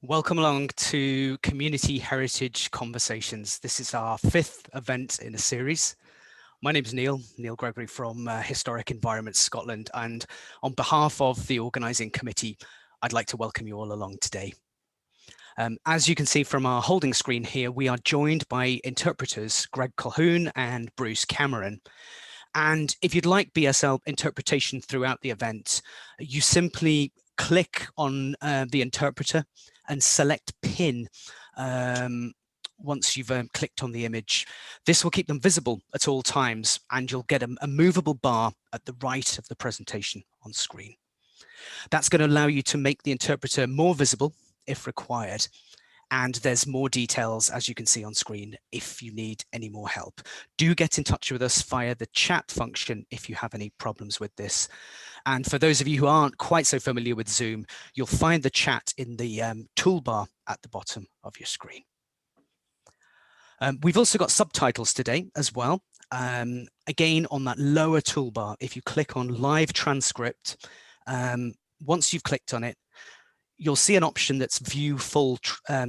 Welcome along to Community Heritage Conversations. This is our 5th event in a series. My name is Neil Gregory from Historic Environment Scotland, and on behalf of the organising committee, I'd like to welcome you all along today. As you can see from our holding screen here, we are joined by interpreters Greg Colquhoun and Bruce Cameron. And if you'd like BSL interpretation throughout the event, you simply click on the interpreter and select pin once you've clicked on the image. This will keep them visible at all times, and you'll get a movable bar at the right of the presentation on screen. That's going to allow you to make the interpreter more visible if required. And there's more details, as you can see on screen, if you need any more help. Do get in touch with us via the chat function if you have any problems with this. And for those of you who aren't quite so familiar with Zoom, you'll find the chat in the toolbar at the bottom of your screen. We've also got subtitles today as well. Again, on that lower toolbar, if you click on live transcript, once you've clicked on it, you'll see an option that's view full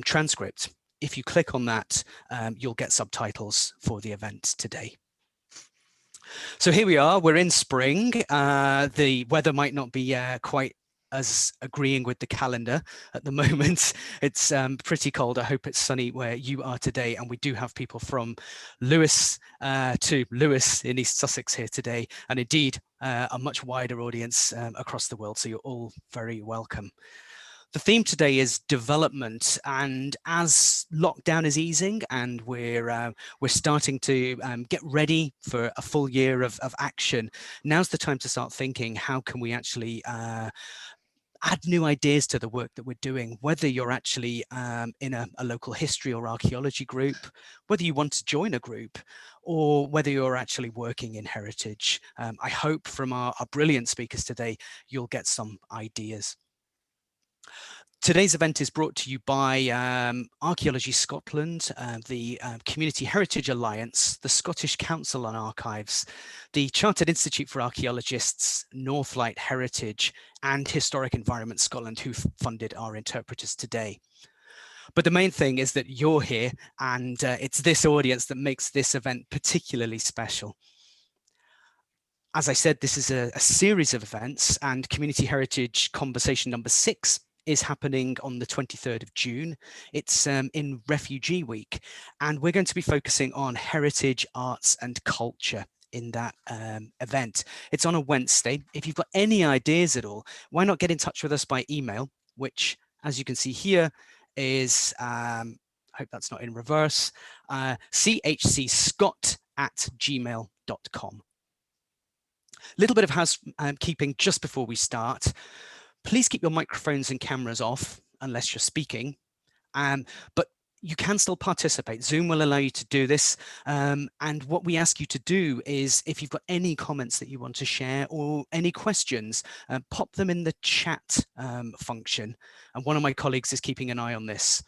transcript. If you click on that, you'll get subtitles for the event today. So here we are, we're in spring. The weather might not be quite as agreeing with the calendar at the moment. It's pretty cold. I hope it's sunny where you are today. And we do have people from Lewis to Lewis in East Sussex here today, and indeed a much wider audience across the world. So you're all very welcome. The theme today is development, and as lockdown is easing and we're starting to get ready for a full year of action, now's the time to start thinking, how can we actually add new ideas to the work that we're doing, whether you're actually in a local history or archaeology group, whether you want to join a group, or whether you're actually working in heritage. I hope from our brilliant speakers today, you'll get some ideas. Today's event is brought to you by Archaeology Scotland, the Community Heritage Alliance, the Scottish Council on Archives, the Chartered Institute for Archaeologists, Northlight Heritage, and Historic Environment Scotland, who funded our interpreters today. But the main thing is that you're here, and it's this audience that makes this event particularly special. As I said, this is a series of events, and Community Heritage Conversation number 6 is happening on the 23rd of June. It's in Refugee Week, and we're going to be focusing on heritage, arts and culture in that event. It's on a Wednesday. If you've got any ideas at all, why not get in touch with us by email, which, as you can see here, is, I hope that's not in reverse, schcscot@gmail.com. Little bit of housekeeping just before we start. Please keep your microphones and cameras off unless you're speaking, but you can still participate. Zoom will allow you to do this. And what we ask you to do is, if you've got any comments that you want to share or any questions, pop them in the chat function. And one of my colleagues is keeping an eye on this.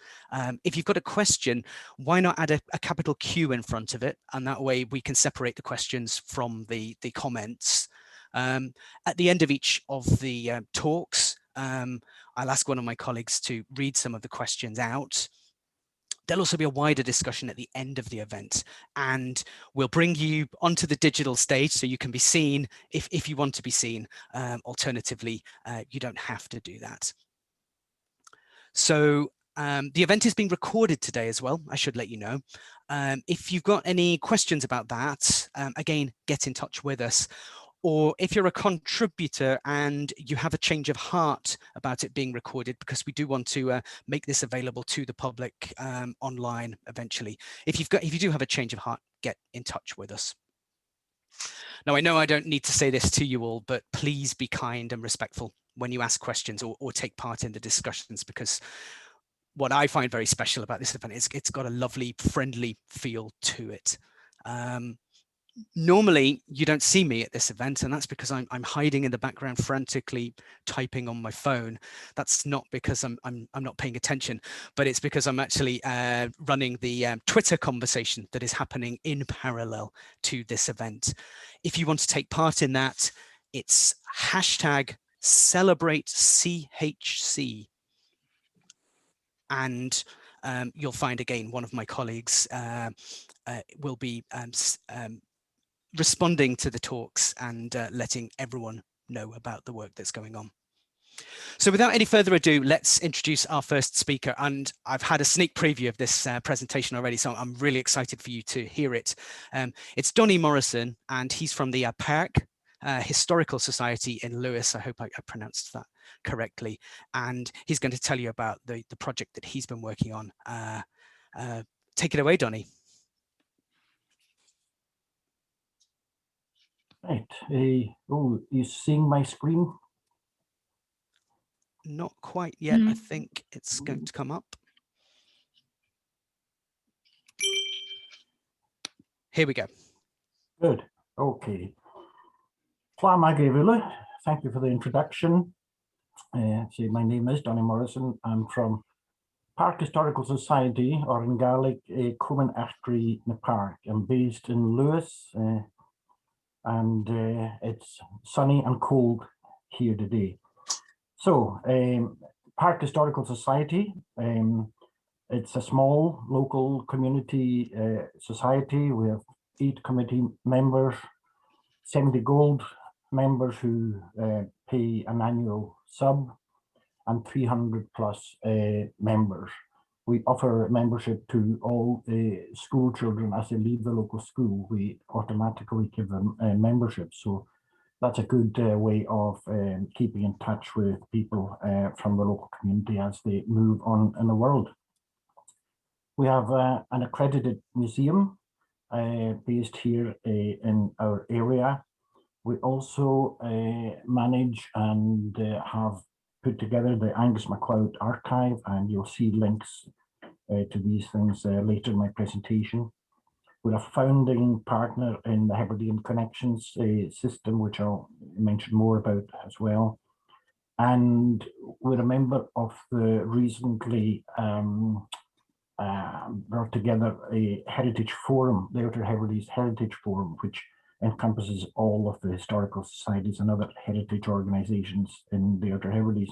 If you've got a question, why not add a capital Q in front of it? And that way we can separate the questions from the comments. At the end of each of the talks, I'll ask one of my colleagues to read some of the questions out. There'll also be a wider discussion at the end of the event, and we'll bring you onto the digital stage so you can be seen if you want to be seen. Alternatively, you don't have to do that. So the event is being recorded today as well, I should let you know. If you've got any questions about that, again, get in touch with us. Or if you're a contributor and you have a change of heart about it being recorded, because we do want to make this available to the public online eventually. If you do have a change of heart, get in touch with us. Now, I know I don't need to say this to you all, but please be kind and respectful when you ask questions or take part in the discussions, because what I find very special about this event is it's got a lovely, friendly feel to it. Normally, you don't see me at this event, and that's because I'm hiding in the background, frantically typing on my phone. That's not because I'm not paying attention, but it's because I'm actually running the Twitter conversation that is happening in parallel to this event. If you want to take part in that, it's #CelebrateCHC. and you'll find again one of my colleagues will be responding to the talks and letting everyone know about the work that's going on. So without any further ado, let's introduce our first speaker. And I've had a sneak preview of this presentation already, so I'm really excited for you to hear it. It's Donnie Morrison, and he's from the Park Historical Society in Lewis. I hope I pronounced that correctly. And he's going to tell you about the project that he's been working on. Take it away, Donnie. Right. Oh, you seeing my screen? Not quite yet. I think it's going to come up. Here we go. Good. Okay. Thank you for the introduction. My name is Donnie Morrison. I'm from Park Historical Society, or in Gaelic, Cumann Achtree na Park. I'm based in Lewis, and it's sunny and cold here today. So, Park Historical Society, it's a small local community society. We have 8 committee members, 70 gold members who pay an annual sub, and 300 plus members. We offer membership to all school children as they leave the local school. We automatically give them membership. So that's a good way of keeping in touch with people from the local community as they move on in the world. We have an accredited museum based here in our area. We also manage and have put together the Angus MacLeod archive, and you'll see links to these things later in my presentation. We're a founding partner in the Hebridean Connections system, which I'll mention more about as well. And we're a member of the recently brought together a heritage forum, the Outer Hebrides Heritage Forum, which encompasses all of the historical societies and other heritage organizations in the Outer Hebrides.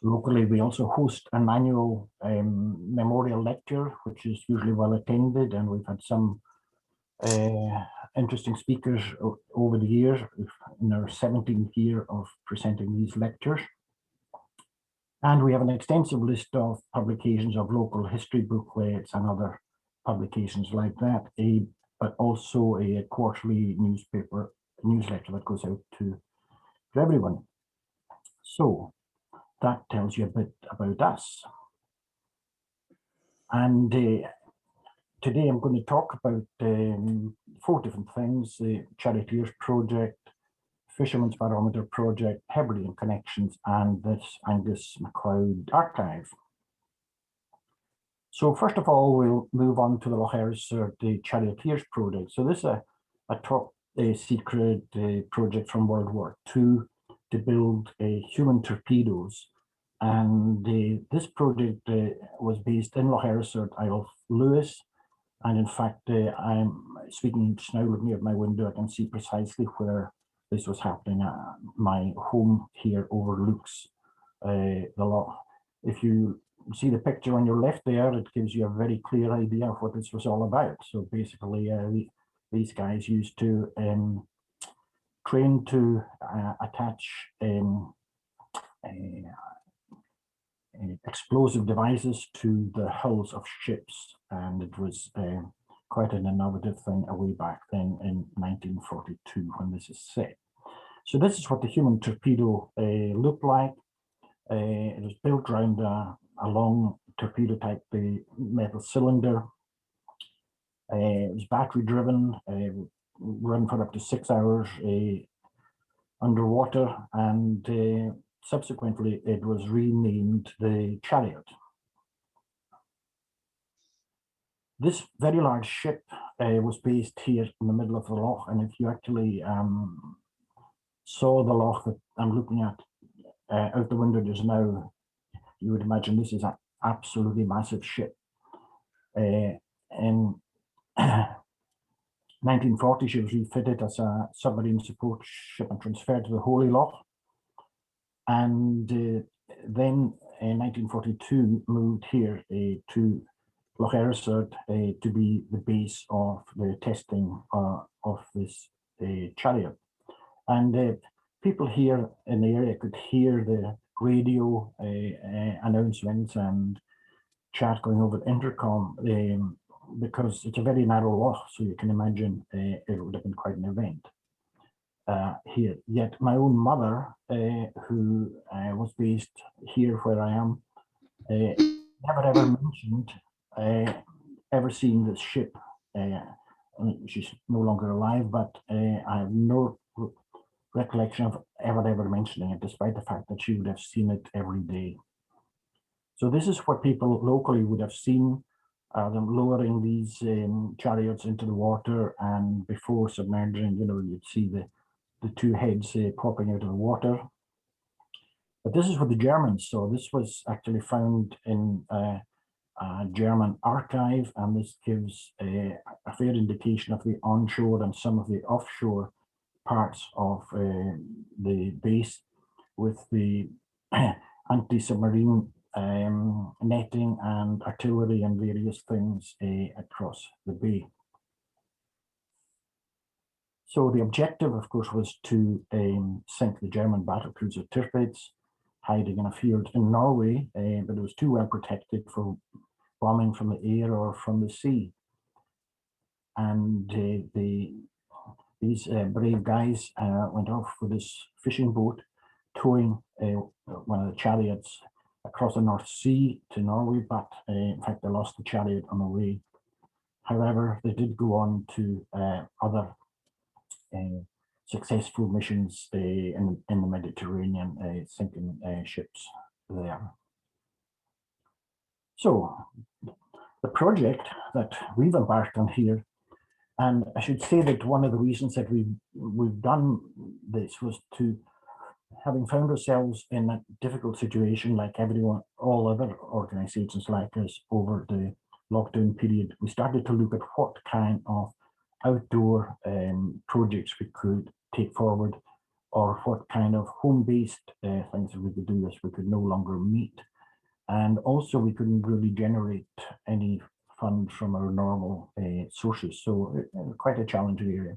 Locally, we also host an annual memorial lecture, which is usually well attended, and we've had some interesting speakers over the years in our 17th year of presenting these lectures. And we have an extensive list of publications of local history booklets and other publications like that, but also a quarterly newsletter that goes out to everyone. So that tells you a bit about us. And today I'm going to talk about 4 different things: the Charioteers Project, Fisherman's Barometer Project, Hebridean Connections, and this Angus MacLeod archive. So first of all, we'll move on to the Loch Erisert, the Charioteers Project. So this is a top secret project from World War II to build human torpedoes. And this project was based in Loch Erisert, Isle of Lewis. And in fact, I'm speaking now, looking at my window, I can see precisely where this was happening. My home here overlooks the loch. If you see the picture on your left there, it gives you a very clear idea of what this was all about. So basically, these guys used to train to attach explosive devices to the hulls of ships, and it was quite an innovative thing way back then in 1942 when this is set. So this is what the human torpedo looked like. It was built around a long torpedo type metal cylinder. It was battery driven, run for up to 6 hours underwater, and subsequently it was renamed the Chariot. This very large ship was based here in the middle of the loch, and if you actually saw the loch that I'm looking at out the window just now, you would imagine this is an absolutely massive ship. In 1940, she was refitted as a submarine support ship and transferred to the Holy Loch. And then in 1942 moved here to Loch Erisard to be the base of the testing of this chariot. And people here in the area could hear the radio announcements and chat going over the intercom because it's a very narrow loch, so you can imagine it would have been quite an event here. Yet my own mother, who was based here where I am, never ever mentioned ever seeing this ship. She's no longer alive, but I have no recollection of ever mentioning it, despite the fact that she would have seen it every day. So this is what people locally would have seen, them lowering these chariots into the water, and before submerging, you'd see the two heads popping out of the water. But this is what the Germans saw. This was actually found in a German archive, and this gives a fair indication of the onshore and some of the offshore parts of the base, with the anti-submarine netting and artillery and various things across the bay. So the objective, of course, was to sink the German battlecruiser Tirpitz, hiding in a field in Norway, but it was too well protected for bombing from the air or from the sea. And these brave guys went off with this fishing boat, towing one of the chariots across the North Sea to Norway, but in fact they lost the chariot on the way. However, they did go on to other successful missions in the Mediterranean, sinking ships there. So the project that we've embarked on here, and I should say that one of the reasons that we've done this was to, having found ourselves in a difficult situation like everyone, all other organizations like us over the lockdown period, we started to look at what kind of outdoor projects we could take forward, or what kind of home-based things that we could do as we could no longer meet. And also we couldn't really generate any funds from our normal sources. So quite a challenging area.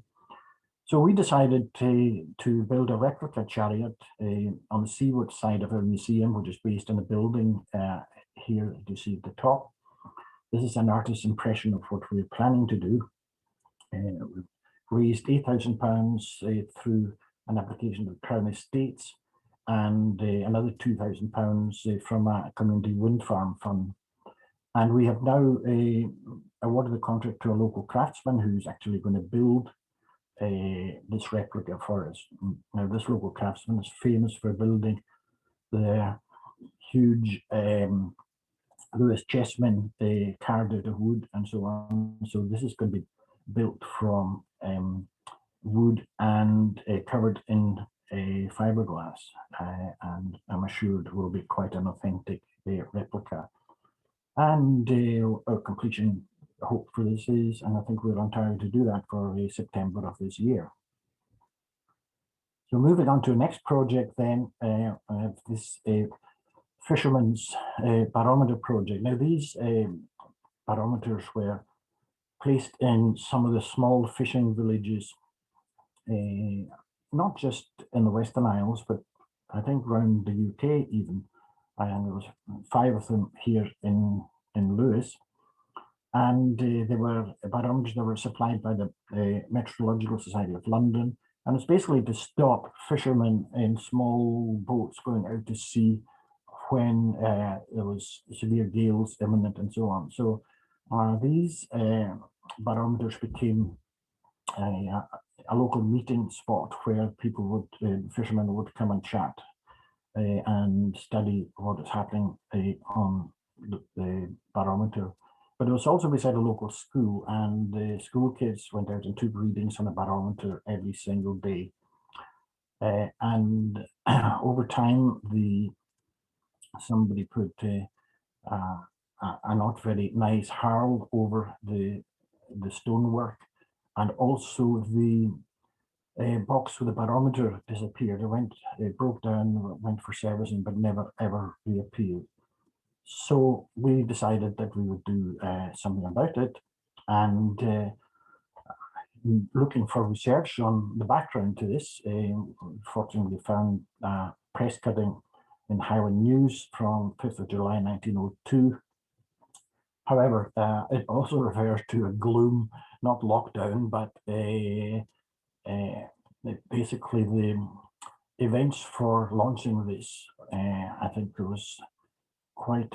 So we decided to build a replica chariot on the seaward side of our museum, which is based in a building here you see at the top. This is an artist's impression of what we're planning to do. We've raised £8,000 through an application to the Crown Estates, and another £2,000 from a community wind farm fund. And we have now awarded the contract to a local craftsman who's actually going to build this replica for us. Now, this local craftsman is famous for building the huge Lewis chessmen carved out of wood and so on. So this is going to be built from wood and covered in fiberglass, and I'm assured will be quite an authentic replica. And our completion hope for this is, and I think we're on target to do that for September of this year. So moving on to the next project then, I have this fisherman's barometer project. Now these barometers were placed in some of the small fishing villages, not just in the Western Isles, but I think around the UK even. And there was 5 of them here in Lewis. And they were barometers that were supplied by the Meteorological Society of London. And it's basically to stop fishermen in small boats going out to sea when there was severe gales imminent and so on. So these barometers became a local meeting spot where people would, fishermen would come and chat and study what is happening on the barometer. But it was also beside a local school, and the school kids went out and took readings on the barometer every single day. And over time, somebody put a not very nice harl over the stonework, and also the box with a barometer disappeared. It broke down, went for servicing, but never ever reappeared. So we decided that we would do something about it, and looking for research on the background to this, fortunately found a press cutting in Highland News from 5th of July 1902. However, it also refers to a gloom, not lockdown, but basically the events for launching this. I think there was quite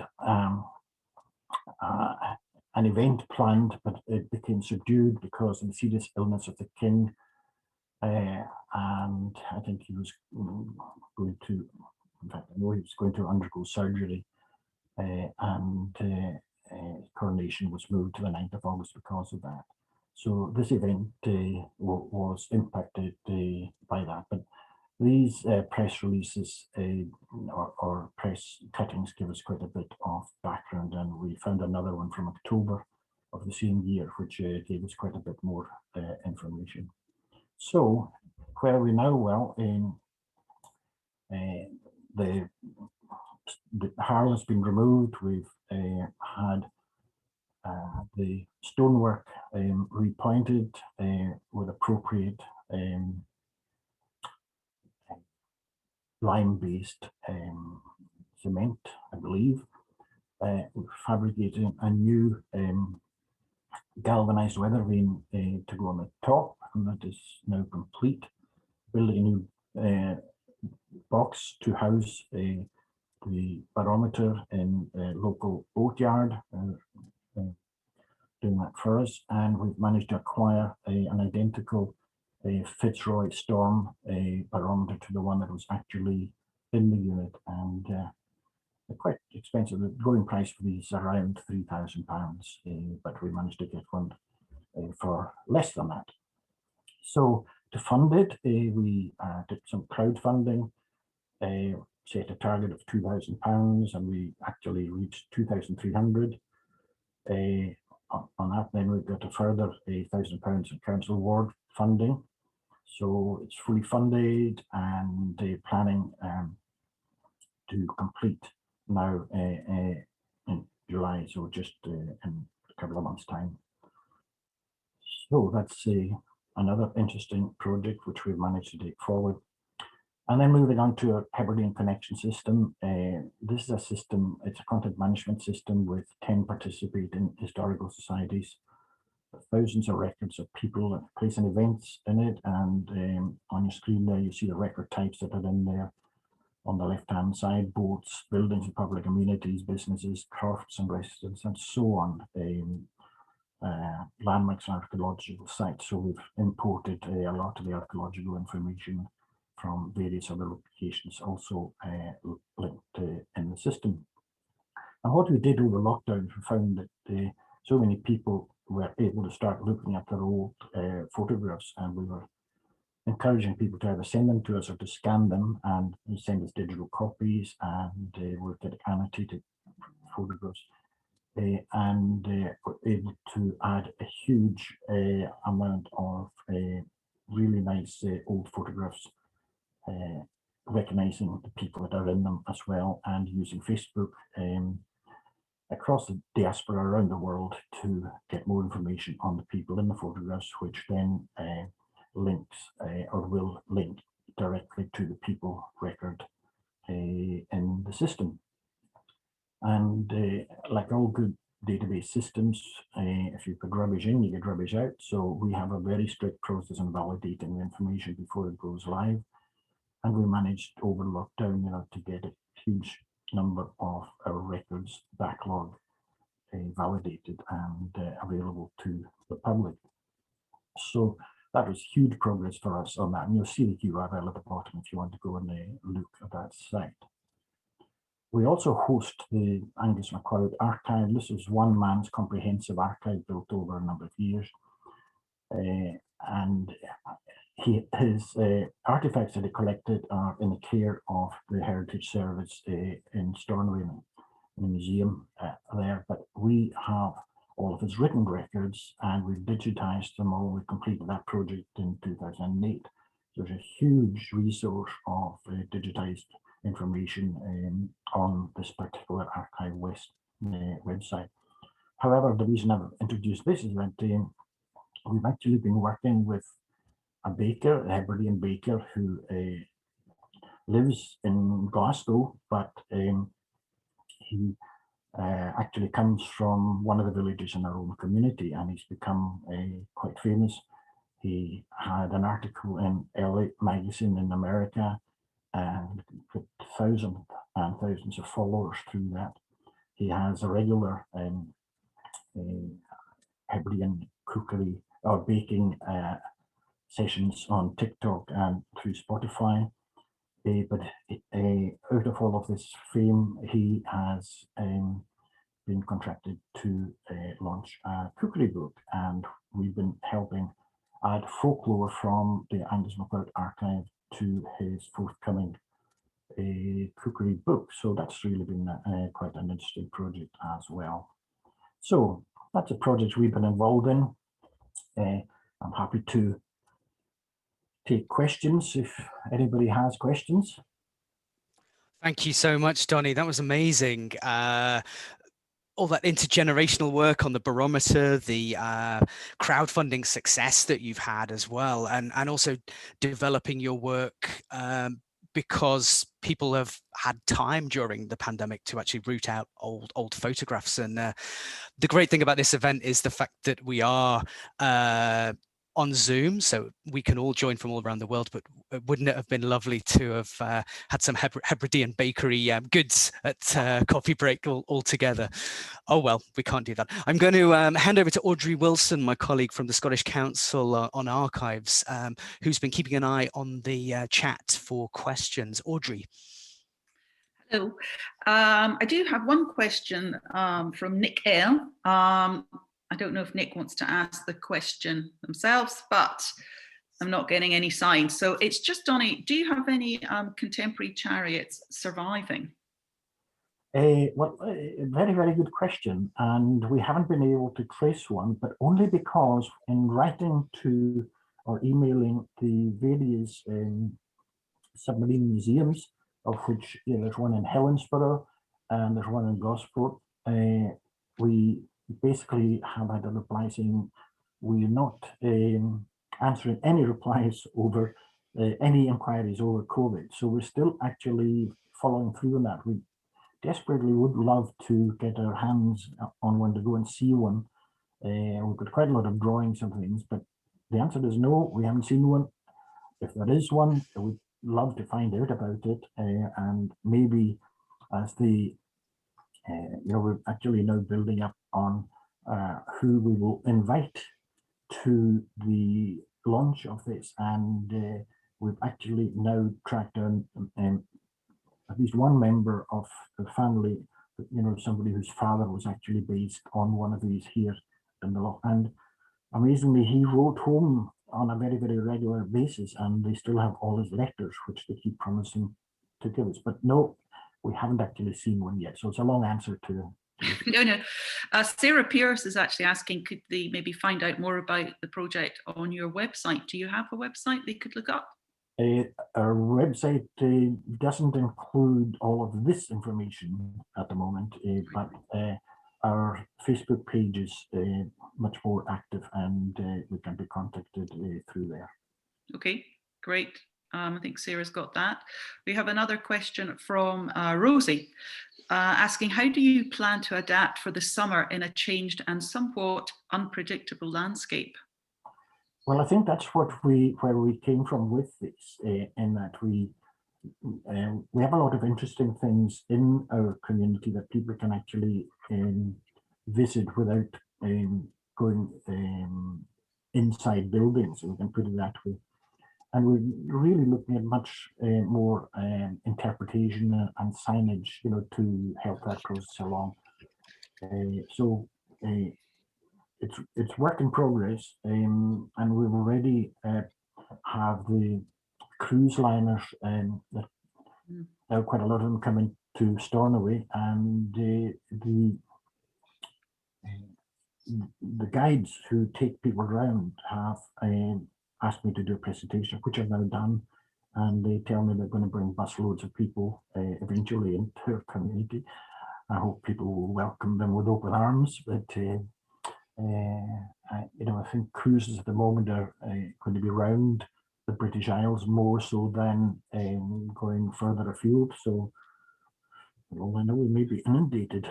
an event planned, but it became subdued because of the serious illness of the king. And I think he was going to, in fact, I know he was going to undergo surgery, and coronation was moved to the 9th of August because of that. So this event was impacted by that. But these press releases or press cuttings give us quite a bit of background, and we found another one from October of the same year, which gave us quite a bit more information. So where are we now? Well, the harrow has been removed. We've had the stonework repointed with appropriate lime-based cement, I believe. We're fabricating a new galvanized weather vane to go on the top, and that is now complete. Building a new box to house the barometer in local boatyard, doing that for us, and we've managed to acquire an identical Fitzroy Storm barometer to the one that was actually in the unit, and they're quite expensive. The going price for these is around £3,000, but we managed to get one for less than that. So to fund it, we did some crowdfunding, set a target of £2,000, and we actually reached 2,300. On that, then we've got a further £1,000 in council ward funding. So it's fully funded, and planning to complete now in July, so just in a couple of months' time. So that's another interesting project which we've managed to take forward. And then moving on to a Hebridean connection system. This is a system, it's a content management system with 10 participating historical societies, thousands of records of people, place and events in it. And on your screen there, you see the record types that are in there. On the left-hand side, boats, buildings and public amenities, businesses, crafts and residents, and so on. Landmarks and archaeological sites. So we've imported a lot of the archaeological information from various other locations, also linked in the system. And what we did over lockdown, we found that so many people were able to start looking at their old photographs, and we were encouraging people to either send them to us or to scan them and send us digital copies, and we'll get annotated photographs. And we're able to add a huge amount of really nice old photographs, recognizing the people that are in them as well, and using Facebook across the diaspora around the world to get more information on the people in the photographs, which then links or will link directly to the people record in the system. And like all good database systems, if you put rubbish in, you get rubbish out. So we have a very strict process in validating the information before it goes live. And we managed over lockdown, to get a huge number of our records backlog validated and available to the public. So that was huge progress for us on that. And you'll see the URL at the bottom if you want to go and look at that site. We also host the Angus MacLeod archive. This is one man's comprehensive archive built over a number of years. And his artifacts that he collected are in the care of the Heritage Service in Stornoway, in the museum there. But we have all of his written records, and we've digitized them all. We completed that project in 2008. There's a huge resource of digitized information on this particular Archive West website. However, the reason I've introduced this is that we've actually been working with a baker, a Hebridean baker, who lives in Glasgow, but he actually comes from one of the villages in our own community, and he's become quite famous. He had an article in LA magazine in America and got thousands and thousands of followers through that. He has a regular Hebridean cookery or baking sessions on TikTok and through Spotify. But out of all of this fame, he has been contracted to launch a cookery book, and we've been helping add folklore from the Angus MacLeod archive to his forthcoming cookery book. So that's really been quite an interesting project as well. So that's a project we've been involved in. I'm happy to take questions if anybody has questions. Thank you so much, Donny. That was amazing. All that intergenerational work on the barometer, the crowdfunding success that you've had as well, and also developing your work because people have had time during the pandemic to actually root out old photographs. And the great thing about this event is the fact that we are on Zoom, so we can all join from all around the world, but wouldn't it have been lovely to have had some Hebridean bakery goods at coffee break all together? Oh, well, we can't do that. I'm going to hand over to Audrey Wilson, my colleague from the Scottish Council on Archives, who's been keeping an eye on the chat for questions. Audrey. Hello. I do have one question from Nick L. I don't know if Nick wants to ask the question themselves, but I'm not getting any signs. So it's just, Donny, do you have any contemporary chariots surviving? Well, a very, very good question. And we haven't been able to trace one, but only because in writing to or emailing the various submarine museums, of which there's one in Helensburgh and there's one in Gosport, we basically have had a reply saying we're not answering any replies over any inquiries over COVID. So we're still actually following through on that. We desperately would love to get our hands on one, to go and see one. We've got quite a lot of drawings and things, but the answer is no, we haven't seen one. If there is one, we'd love to find out about it, and maybe as the we're actually now building up on who we will invite to the launch of this, and we've actually now tracked down at least one member of the family, somebody whose father was actually based on one of these here in the law. And amazingly, he wrote home on a very, very regular basis, and they still have all his letters, which they keep promising to give us. But no, we haven't actually seen one yet. So it's a long answer to No. Sarah Pierce is actually asking, could they maybe find out more about the project on your website? Do you have a website they could look up? Our website doesn't include all of this information at the moment, but our Facebook page is much more active, and we can be contacted through there. Okay, great. I think Sarah's got that. We have another question from Rosie asking, how do you plan to adapt for the summer in a changed and somewhat unpredictable landscape? Well, I think that's where we came from with this, in that we have a lot of interesting things in our community that people can actually visit without going inside buildings, so we can put it that way. And we're really looking at much more interpretation and signage, to help that process along. So it's work in progress, and we've already have the cruise liners, that now quite a lot of them coming to Stornoway, and the guides who take people around have asked me to do a presentation, which I've now done. And they tell me they're going to bring busloads of people eventually into their community. I hope people will welcome them with open arms. But I think cruises at the moment are going to be around the British Isles more so than going further afield. So, well, I know we may be inundated.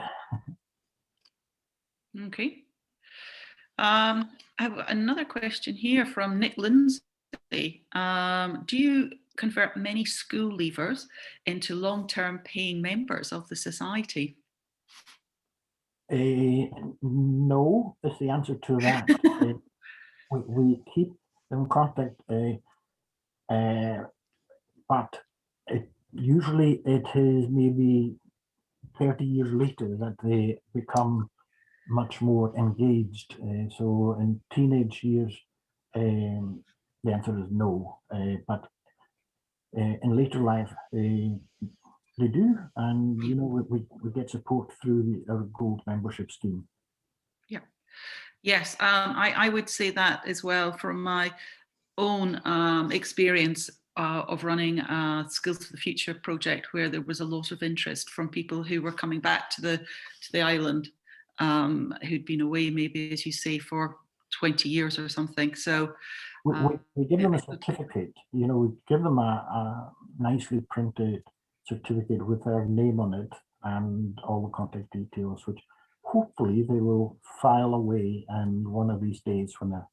Okay. I have another question here from Nick Lindsay. Do you convert many school leavers into long-term paying members of the society? No, is the answer to that. We keep in contact, but usually it is maybe 30 years later that they become much more engaged. So in teenage years, the answer is no. But in later life, they do, and we get support through our gold membership scheme. Yeah. Yes, I would say that as well from my own experience of running a Skills for the Future project, where there was a lot of interest from people who were coming back to the island, who'd been away maybe, as you say, for 20 years or something. So we give them a certificate. We give them a nicely printed certificate with their name on it and all the contact details, which hopefully they will file away. And one of these days, when they're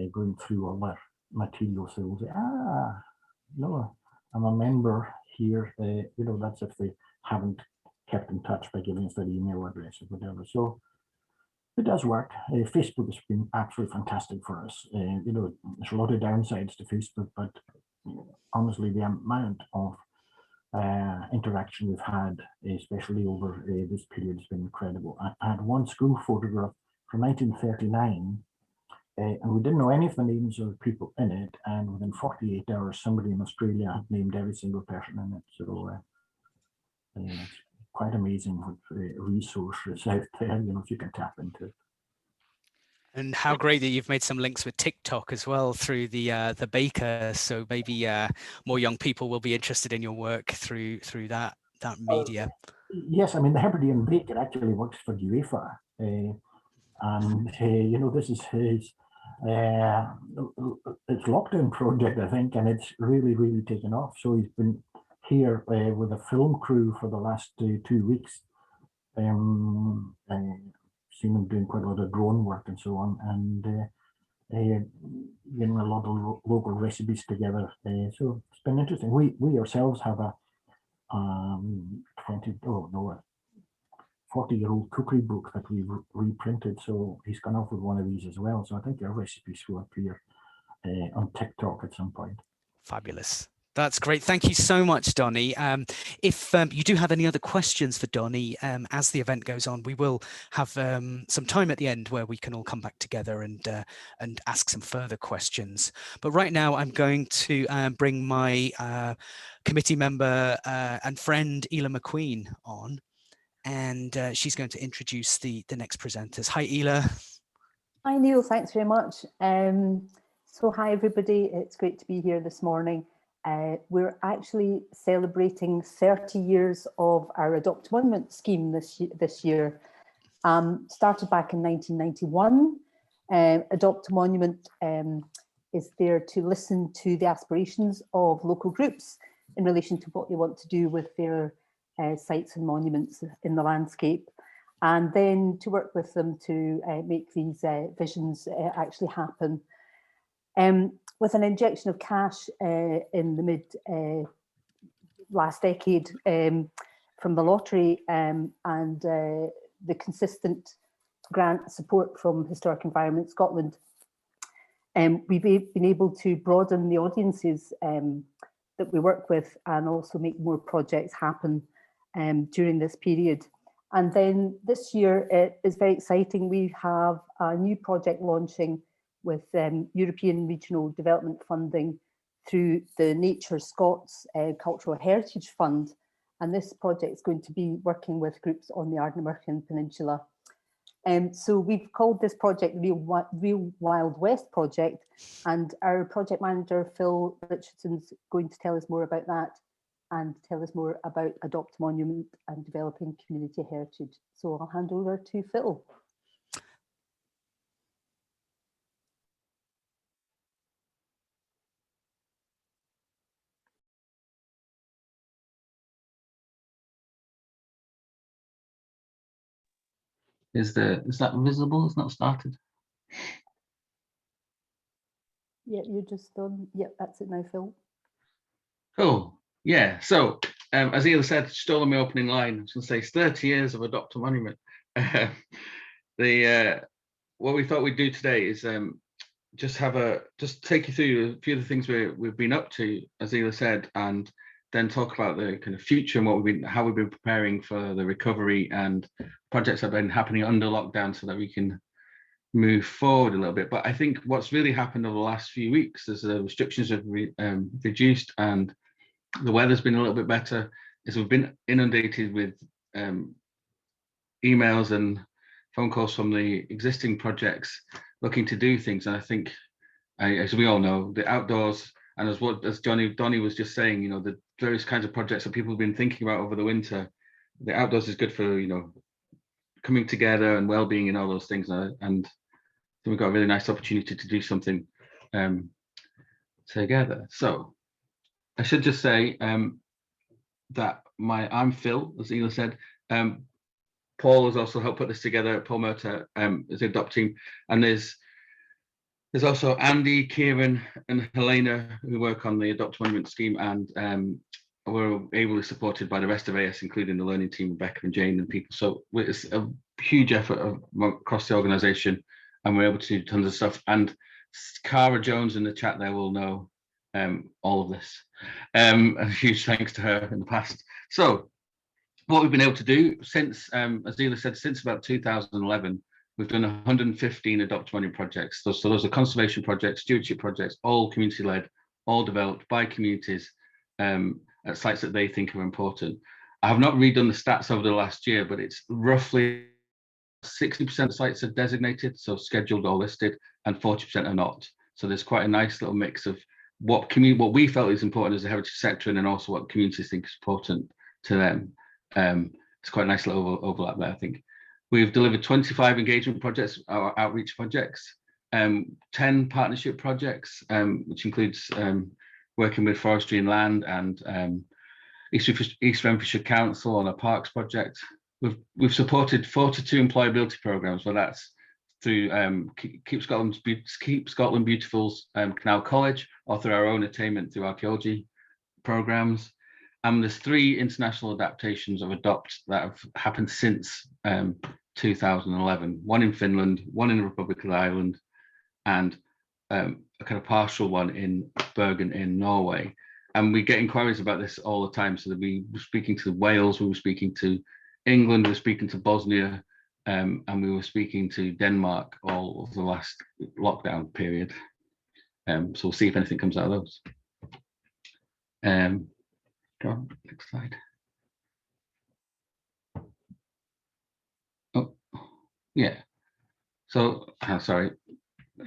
going through all their materials, they will say, no, I'm a member here. That's if they haven't kept in touch by giving us their email address or whatever. So it does work. Facebook has been absolutely fantastic for us. There's a lot of downsides to Facebook, but honestly, the amount of interaction we've had, especially over this period, has been incredible. I had one school photograph from 1939, and we didn't know any of the names of the people in it. And within 48 hours, somebody in Australia had named every single person in it. So it's quite amazing what resources out there, if you can tap into it. And how great that you've made some links with TikTok as well through the baker. So maybe more young people will be interested in your work through that media. Yes, I mean the Hebridean Baker actually works for UEFA, and this is his it's lockdown project, I think, and it's really taken off. So he's been here with a film crew for the last 2 weeks. Seen them doing quite a lot of drone work and so on, and getting a lot of local recipes together. So it's been interesting. We ourselves have a 40-year-old cookery book that we've reprinted. So he's gone off with one of these as well. So I think our recipes will appear on TikTok at some point. Fabulous. That's great. Thank you so much, Donny. If you do have any other questions for Donny as the event goes on, we will have some time at the end where we can all come back together and ask some further questions. But right now, I'm going to bring my committee member and friend, Ela McQueen, on, and she's going to introduce the next presenters. Hi, Ela. Hi, Neil. Thanks very much. So hi, everybody. It's great to be here this morning. We're actually celebrating 30 years of our Adopt Monument scheme this year. Started back in 1991. Adopt a Monument is there to listen to the aspirations of local groups in relation to what they want to do with their sites and monuments in the landscape, and then to work with them to make these visions actually happen. With an injection of cash in the mid last decade from the lottery and the consistent grant support from Historic Environment Scotland, we've been able to broaden the audiences that we work with and also make more projects happen during this period. And then this year it is very exciting. We have a new project launching with European Regional Development funding through the Nature Scots Cultural Heritage Fund. And this project is going to be working with groups on the Ardnamurchan Peninsula. So we've called this project Real Wild West Project, and our project manager, Phil Richardson's going to tell us more about that and tell us more about Adopt Monument and developing community heritage. So I'll hand over to Phil. Is that visible? It's not started. Yeah, you're just done. Yep, that's it now, Phil. Cool. Yeah. So as Ela said, stolen my opening line. I was going to say it's 30 years of Adopt a Monument. What we thought we'd do today is just take you through a few of the things we've been up to, as Ela said, and then talk about the kind of future and how we've been preparing for the recovery and projects that have been happening under lockdown so that we can move forward a little bit. But I think what's really happened over the last few weeks as the restrictions have reduced and the weather's been a little bit better is we've been inundated with emails and phone calls from the existing projects looking to do things. And I think, as we all know, the outdoors, and as Donnie was just saying, you know, the various kinds of projects that people have been thinking about over the winter, the outdoors is good for, you know, coming together and well-being and all those things. And so we've got a really nice opportunity to do something together. So I should just say that I'm Phil, as Ela said. Paul has also helped put this together. Paul Murta is the Adopt team, and there's also Andy, Kieran, and Helena who work on the Adopt Monument scheme, and we're ably supported by the rest of AS, including the learning team, Rebecca and Jane and people. So it's a huge effort across the organisation, and we're able to do tons of stuff. And Cara Jones in the chat there will know all of this. A huge thanks to her in the past. So what we've been able to do since, as Ela said, since about 2011, we've done 115 Adopt Monument projects. So those are conservation projects, stewardship projects, all community-led, all developed by communities at sites that they think are important. I have not redone the stats over the last year, but it's roughly 60% of sites are designated, so scheduled or listed, and 40% are not. So there's quite a nice little mix of what we felt is important as a heritage sector, and then also what communities think is important to them. It's quite a nice little overlap there, I think. We've delivered 25 engagement projects, our outreach projects, 10 partnership projects, which includes working with Forestry and Land and East Renfrewshire Council on a parks project. We've supported 42 employability programs, whether that's through Keep Scotland Beautiful's Canal College, or through our own attainment through archaeology programs. And there's 3 international adaptations of Adopt that have happened since 2011. One in Finland, one in the Republic of Ireland, and a kind of partial one in Bergen in Norway. And we get inquiries about this all the time. So that we were speaking to Wales, we were speaking to England, we were speaking to Bosnia, and we were speaking to Denmark all of the last lockdown period. So we'll see if anything comes out of those. Go on, next slide. Oh, yeah. So, sorry,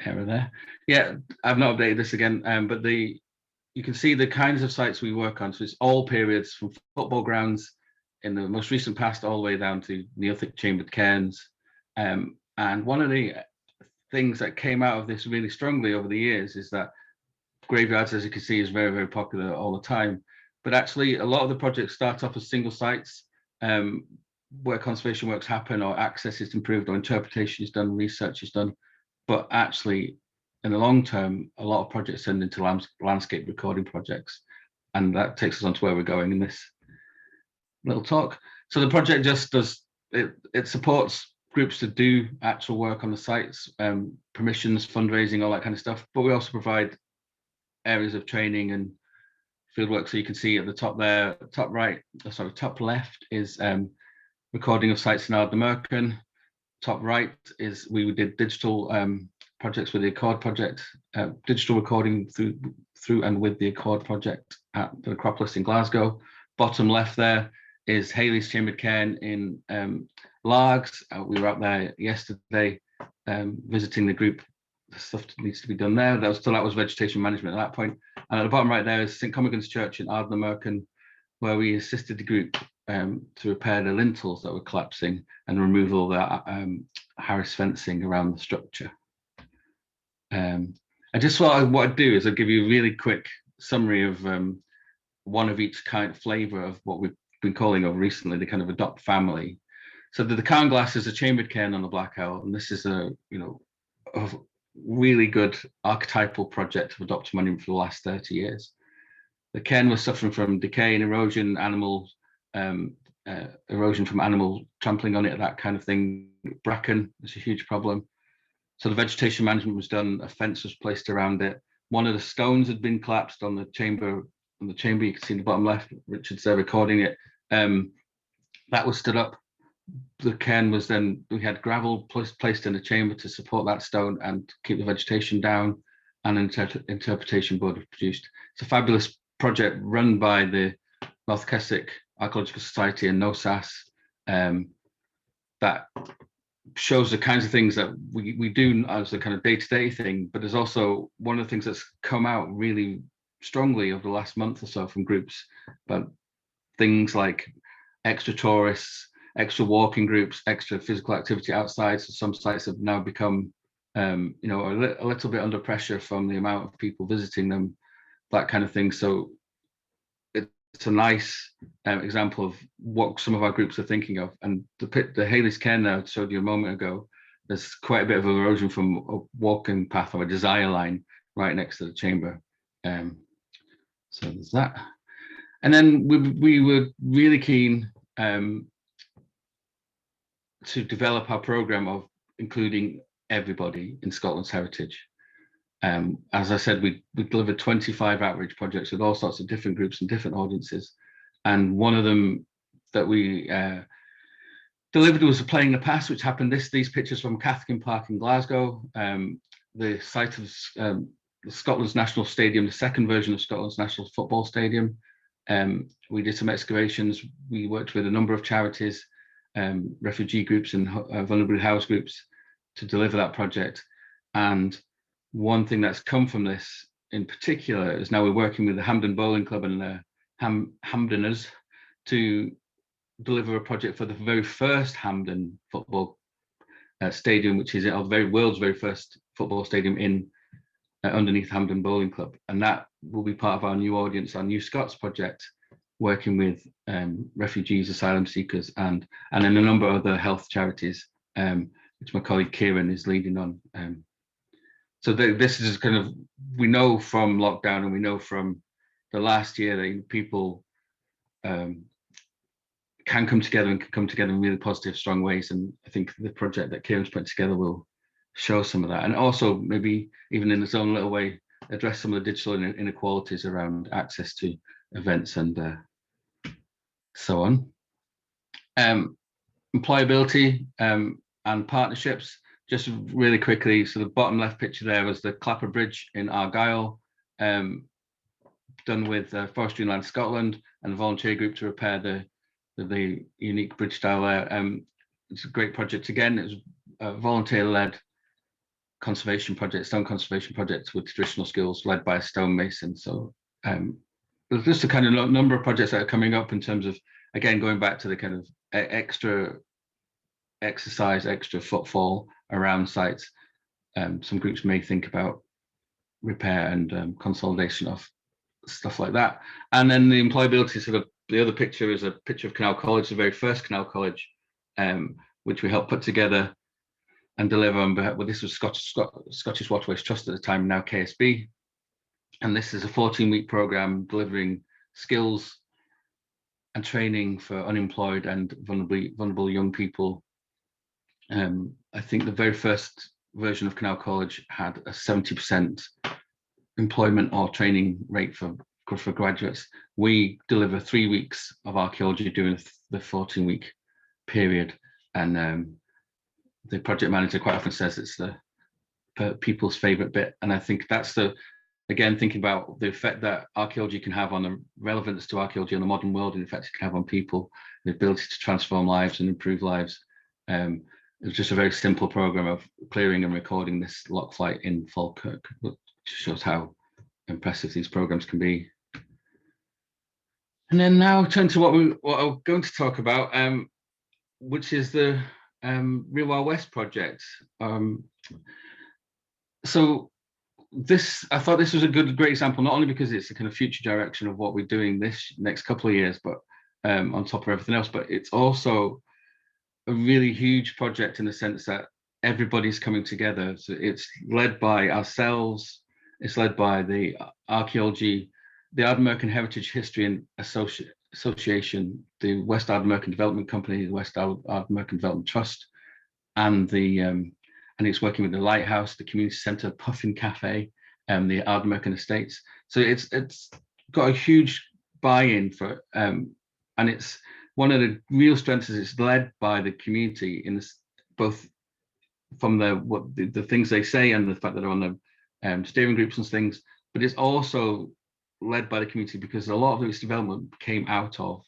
error there. Yeah, I've not updated this again, but you can see the kinds of sites we work on. So it's all periods from football grounds in the most recent past all the way down to Neolithic chambered cairns. And one of the things that came out of this really strongly over the years is that graveyards, as you can see, is very, very popular all the time. But actually, a lot of the projects start off as single sites where conservation works happen, or access is improved, or interpretation is done, research is done. But actually, in the long term, a lot of projects turn into landscape recording projects. And that takes us on to where we're going in this little talk. So the project just does, it supports groups to do actual work on the sites, permissions, fundraising, all that kind of stuff. But we also provide areas of training and fieldwork. So you can see at the top there, top left is recording of sites in Ardnamurchan. Top right is we did digital projects with the Accord project, digital recording through and with the Accord project at the Acropolis in Glasgow. Bottom left there is Haley's Chambered Cairn in Largs. We were up there yesterday visiting the group. The stuff that needs to be done there. That was vegetation management at that point. And at the bottom right there is St. Comegans Church in Ardnamurchan, where we assisted the group to repair the lintels that were collapsing and remove all the Harris fencing around the structure. I just thought what I'd do is I'd give you a really quick summary of one of each kind of flavour of what we've been calling over recently, the kind of adopt family. So the cairn glass is a chambered cairn on the Black Owl, and this is a really good archetypal project of adopt monument for the last 30 years. The cairn was suffering from decay and erosion, erosion from animal trampling on it, that kind of thing. Bracken is a huge problem. So the vegetation management was done, a fence was placed around it. One of the stones had been collapsed on the chamber. You can see in the bottom left, Richard's there recording it. That was stood up. The cairn was then, we had gravel placed in the chamber to support that stone and keep the vegetation down, and an interpretation board was produced. It's a fabulous project run by the North Keswick Archaeological Society and NOSAS that shows the kinds of things that we do as a kind of day-to-day thing, but there's also one of the things that's come out really strongly over the last month or so from groups about things like extra tourists, extra walking groups, extra physical activity outside. So some sites have now become a little bit under pressure from the amount of people visiting them, that kind of thing. So it's a nice example of what some of our groups are thinking of. And the Haley's Cairn I showed you a moment ago, there's quite a bit of erosion from a walking path or a desire line right next to the chamber. So there's that. And then we were really keen to develop our programme of including everybody in Scotland's heritage. As I said, we delivered 25 outreach projects with all sorts of different groups and different audiences. And one of them that we delivered was a Playing the Past, which happened these pictures from Cathkin Park in Glasgow, the site of Scotland's National Stadium, the second version of Scotland's National Football Stadium. We did some excavations. We worked with a number of charities, refugee groups and vulnerable house groups to deliver that project. And one thing that's come from this in particular is now we're working with the Hampden Bowling Club and the Hampdeners to deliver a project for the very first Hampden football stadium, which is our world's very first football stadium in underneath Hampden Bowling Club. And that will be part of our new audience, our New Scots project, working with refugees, asylum seekers, and then a number of other health charities, which my colleague Kieran is leading on. So this is kind of, we know from lockdown and we know from the last year that people can come together in really positive, strong ways. And I think the project that Kieran's put together will show some of that. And also maybe even in its own little way, address some of the digital inequalities around access to events and so on. Employability and partnerships. Just really quickly, so the bottom left picture there was the Clapper Bridge in Argyll, done with Forestry and Land Scotland and a volunteer group to repair the unique bridge style there. It's a great project again. It was a volunteer-led conservation project, stone conservation project with traditional skills led by a stonemason. So there's just a kind of number of projects that are coming up in terms of, again, going back to the kind of extra exercise, extra footfall around sites. Some groups may think about repair and consolidation of stuff like that. And then the employability, sort of the other picture is a picture of Canal College, the very first Canal College, which we helped put together and deliver on behalf, well, this was Scottish Waterways Trust at the time, now KSB. And this is a 14-week program delivering skills and training for unemployed and vulnerable young people. I think the very first version of Canal College had a 70% employment or training rate for graduates. We deliver 3 weeks of archaeology during the 14-week period. And the project manager quite often says it's the people's favorite bit. And I think that's again, thinking about the effect that archaeology can have on the relevance to archaeology on the modern world and the effect it can have on people, the ability to transform lives and improve lives. It was just a very simple program of clearing and recording this lock flight in Falkirk, which shows how impressive these programs can be. And then now turn to what I'm going to talk about, which is the Real Wild West project. So I thought this was a great example, not only because it's a kind of future direction of what we're doing this next couple of years, but on top of everything else, but it's also a really huge project in the sense that everybody's coming together. So it's led by ourselves, it's led by the archaeology, the Ardnamurchan Heritage History and Association, the West Ardnamurchan Development Company, the West Ardnamurchan Development Trust, and it's working with the Lighthouse, the Community Centre, Puffin Cafe, and the Ardnamurchan Estates. So it's got a huge buy-in for, and it's one of the real strengths is it's led by the community in this, both from the things they say and the fact that they're on the steering groups and things, but it's also led by the community because a lot of its development came out of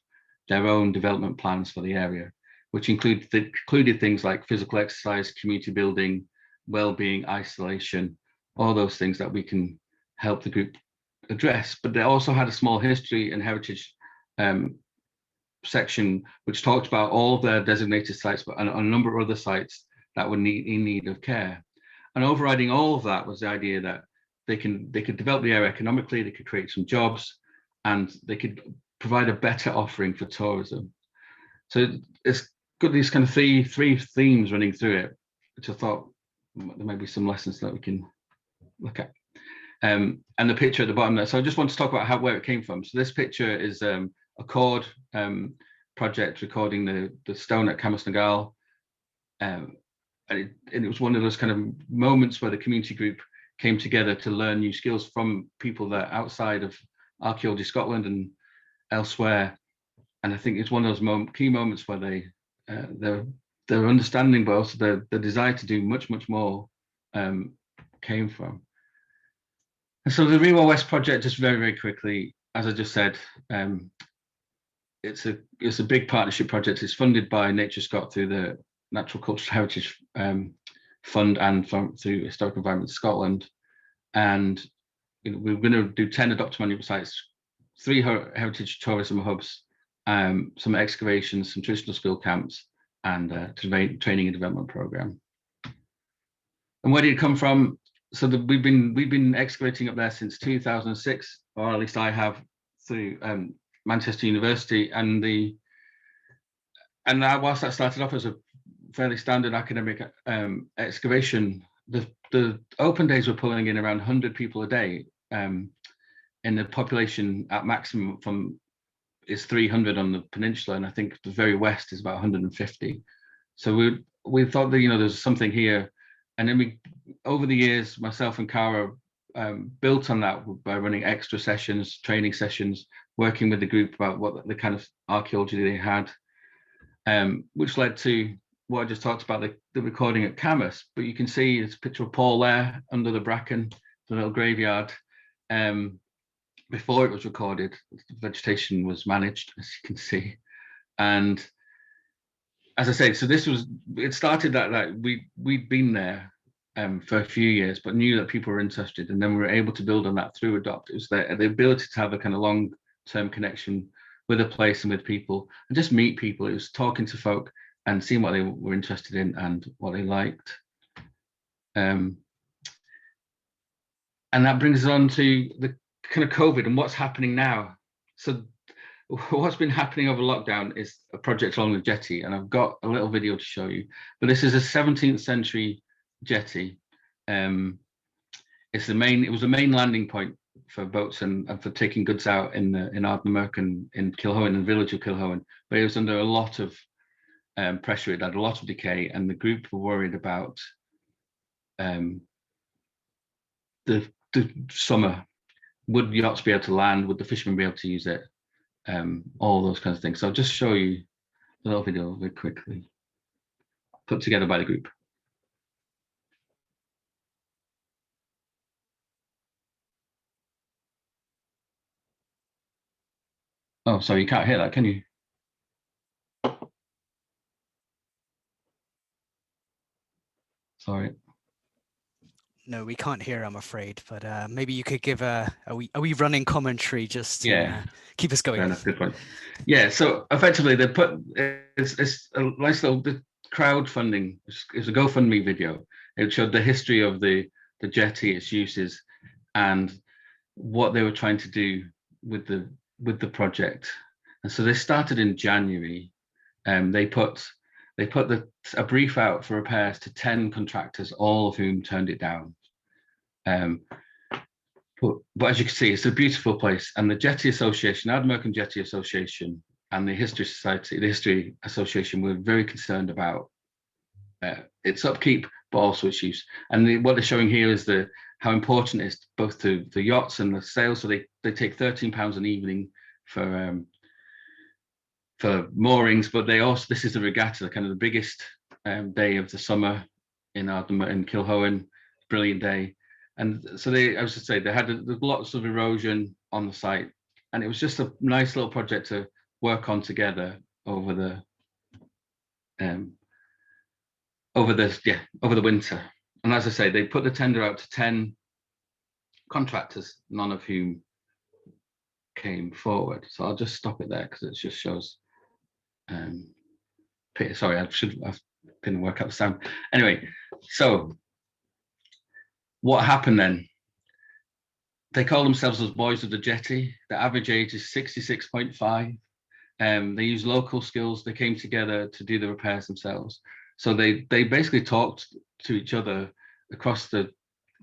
their own development plans for the area, which included things like physical exercise, community building, well-being, isolation, all those things that we can help the group address. But they also had a small history and heritage section which talked about all their designated sites, but a number of other sites that were in need of care. And overriding all of that was the idea that they could develop the area economically, they could create some jobs, and they could provide a better offering for tourism. So it's got these kind of three themes running through it, which I thought there might be some lessons that we can look at. And the picture at the bottom there. So I just want to talk about where it came from. So this picture is a cord project recording the stone at Camas Nagal. And it was one of those kind of moments where the community group came together to learn new skills from people that are outside of Archaeology Scotland and elsewhere. And I think it's one of those key moments where their understanding, but also the desire to do much more came from. And so the Real Wild West project, just very quickly, as I just said, it's a big partnership project. It's funded by Nature Scot through the Natural Cultural Heritage Fund and through Historic Environment Scotland. And we're going to do 10 Adopt a Monument sites, 3 heritage tourism hubs, some excavations, some traditional skill camps, and a training and development program. And where did it come from? So we've been excavating up there since 2006, or at least I have, through Manchester University, and whilst that started off as a fairly standard academic excavation, the open days were pulling in around 100 people a day, in the population at maximum is 300 on the peninsula, and I think the very west is about 150. So we thought that there's something here, and then over the years, myself and Cara built on that by running extra sessions, training sessions, working with the group about what the kind of archaeology they had, which led to what I just talked about, the recording at Camas. But you can see there's a picture of Paul there under the bracken, the little graveyard. Before it was recorded, the vegetation was managed, as you can see. And as I say, so it started that we'd been there for a few years, but knew that people were interested, and then we were able to build on that through Adopt. It was the ability to have a kind of long-term connection with a place and with people, and just meet people. It was talking to folk and seeing what they were interested in and what they liked. And that brings us on to the kind of COVID and what's happening now. So what's been happening over lockdown is a project along the jetty, and I've got a little video to show you. But this is a 17th century jetty. It was the main landing point for boats and for taking goods out in Ardnamurchan, in Kilhowen, in the village of Kilhowen. But it was under a lot of pressure. It had a lot of decay, and the group were worried about the summer. Would yachts be able to land? Would the fishermen be able to use it? All those kinds of things. So I'll just show you a little video very quickly, put together by the group. Oh, sorry, you can't hear that, can you? Sorry. No, we can't hear, I'm afraid, but maybe you could give a wee running commentary just to keep us going. Fair enough, good point. Yeah, so effectively they put it's a nice little crowdfunding. It's a GoFundMe video. It showed the history of the jetty, its uses, and what they were trying to do with the project. And so they started in January. They put a brief out for repairs to 10 contractors, all of whom turned it down. But as you can see, it's a beautiful place. And the Jetty Association, Ardmurchan Jetty Association, and the History Society, the History Association, were very concerned about its upkeep, but also its use. And what they're showing here is how important it is both to the yachts and the sails. So they take £13 an evening for moorings, but this is the regatta, kind of the biggest day of the summer in Kilhowen, brilliant day. And so I was to say, they had lots of erosion on the site, and it was just a nice little project to work on together over the winter. And as I say, they put the tender out to 10 contractors, none of whom came forward. So I'll just stop it there because it just shows. Sorry, I couldn't work out the sound. Anyway, so what happened then? They call themselves as Boys of the Jetty. The average age is 66.5. They use local skills. They came together to do the repairs themselves. So they basically talked to each other across the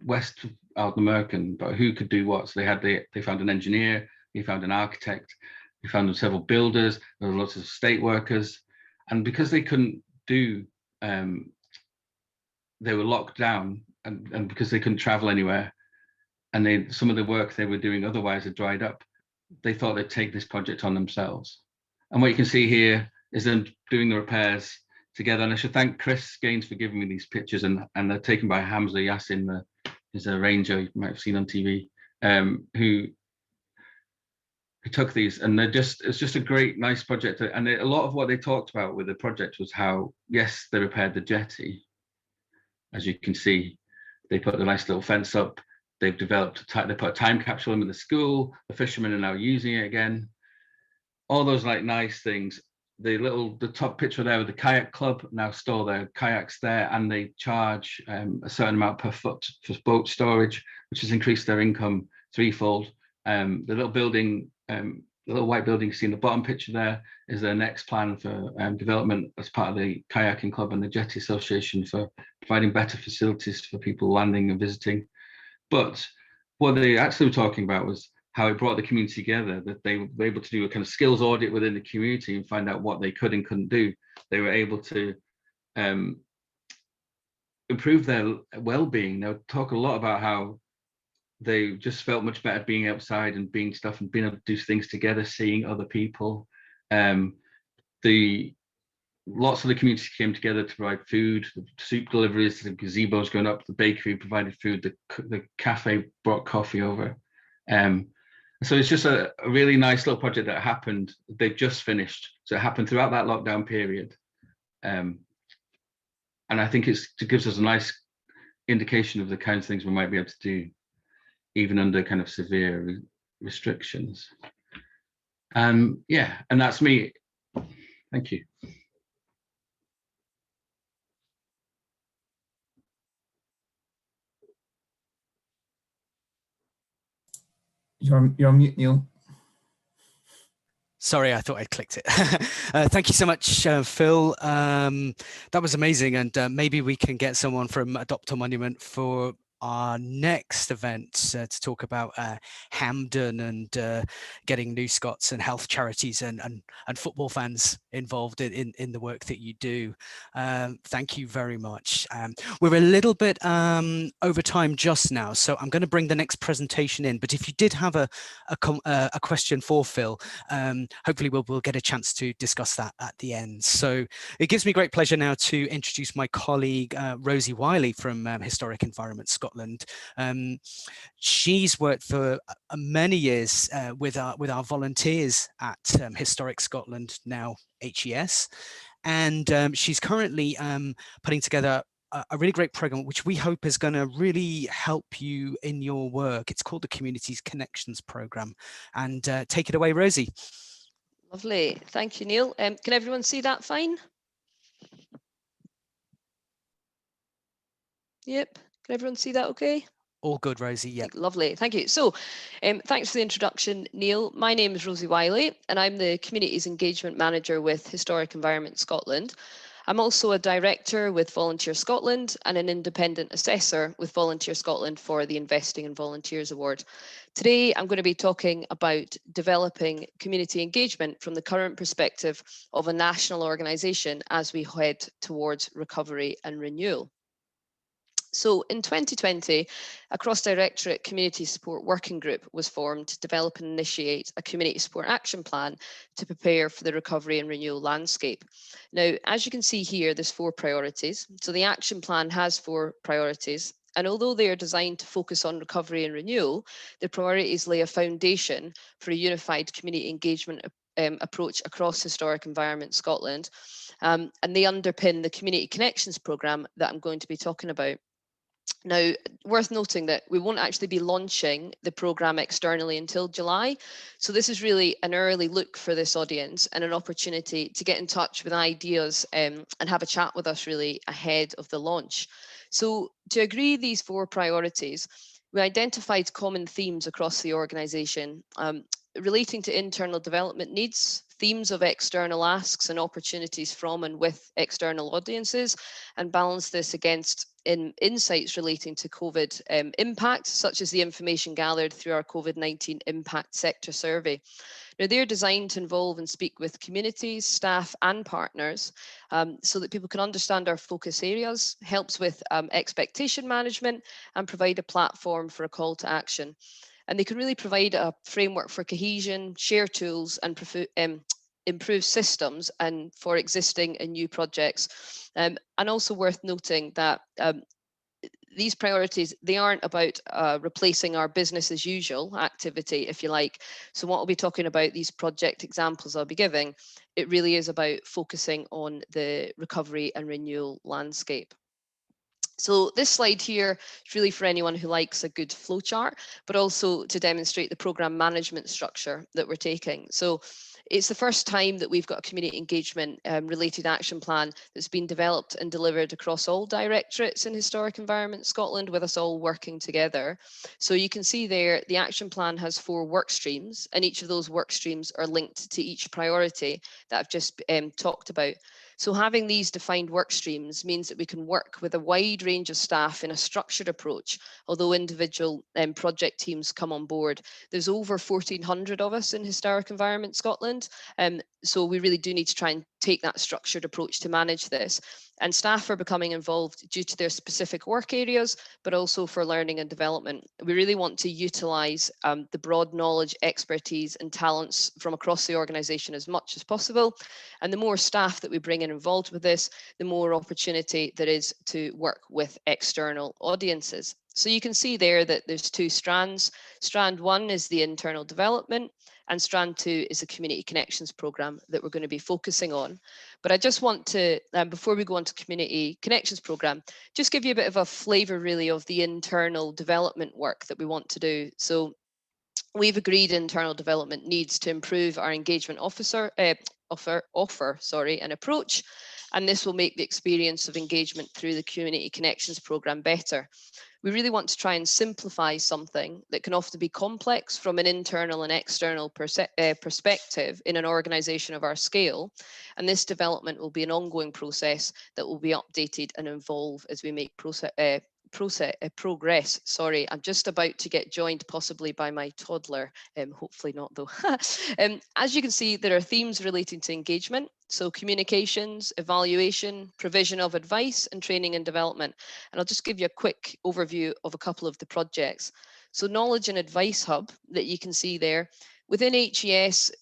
west of Ardmurchan about who could do what. So they found an engineer, they found an architect, they found several builders, there were lots of state workers. And because they couldn't do, they were locked down, and because they couldn't travel anywhere, and some of the work they were doing otherwise had dried up, they thought they'd take this project on themselves. And what you can see here is them doing the repairs together. And I should thank Chris Gaines for giving me these pictures, and they're taken by Hamza Yassin, who's a ranger you might have seen on TV, who took these. And it's just a great, nice project. And a lot of what they talked about with the project was how, yes, they repaired the jetty. As you can see, they put a nice little fence up. They've developed, they put a time capsule in the school. The fishermen are now using it again. All those nice things. The top picture there with the kayak club now store their kayaks there, and they charge a certain amount per foot for boat storage, which has increased their income threefold. The little building, the little white building you see in the bottom picture there is their next plan for development as part of the kayaking club and the Jetty Association for providing better facilities for people landing and visiting. But what they actually were talking about was how it brought the community together, that they were able to do a kind of skills audit within the community and find out what they could and couldn't do. They were able to improve their well-being. They'll talk a lot about how they just felt much better being outside and being stuff and being able to do things together, seeing other people. Lots of the community came together to provide food, the soup deliveries, the gazebos going up, the bakery provided food, the cafe brought coffee over. So it's just a really nice little project that happened. They've just finished. So it happened throughout that lockdown period. And I think it gives us a nice indication of the kinds of things we might be able to do, even under kind of severe restrictions. Yeah, and that's me. Thank you. You're on mute, Neil. Sorry, I thought I'd clicked it. Thank you so much, Phil. That was amazing. And maybe we can get someone from Adopt a Monument for our next event to talk about Hampden and getting New Scots and health charities and football fans involved in the work that you do. Thank you very much. We're a little bit over time just now, so I'm going to bring the next presentation in. But if you did have a question for Phil, hopefully we'll get a chance to discuss that at the end. So it gives me great pleasure now to introduce my colleague Rosie Wiley from Historic Environment Scotland. She's worked for many years with our volunteers at Historic Scotland, now HES, and she's currently putting together a really great program, which we hope is going to really help you in your work. It's called the Communities Connections Program. And take it away, Rosie. Lovely. Thank you, Neil. Can everyone see that fine? Yep. Can everyone see that okay? All good, Rosie. Yeah. Lovely. Thank you. So thanks for the introduction, Neil. My name is Rosie Wiley, and I'm the Communities Engagement Manager with Historic Environment Scotland. I'm also a director with Volunteer Scotland and an independent assessor with Volunteer Scotland for the Investing in Volunteers Award. Today, I'm going to be talking about developing community engagement from the current perspective of a national organisation as we head towards recovery and renewal. So in 2020, a cross-directorate community support working group was formed to develop and initiate a community support action plan to prepare for the recovery and renewal landscape. Now, as you can see here, there's 4 priorities. So the action plan has 4 priorities. And although they are designed to focus on recovery and renewal, the priorities lay a foundation for a unified community engagement approach across Historic Environment Scotland. And they underpin the Community Connections programme that I'm going to be talking about. Now, worth noting that we won't actually be launching the programme externally until July. So this is really an early look for this audience and an opportunity to get in touch with ideas and have a chat with us really ahead of the launch. So to agree these 4 priorities, we identified common themes across the organisation relating to internal development needs, themes of external asks and opportunities from and with external audiences, and balance this against insights relating to COVID impact, such as the information gathered through our COVID-19 impact sector survey. Now, they're designed to involve and speak with communities, staff and partners so that people can understand our focus areas, helps with expectation management and provide a platform for a call to action. And they can really provide a framework for cohesion, share tools and improve systems and for existing and new projects. And also worth noting that these priorities, they aren't about replacing our business as usual activity, if you like. So what I'll be talking about, these project examples I'll be giving, it really is about focusing on the recovery and renewal landscape. So this slide here is really for anyone who likes a good flowchart, but also to demonstrate the programme management structure that we're taking. So it's the first time that we've got a community engagement related action plan that's been developed and delivered across all directorates in Historic Environment Scotland, with us all working together. So you can see there, the action plan has 4 work streams, and each of those work streams are linked to each priority that I've just talked about. So having these defined work streams means that we can work with a wide range of staff in a structured approach, although individual project teams come on board. There's over 1,400 of us in Historic Environment Scotland, so we really do need to try and take that structured approach to manage this. And staff are becoming involved due to their specific work areas, but also for learning and development. We really want to utilise the broad knowledge, expertise and talents from across the organisation as much as possible. And the more staff that we bring in involved with this, the more opportunity there is to work with external audiences. So you can see there that there's 2 strands. Strand 1 is the internal development, and strand 2 is the community connections programme that we're going to be focusing on. But I just want to, before we go on to community connections programme, just give you a bit of a flavour really of the internal development work that we want to do. So we've agreed internal development needs to improve our engagement offer and approach, and this will make the experience of engagement through the community connections programme better. We really want to try and simplify something that can often be complex from an internal and external perspective in an organisation of our scale. And this development will be an ongoing process that will be updated and evolve as we make progress. Sorry, I'm just about to get joined possibly by my toddler, hopefully not though. As you can see, there are themes relating to engagement. So communications, evaluation, provision of advice and training and development. And I'll just give you a quick overview of a couple of the projects. So Knowledge and Advice Hub that you can see there, Within HES,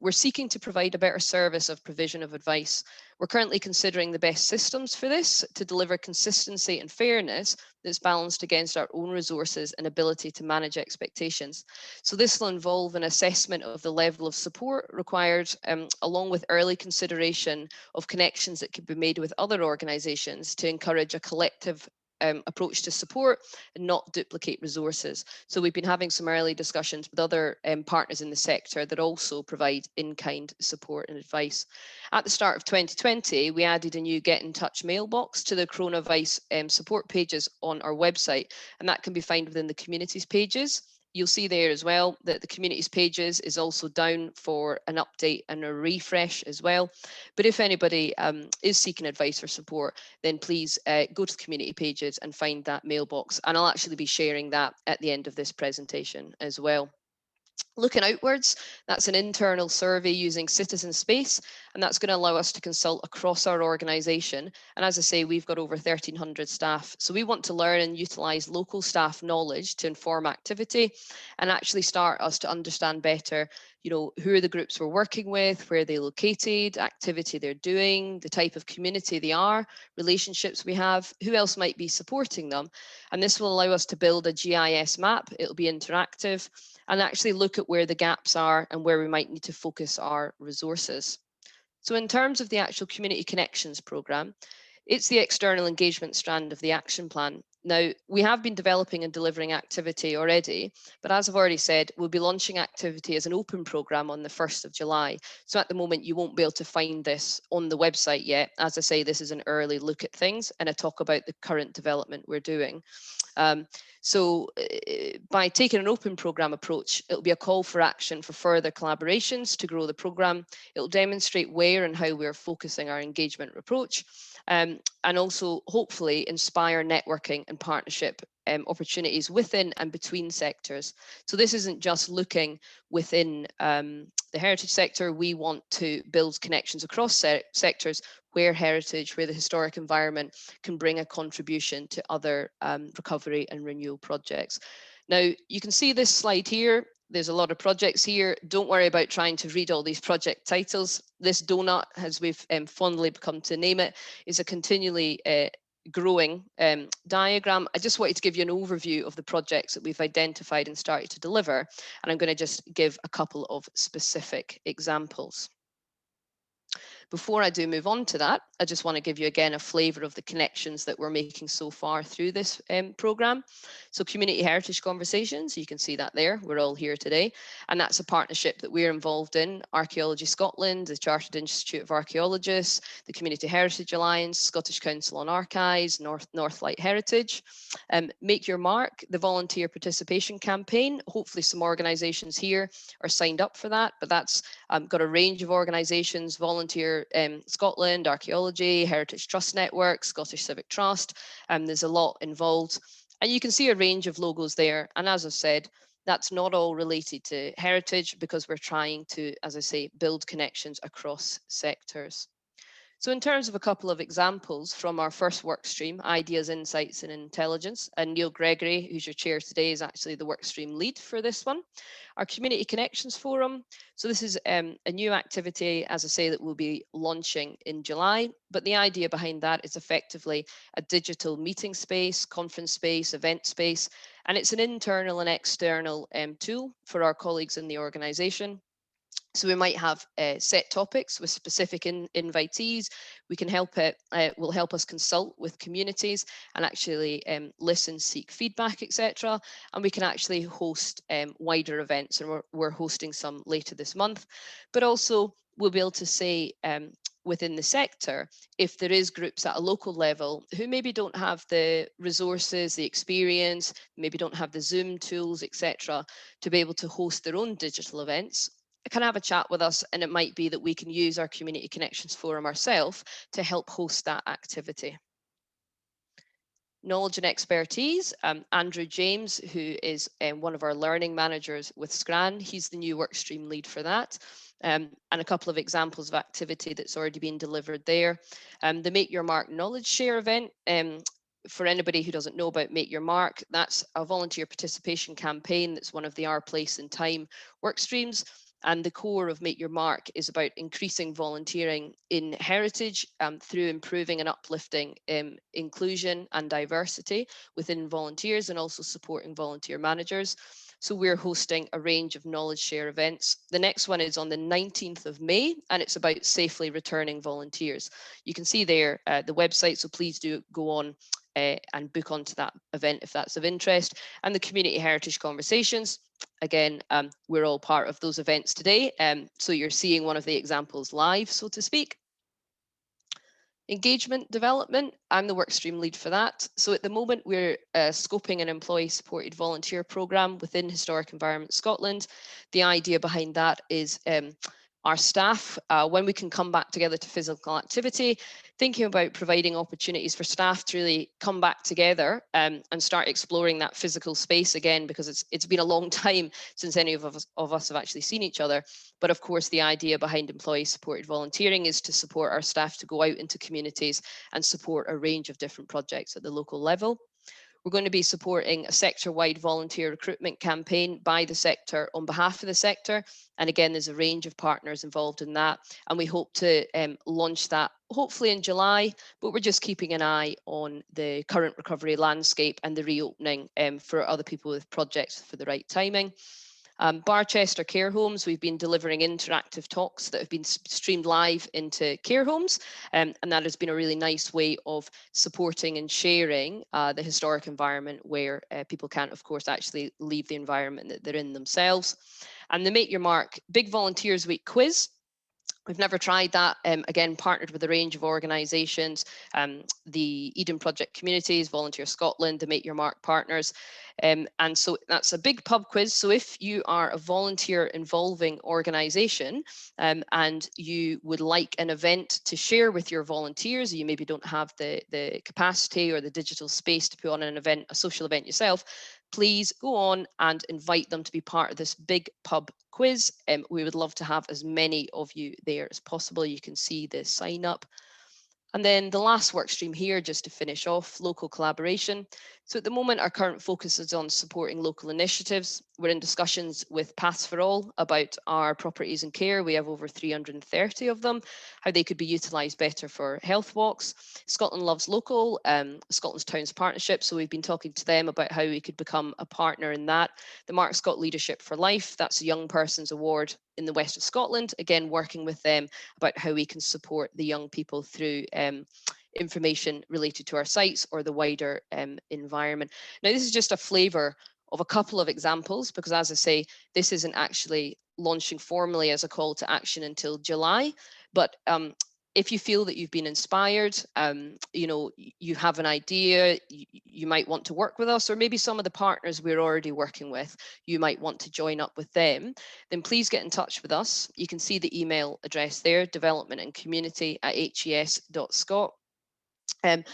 we're seeking to provide a better service of provision of advice. We're currently considering the best systems for this to deliver consistency and fairness that's balanced against our own resources and ability to manage expectations. So this will involve an assessment of the level of support required, along with early consideration of connections that could be made with other organisations to encourage a collective approach to support and not duplicate resources. So we've been having some early discussions with other partners in the sector that also provide in-kind support and advice. At the start of 2020, we added a new Get in Touch mailbox to the coronavirus support pages on our website, and that can be found within the communities pages. You'll see there as well that the communities pages is also down for an update and a refresh as well. But if anybody is seeking advice or support, then please go to the community pages and find that mailbox. And I'll actually be sharing that at the end of this presentation as well. Looking outwards, that's an internal survey using Citizen Space, and that's going to allow us to consult across our organisation. And as I say, we've got over 1,300 staff. So we want to learn and utilise local staff knowledge to inform activity and actually start us to understand better, you know, who are the groups we're working with, where they're located, activity they're doing, the type of community they are, relationships we have, who else might be supporting them. And this will allow us to build a GIS map. It'll be interactive and actually look at where the gaps are and where we might need to focus our resources. So in terms of the actual Community Connections programme, it's the external engagement strand of the action plan. Now, we have been developing and delivering activity already, but as I've already said, we'll be launching activity as an open programme on the 1st of July. So at the moment, you won't be able to find this on the website yet. As I say, this is an early look at things and a talk about the current development we're doing. So by taking an open programme approach, it'll be a call for action for further collaborations to grow the programme. It'll demonstrate where and how we're focusing our engagement approach, and also hopefully inspire networking and partnership opportunities within and between sectors. So this isn't just looking within the heritage sector. We want to build connections across sectors where heritage, where the historic environment can bring a contribution to other recovery and renewal projects. Now, you can see this slide here. There's a lot of projects here. Don't worry about trying to read all these project titles. This donut, as we've fondly come to name it, is a continually growing diagram. I just wanted to give you an overview of the projects that we've identified and started to deliver. And I'm going to just give a couple of specific examples. Before I do move on to that, I just want to give you again a flavour of the connections that we're making so far through this programme. So Community Heritage Conversations, you can see that there, we're all here today. And that's a partnership that we're involved in, Archaeology Scotland, the Chartered Institute of Archaeologists, the Community Heritage Alliance, Scottish Council on Archives, Northlight Heritage. Make Your Mark, the volunteer participation campaign. Hopefully some organisations here are signed up for that, but that's got a range of organisations, Volunteer Scotland, Archaeology, Heritage Trust Network, Scottish Civic Trust. There's a lot involved. And you can see a range of logos there. And as I've said, that's not all related to heritage because we're trying to, as I say, build connections across sectors. So in terms of a couple of examples from our first work stream, Ideas, Insights and Intelligence, and Neil Gregory, who's your chair today, is actually the work stream lead for this one. Our Community Connections Forum. So this is a new activity, as I say, that we'll be launching in July. But the idea behind that is effectively a digital meeting space, conference space, event space, and it's an internal and external tool for our colleagues in the organisation. So we might have set topics with specific invitees. We can will help us consult with communities and actually listen, seek feedback, etc. And we can actually host wider events, and we're hosting some later this month. But also we'll be able to say within the sector, if there is groups at a local level who maybe don't have the resources, the experience, maybe don't have the Zoom tools, etc., to be able to host their own digital events, can have a chat with us, and it might be that we can use our Community Connections Forum ourselves to help host that activity. Knowledge and expertise, Andrew James, who is one of our learning managers with SCHC, he's the new workstream lead for that. And a couple of examples of activity that's already been delivered there. The Make Your Mark Knowledge Share event for anybody who doesn't know about Make Your Mark, that's a volunteer participation campaign that's one of the Our Place and Time work streams. And the core of Make Your Mark is about increasing volunteering in heritage through improving and uplifting inclusion and diversity within volunteers, and also supporting volunteer managers. So we're hosting a range of knowledge share events. The next one is on the 19th of May, and it's about safely returning volunteers. You can see there the website, so please do go on and book onto that event if that's of interest. And the Community Heritage Conversations, again, we're all part of those events today. So you're seeing one of the examples live, so to speak. Engagement development, I'm the workstream lead for that. So at the moment, we're scoping an employee supported volunteer programme within Historic Environment Scotland. The idea behind that is our staff, when we can come back together to physical activity, thinking about providing opportunities for staff to really come back together and start exploring that physical space again, because it's been a long time since any of us have actually seen each other. But of course, the idea behind employee supported volunteering is to support our staff to go out into communities and support a range of different projects at the local level. We're going to be supporting a sector-wide volunteer recruitment campaign by the sector on behalf of the sector. And again, there's a range of partners involved in that. And we hope to launch that hopefully in July, but we're just keeping an eye on the current recovery landscape and the reopening for other people with projects for the right timing. Barchester Care Homes, we've been delivering interactive talks that have been streamed live into care homes, and that has been a really nice way of supporting and sharing the historic environment where people can't, of course, actually leave the environment that they're in themselves. And the Make Your Mark Big Volunteers Week quiz. We've never tried that. Again, partnered with a range of organisations, the Eden Project Communities, Volunteer Scotland, the Make Your Mark partners. And so that's a big pub quiz. So if you are a volunteer involving organisation and you would like an event to share with your volunteers, you maybe don't have the capacity or the digital space to put on an event, a social event yourself, please go on and invite them to be part of this big pub quiz. We would love to have as many of you there as possible. You can see the sign up. And then the last work stream here, just to finish off, local collaboration. So at the moment, our current focus is on supporting local initiatives. We're in discussions with Paths for All about our properties and care. We have over 330 of them, how they could be utilised better for health walks. Scotland Loves Local, Scotland's Towns Partnership. So we've been talking to them about how we could become a partner in that. The Mark Scott Leadership for Life, that's a young person's award in the west of Scotland, again, working with them about how we can support the young people through information related to our sites or the wider environment. Now, this is just a flavour of a couple of examples, because as I say, this isn't actually launching formally as a call to action until July, but if you feel that you've been inspired, you know, you have an idea, you might want to work with us, or maybe some of the partners we're already working with, you might want to join up with them, then please get in touch with us. You can see the email address there, developmentandcommunity@hes.scot. And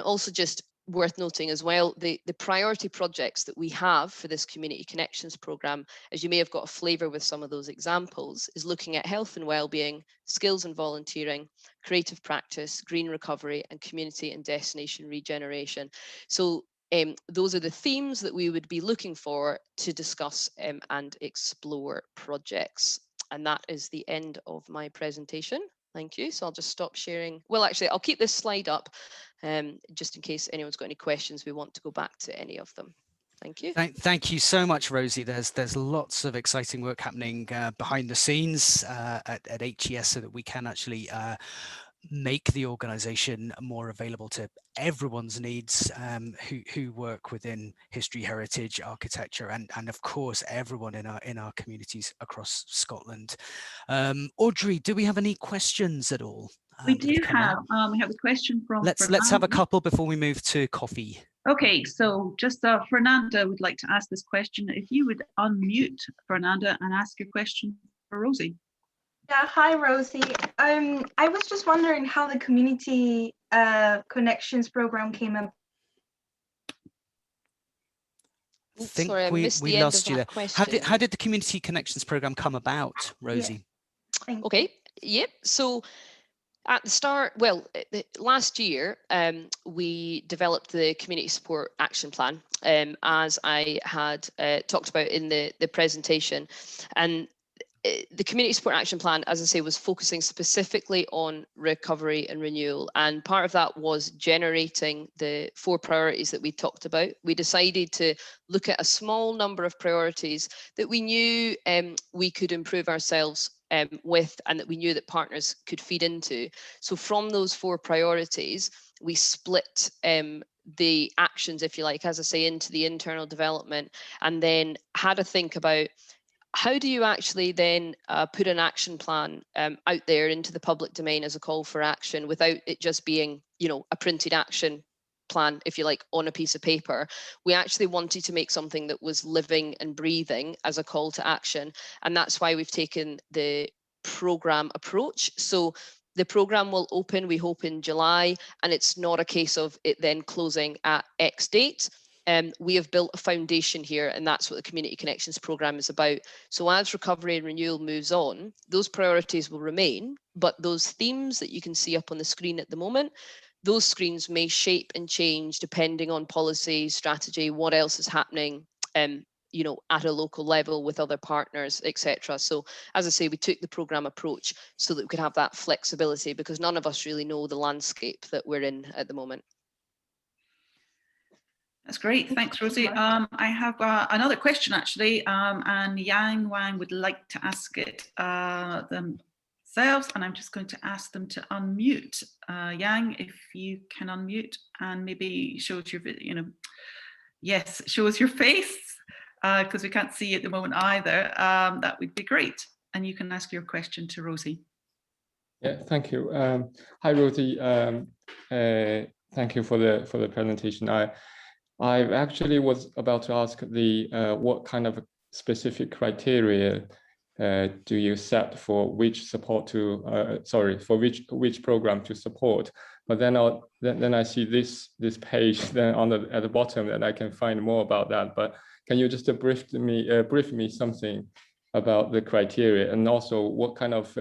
also just worth noting as well, the priority projects that we have for this Community Connections programme, as you may have got a flavour with some of those examples, is looking at health and wellbeing, skills and volunteering, creative practice, green recovery, and community and destination regeneration. So those are the themes that we would be looking for to discuss and explore projects. And that is the end of my presentation. Thank you. So I'll just stop sharing. Well, actually, I'll keep this slide up just in case anyone's got any questions. We want to go back to any of them. Thank you. Thank you so much, Rosie. There's lots of exciting work happening behind the scenes at HES so that we can actually make the organisation more available to everyone's needs who work within history, heritage, architecture, and of course everyone in our communities across Scotland. Audrey, do we have any questions at all? We do have. We have a question from. Let's have a couple before we move to coffee. Okay, so just Fernanda would like to ask this question. If you would unmute Fernanda and ask your question for Rosie. Yeah, hi Rosie. I was just wondering how the Community Connections program came up. Sorry, I missed we the lost end you of that there. question. How did the Community Connections program come about, Rosie? Yeah. Okay, yep. So At the start, well, last year, we developed the Community Support Action Plan, as I had talked about in the presentation. And the Community Support Action Plan, as I say, was focusing specifically on recovery and renewal. And part of that was generating the 4 priorities that we talked about. We decided to look at a small number of priorities that we knew we could improve ourselves with, and that we knew that partners could feed into. So from those 4 priorities, we split the actions, if you like, as I say, into the internal development, and then had a think about how do you actually then put an action plan out there into the public domain as a call for action without it just being, you know, a printed action plan, if you like, on a piece of paper. We actually wanted to make something that was living and breathing as a call to action. And that's why we've taken the program approach. So the program will open, we hope, in July, and it's not a case of it then closing at X date. We have built a foundation here, and that's what the Community Connections programme is about. So as recovery and renewal moves on, those priorities will remain, but those themes that you can see up on the screen at the moment, those screens may shape and change depending on policy, strategy, what else is happening, you know, at a local level with other partners, etc. So as I say, we took the programme approach so that we could have that flexibility, because none of us really know the landscape that we're in at the moment. That's great. Thanks, Rosie. I have another question, actually, and Yang Wang would like to ask it themselves, and I'm just going to ask them to unmute. Yang, if you can unmute and maybe show us your, you know, yes, show us your face, because we can't see you at the moment either. That would be great. And you can ask your question to Rosie. Yeah, thank you. Hi, Rosie. Thank you for the presentation. I actually was about to ask what kind of specific criteria do you set for which support to for which program to support? But then I see this page then at the bottom, that I can find more about that. But can you just brief me something about the criteria, and also what kind of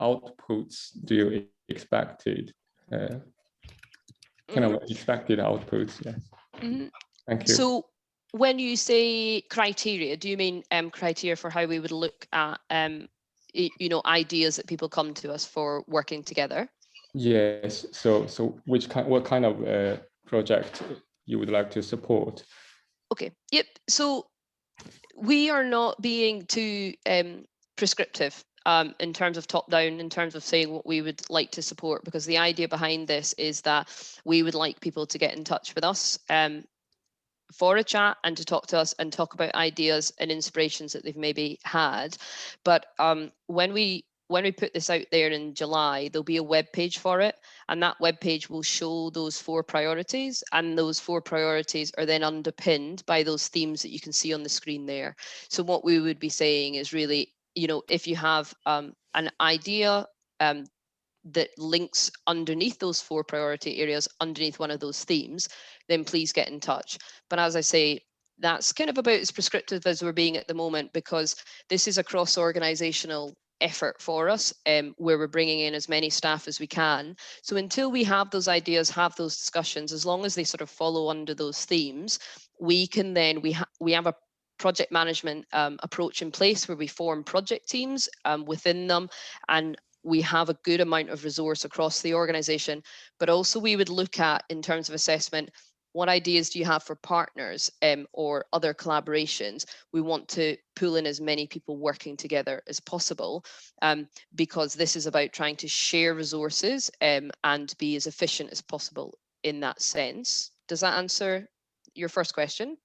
outputs do you expected? Kind of expected outputs, yes. Mm-hmm. Thank you. So when you say criteria, do you mean criteria for how we would look at, you know, ideas that people come to us for working together? Yes. So what kind of project you would like to support? Okay. Yep. So we are not being too prescriptive in terms of top down, in terms of saying what we would like to support, because the idea behind this is that we would like people to get in touch with us for a chat and to talk to us and talk about ideas and inspirations that they've maybe had. But when we put this out there in July, there'll be a web page for it, and that web page will show those 4 priorities, and those 4 priorities are then underpinned by those themes that you can see on the screen there. So what we would be saying is really, you know, if you have an idea that links underneath those 4 priority areas, underneath one of those themes, then please get in touch. But as I say, that's kind of about as prescriptive as we're being at the moment, because this is a cross-organizational effort for us, where we're bringing in as many staff as we can. So until we have those ideas, have those discussions, as long as they sort of follow under those themes, we can then, we have a project management approach in place where we form project teams within them, and we have a good amount of resource across the organization. But also we would look at, in terms of assessment, what ideas do you have for partners or other collaborations? We want to pull in as many people working together as possible, because this is about trying to share resources and be as efficient as possible in that sense. Does that answer your first question?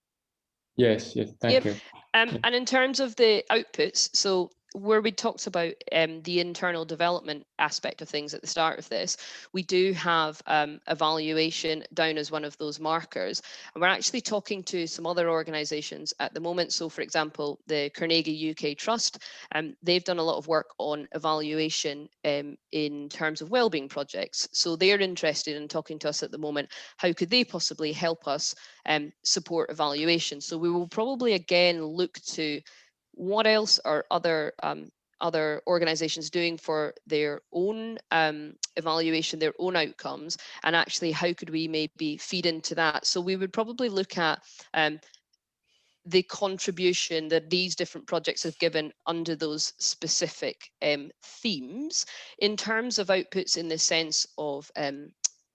Yes, thank you. And in terms of the outputs, so where we talked about the internal development aspect of things at the start of this, we do have evaluation down as one of those markers. And we're actually talking to some other organisations at the moment. So for example, the Carnegie UK Trust, they've done a lot of work on evaluation in terms of wellbeing projects. So they're interested in talking to us at the moment. How could they possibly help us support evaluation? So we will probably again look to what else are other other organizations doing for their own evaluation, their own outcomes, and actually how could we maybe feed into that. So we would probably look at the contribution that these different projects have given under those specific themes. In terms of outputs, in the sense of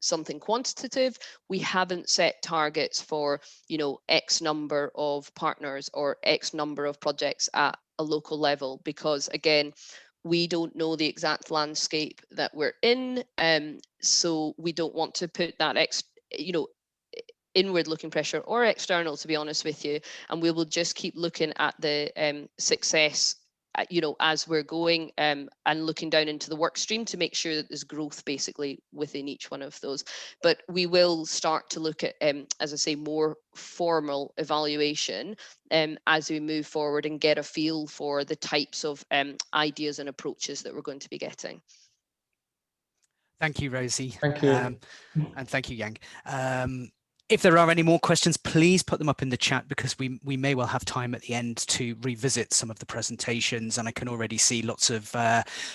something quantitative, we haven't set targets for, you know, X number of partners or X number of projects at a local level, because again, we don't know the exact landscape that we're in, so we don't want to put that inward looking pressure or external, to be honest with you, and we will just keep looking at the success as we're going, and looking down into the work stream to make sure that there's growth basically within each one of those. But we will start to look at, as I say, more formal evaluation as we move forward and get a feel for the types of ideas and approaches that we're going to be getting. Thank you, Rosie. Thank you. And thank you, Yang. If there are any more questions, please put them up in the chat, because we may well have time at the end to revisit some of the presentations. And I can already see lots of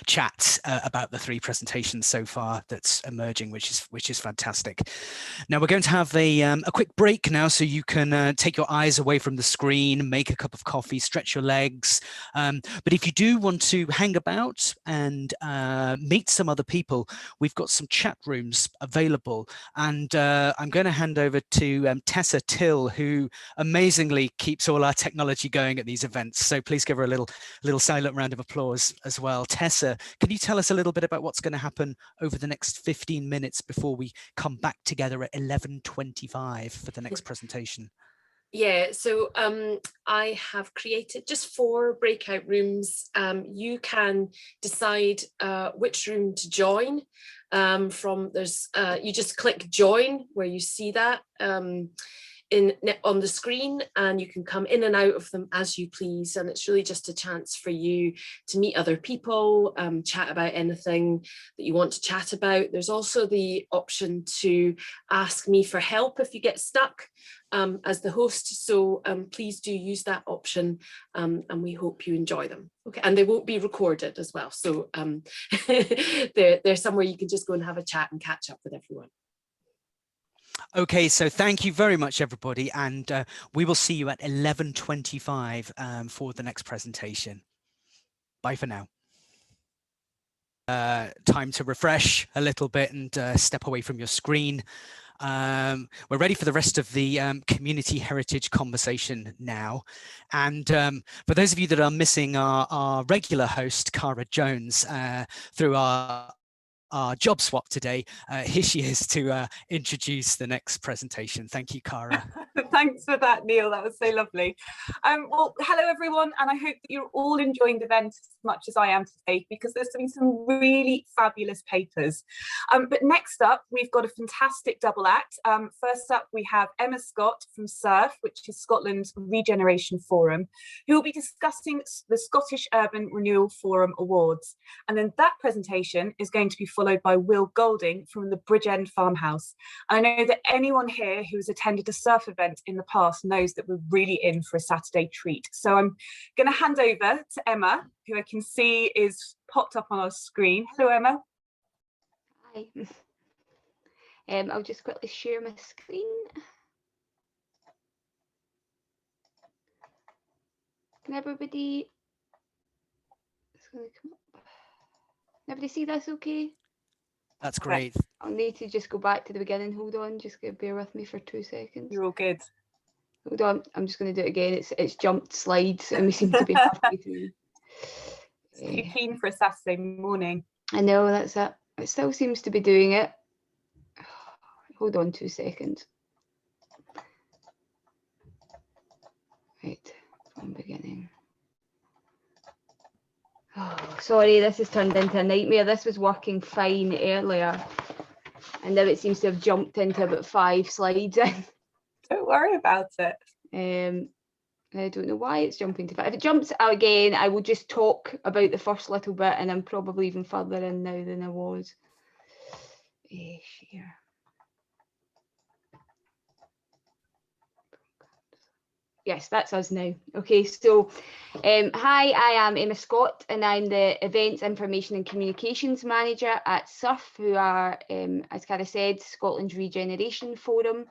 chat about the 3 presentations so far that's emerging, which is fantastic. Now we're going to have a quick break now, so you can take your eyes away from the screen, make a cup of coffee, stretch your legs. But if you do want to hang about and meet some other people, we've got some chat rooms available. And I'm going to hand over to Tessa Till, who amazingly keeps all our technology going at these events. So please give her a little silent round of applause as well. Tessa, can you tell us a little bit about what's going to happen over the next 15 minutes before we come back together at 11:25 for the next presentation? Yeah, so I have created just 4 breakout rooms. You can decide which room to join. You just click join where you see that on the screen, and you can come in and out of them as you please. And it's really just a chance for you to meet other people, chat about anything that you want to chat about. There's also the option to ask me for help if you get stuck as the host. So please do use that option, and we hope you enjoy them. Okay, and they won't be recorded as well. So they're somewhere you can just go and have a chat and catch up with everyone. Okay, so thank you very much, everybody, and we will see you at 11:25 for the next presentation. Bye for now. Time to refresh a little bit and step away from your screen. We're ready for the rest of the community heritage conversation now. And for those of you that are missing our regular host, Cara Jones, through our job swap today, here she is to introduce the next presentation. Thank you, Cara. Thanks for that, Neil. That was so lovely. Well, hello everyone, and I hope that you're all enjoying the event as much as I am today, because there's been some really fabulous papers. But next up, we've got a fantastic double act. First up, we have Emma Scott from SURF, which is Scotland's Regeneration Forum, who will be discussing the Scottish Urban Renewal Forum Awards. And then that presentation is going to be followed by Will Golding from the Bridgend Farmhouse. I know that anyone here who has attended a surf event in the past knows that we're really in for a Saturday treat. So I'm going to hand over to Emma, who I can see is popped up on our screen. Hello, Emma. Hi. I'll just quickly share my screen. Can everybody? It's going to come up. Everybody see this okay? That's great. I'll need to just go back to the beginning. Hold on, just bear with me for 2 seconds. You're all good. Hold on, I'm just going to do it again. It's jumped slides and we seem to be halfway through. Too keen for a Saturday morning. I know, that's it. It still seems to be doing it. Hold on 2 seconds. Right, from beginning. Oh, sorry, this has turned into a nightmare. This was working fine earlier, and now it seems to have jumped into about 5 slides in. Don't worry about it. I don't know why it's jumping to 5. If it jumps out again, I will just talk about the first little bit, and I'm probably even further in now than I was. Share. Yes, that's us now. Okay, so hi, I am Emma Scott and I'm the Events, Information and Communications Manager at SCHC, who are, as Cara said, Scotland's Regeneration Forum.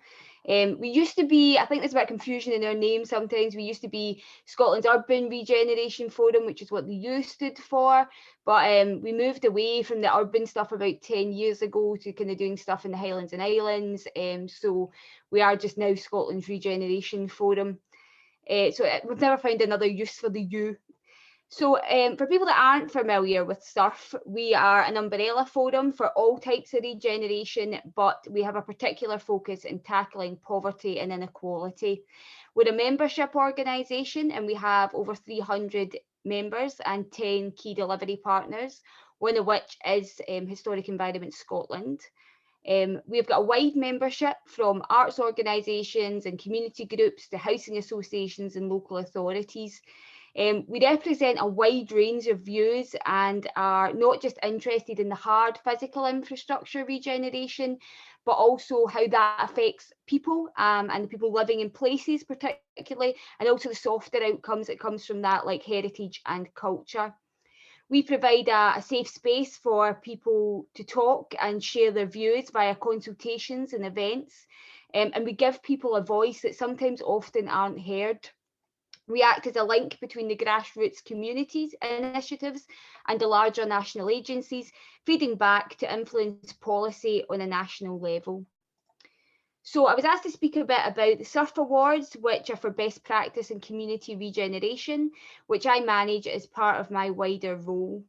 We used to be, I think there's a bit of confusion in our name sometimes, we used to be Scotland's Urban Regeneration Forum, which is what the U stood for, but we moved away from the urban stuff about 10 years ago to kind of doing stuff in the Highlands and Islands, so we are just now Scotland's Regeneration Forum. So we've never found another use for the U. So for people that aren't familiar with SURF, we are an umbrella forum for all types of regeneration, but we have a particular focus in tackling poverty and inequality. We're a membership organisation and we have over 300 members and 10 key delivery partners, one of which is Historic Environment Scotland. We've got a wide membership from arts organisations and community groups to housing associations and local authorities. We represent a wide range of views and are not just interested in the hard physical infrastructure regeneration, but also how that affects people and the people living in places particularly, and also the softer outcomes that comes from that, like heritage and culture. We provide a safe space for people to talk and share their views via consultations and events, and we give people a voice that sometimes often aren't heard. We act as a link between the grassroots communities initiatives and the larger national agencies, feeding back to influence policy on a national level. So I was asked to speak a bit about the SURF Awards, which are for best practice in community regeneration, which I manage as part of my wider role.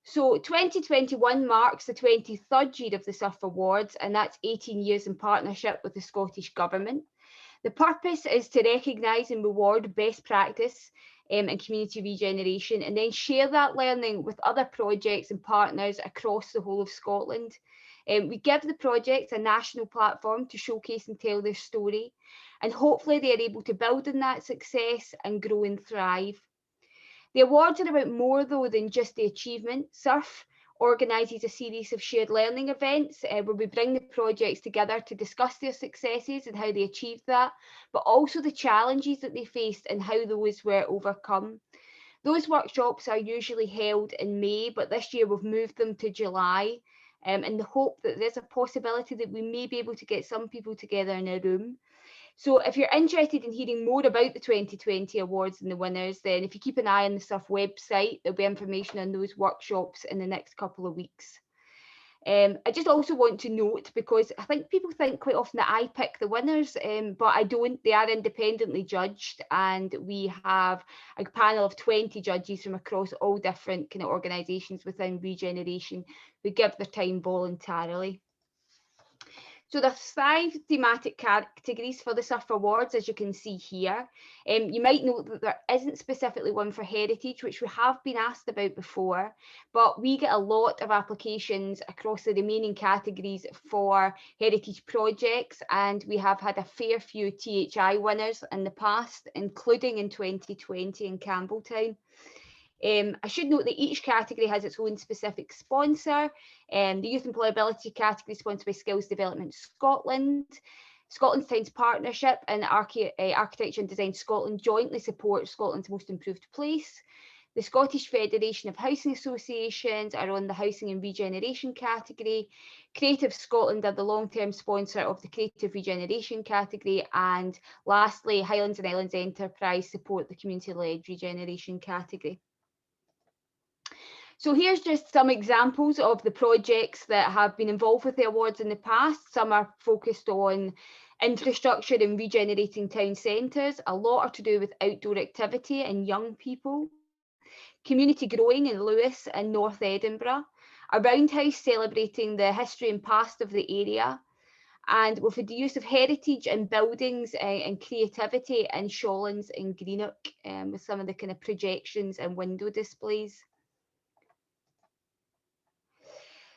So 2021 marks the 23rd year of the SURF Awards, and that's 18 years in partnership with the Scottish Government. The purpose is to recognise and reward best practice in community regeneration, and then share that learning with other projects and partners across the whole of Scotland. We give the projects a national platform to showcase and tell their story, and hopefully they are able to build on that success and grow and thrive. The awards are about more though than just the achievement. SURF organises a series of shared learning events where we bring the projects together to discuss their successes and how they achieved that, but also the challenges that they faced and how those were overcome. Those workshops are usually held in May, but this year we've moved them to July, in the hope that there's a possibility that we may be able to get some people together in a room. So if you're interested in hearing more about the 2020 awards and the winners, then if you keep an eye on the SURF website, there'll be information on those workshops in the next couple of weeks. I just also want to note, because I think people think quite often that I pick the winners, but I don't. They are independently judged, and we have a panel of 20 judges from across all different kind of organisations within regeneration who give their time voluntarily. So there's 5 thematic categories for the SURF Awards, as you can see here. You might note that there isn't specifically one for heritage, which we have been asked about before, but we get a lot of applications across the remaining categories for heritage projects, and we have had a fair few THI winners in the past, including in 2020 in Campbelltown. I should note that each category has its own specific sponsor. The Youth Employability category is sponsored by Skills Development Scotland. Scotland's Towns Partnership and Architecture and Design Scotland jointly support Scotland's Most Improved Place. The Scottish Federation of Housing Associations are on the Housing and Regeneration category. Creative Scotland are the long-term sponsor of the Creative Regeneration category. And lastly, Highlands and Islands Enterprise support the Community-Led Regeneration category. So here's just some examples of the projects that have been involved with the awards in the past. Some are focused on infrastructure and regenerating town centres. A lot are to do with outdoor activity and young people. Community growing in Lewis and North Edinburgh. A roundhouse celebrating the history and past of the area. And we've had the use of heritage and buildings and creativity in Shawlands and Greenock, with some of the kind of projections and window displays.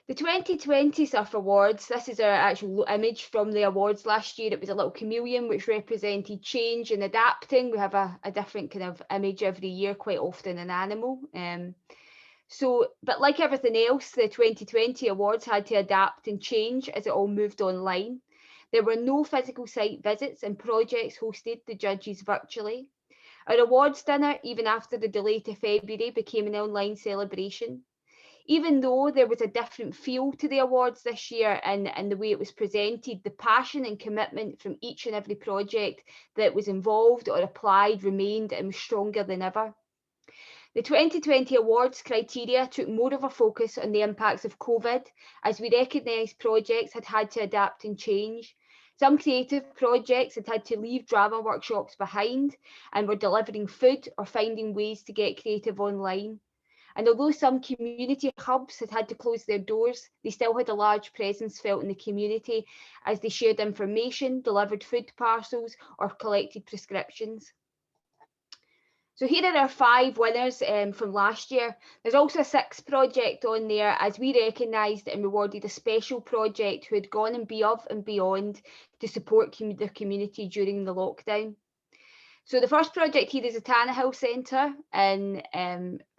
The 2020 SURF Awards, this is our actual image from the awards last year. It was a little chameleon which represented change and adapting. We have a different kind of image every year, quite often an animal. But like everything else, the 2020 awards had to adapt and change as it all moved online. There were no physical site visits and projects hosted the judges virtually. Our awards dinner, even after the delay to February, became an online celebration. Even though there was a different feel to the awards this year and the way it was presented, the passion and commitment from each and every project that was involved or applied remained and was stronger than ever. The 2020 awards criteria took more of a focus on the impacts of COVID, as we recognised projects had had to adapt and change. Some creative projects had had to leave drama workshops behind and were delivering food or finding ways to get creative online. And although some community hubs had had to close their doors, they still had a large presence felt in the community as they shared information, delivered food parcels, or collected prescriptions. So here are our 5 winners from last year. There's also a 6th project on there, as we recognised and rewarded a special project who had gone above and beyond to support their community during the lockdown. So the first project here is a Tannehill Centre in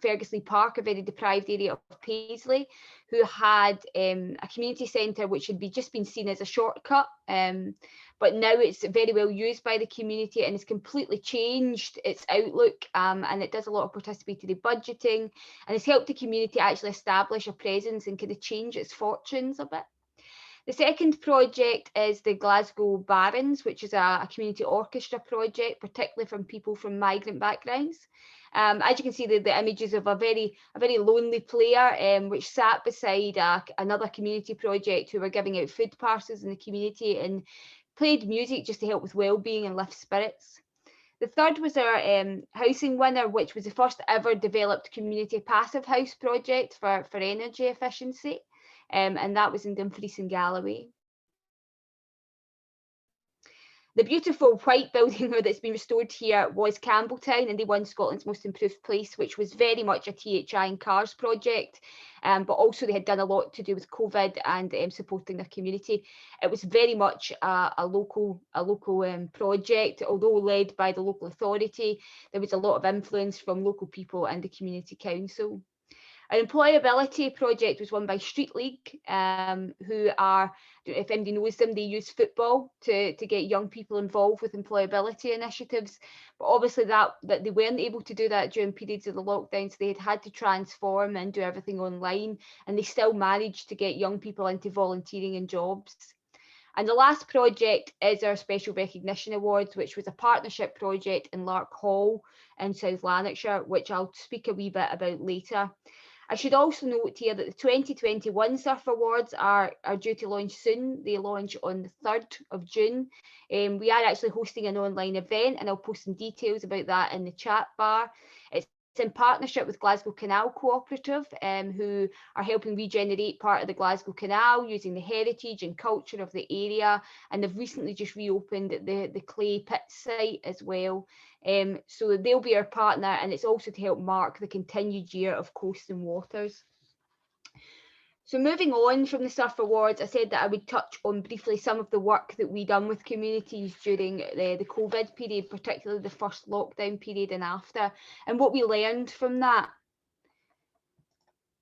Fergusley Park, a very deprived area of Paisley, who had a community centre which had just been seen as a shortcut, but now it's very well used by the community and has completely changed its outlook, and it does a lot of participatory budgeting and has helped the community actually establish a presence and kind of change its fortunes a bit. The second project is the Glasgow Barons, which is a community orchestra project, particularly from people from migrant backgrounds. As you can see, the images of a very lonely player, which sat beside another community project who were giving out food parcels in the community and played music just to help with well-being and lift spirits. The third was our housing winner, which was the first ever developed community passive house project for energy efficiency. And that was in Dumfries and Galloway. The beautiful white building that's been restored here was Campbelltown, and they won Scotland's Most Improved Place, which was very much a THI and CARS project, but also they had done a lot to do with COVID and supporting their community. It was very much a local project, although led by the local authority. There was a lot of influence from local people and the community council. An employability project was won by Street League, who are, if anybody knows them, they use football to get young people involved with employability initiatives. But obviously that they weren't able to do that during periods of the lockdown, so they had to transform and do everything online, and they still managed to get young people into volunteering and jobs. And the last project is our Special Recognition Awards, which was a partnership project in Lark Hall in South Lanarkshire, which I'll speak a wee bit about later. I should also note here that the 2021 Surf Awards are due to launch soon. They launch on the 3rd of June. We are actually hosting an online event, and I'll post some details about that in the chat bar. It's in partnership with Glasgow Canal Cooperative, who are helping regenerate part of the Glasgow Canal using the heritage and culture of the area, and they've recently just reopened the clay pit site as well. So they'll be our partner, and it's also to help mark the continued year of Coast and Waters. So moving on from the Surf Awards, I said that I would touch on briefly some of the work that we done with communities during the COVID period, particularly the first lockdown period and after, and what we learned from that.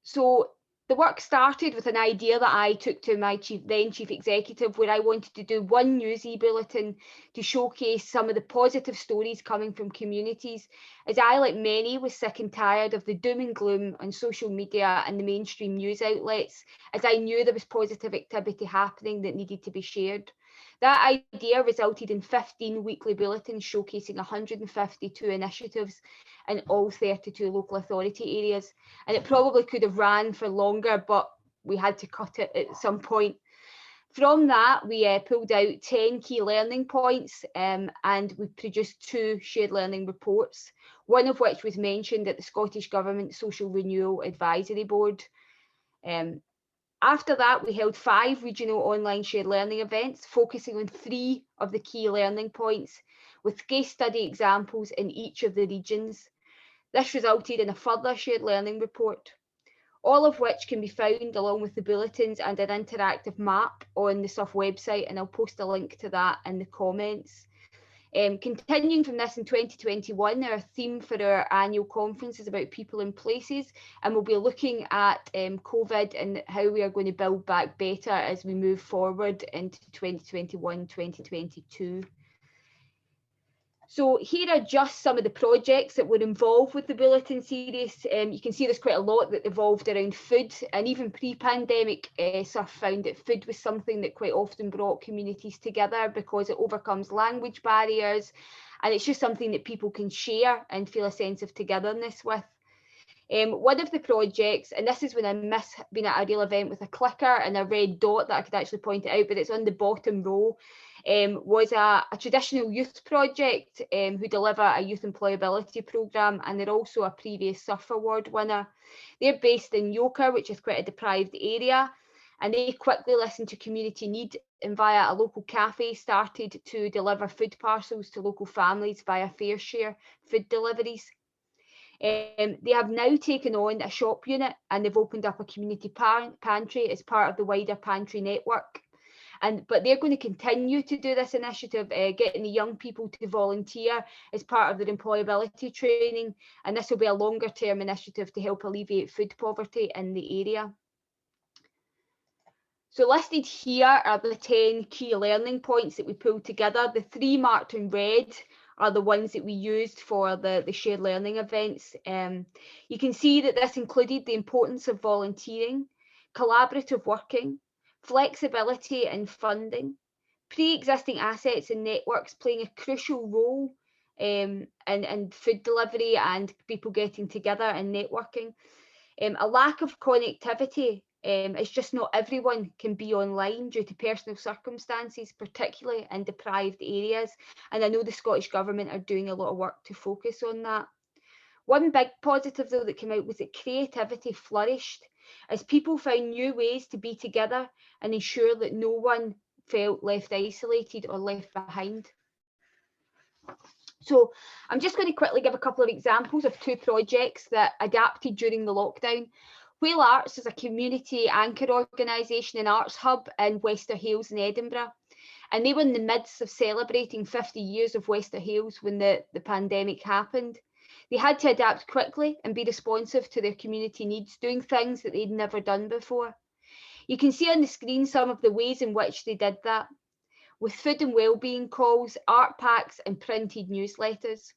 So the work started with an idea that I took to my then chief executive, where I wanted to do one news e-bulletin to showcase some of the positive stories coming from communities, as I, like many, was sick and tired of the doom and gloom on social media and the mainstream news outlets, as I knew there was positive activity happening that needed to be shared. That idea resulted in 15 weekly bulletins showcasing 152 initiatives in all 32 local authority areas. And it probably could have ran for longer, but we had to cut it at some point. From that, we pulled out 10 key learning points, and we produced 2 shared learning reports, one of which was mentioned at the Scottish Government Social Renewal Advisory Board. After that, we held 5 regional online shared learning events, focusing on 3 of the key learning points, with case study examples in each of the regions. This resulted in a further shared learning report, all of which can be found along with the bulletins and an interactive map on the SUF website, and I'll post a link to that in the comments. Continuing from this in 2021, our theme for our annual conference is about people and places, and we'll be looking at COVID and how we are going to build back better as we move forward into 2021, 2022. So here are just some of the projects that were involved with the Bulletin series. You can see there's quite a lot that evolved around food, and even pre-pandemic, SURF found that food was something that quite often brought communities together because it overcomes language barriers, and it's just something that people can share and feel a sense of togetherness with. One of the projects, and this is when I miss being at a real event with a clicker and a red dot that I could actually point it out, but it's on the bottom row, was a traditional youth project who deliver a youth employability programme, and they're also a previous SURF award winner. They're based in Yoker, which is quite a deprived area, and they quickly listened to community need and via a local cafe started to deliver food parcels to local families via fair share food deliveries. They have now taken on a shop unit, and they've opened up a community pantry as part of the wider pantry network. But they're going to continue to do this initiative, getting the young people to volunteer as part of their employability training, and this will be a longer term initiative to help alleviate food poverty in the area. So listed here are the 10 key learning points that we pulled together. The 3 marked in red are the ones that we used for the shared learning events. You can see that this included the importance of volunteering, collaborative working, flexibility and funding, pre-existing assets and networks playing a crucial role in food delivery and people getting together and networking. A lack of connectivity. It's just not everyone can be online due to personal circumstances, particularly in deprived areas. And I know the Scottish Government are doing a lot of work to focus on that. One big positive though that came out was that creativity flourished as people found new ways to be together and ensure that no one felt left isolated or left behind. So I'm just going to quickly give a couple of examples of 2 projects that adapted during the lockdown. Whale Arts is a community anchor organisation and arts hub in Wester Hailes in Edinburgh. And they were in the midst of celebrating 50 years of Wester Hailes when the pandemic happened. They had to adapt quickly and be responsive to their community needs, doing things that they'd never done before. You can see on the screen some of the ways in which they did that, with food and wellbeing calls, art packs and printed newsletters.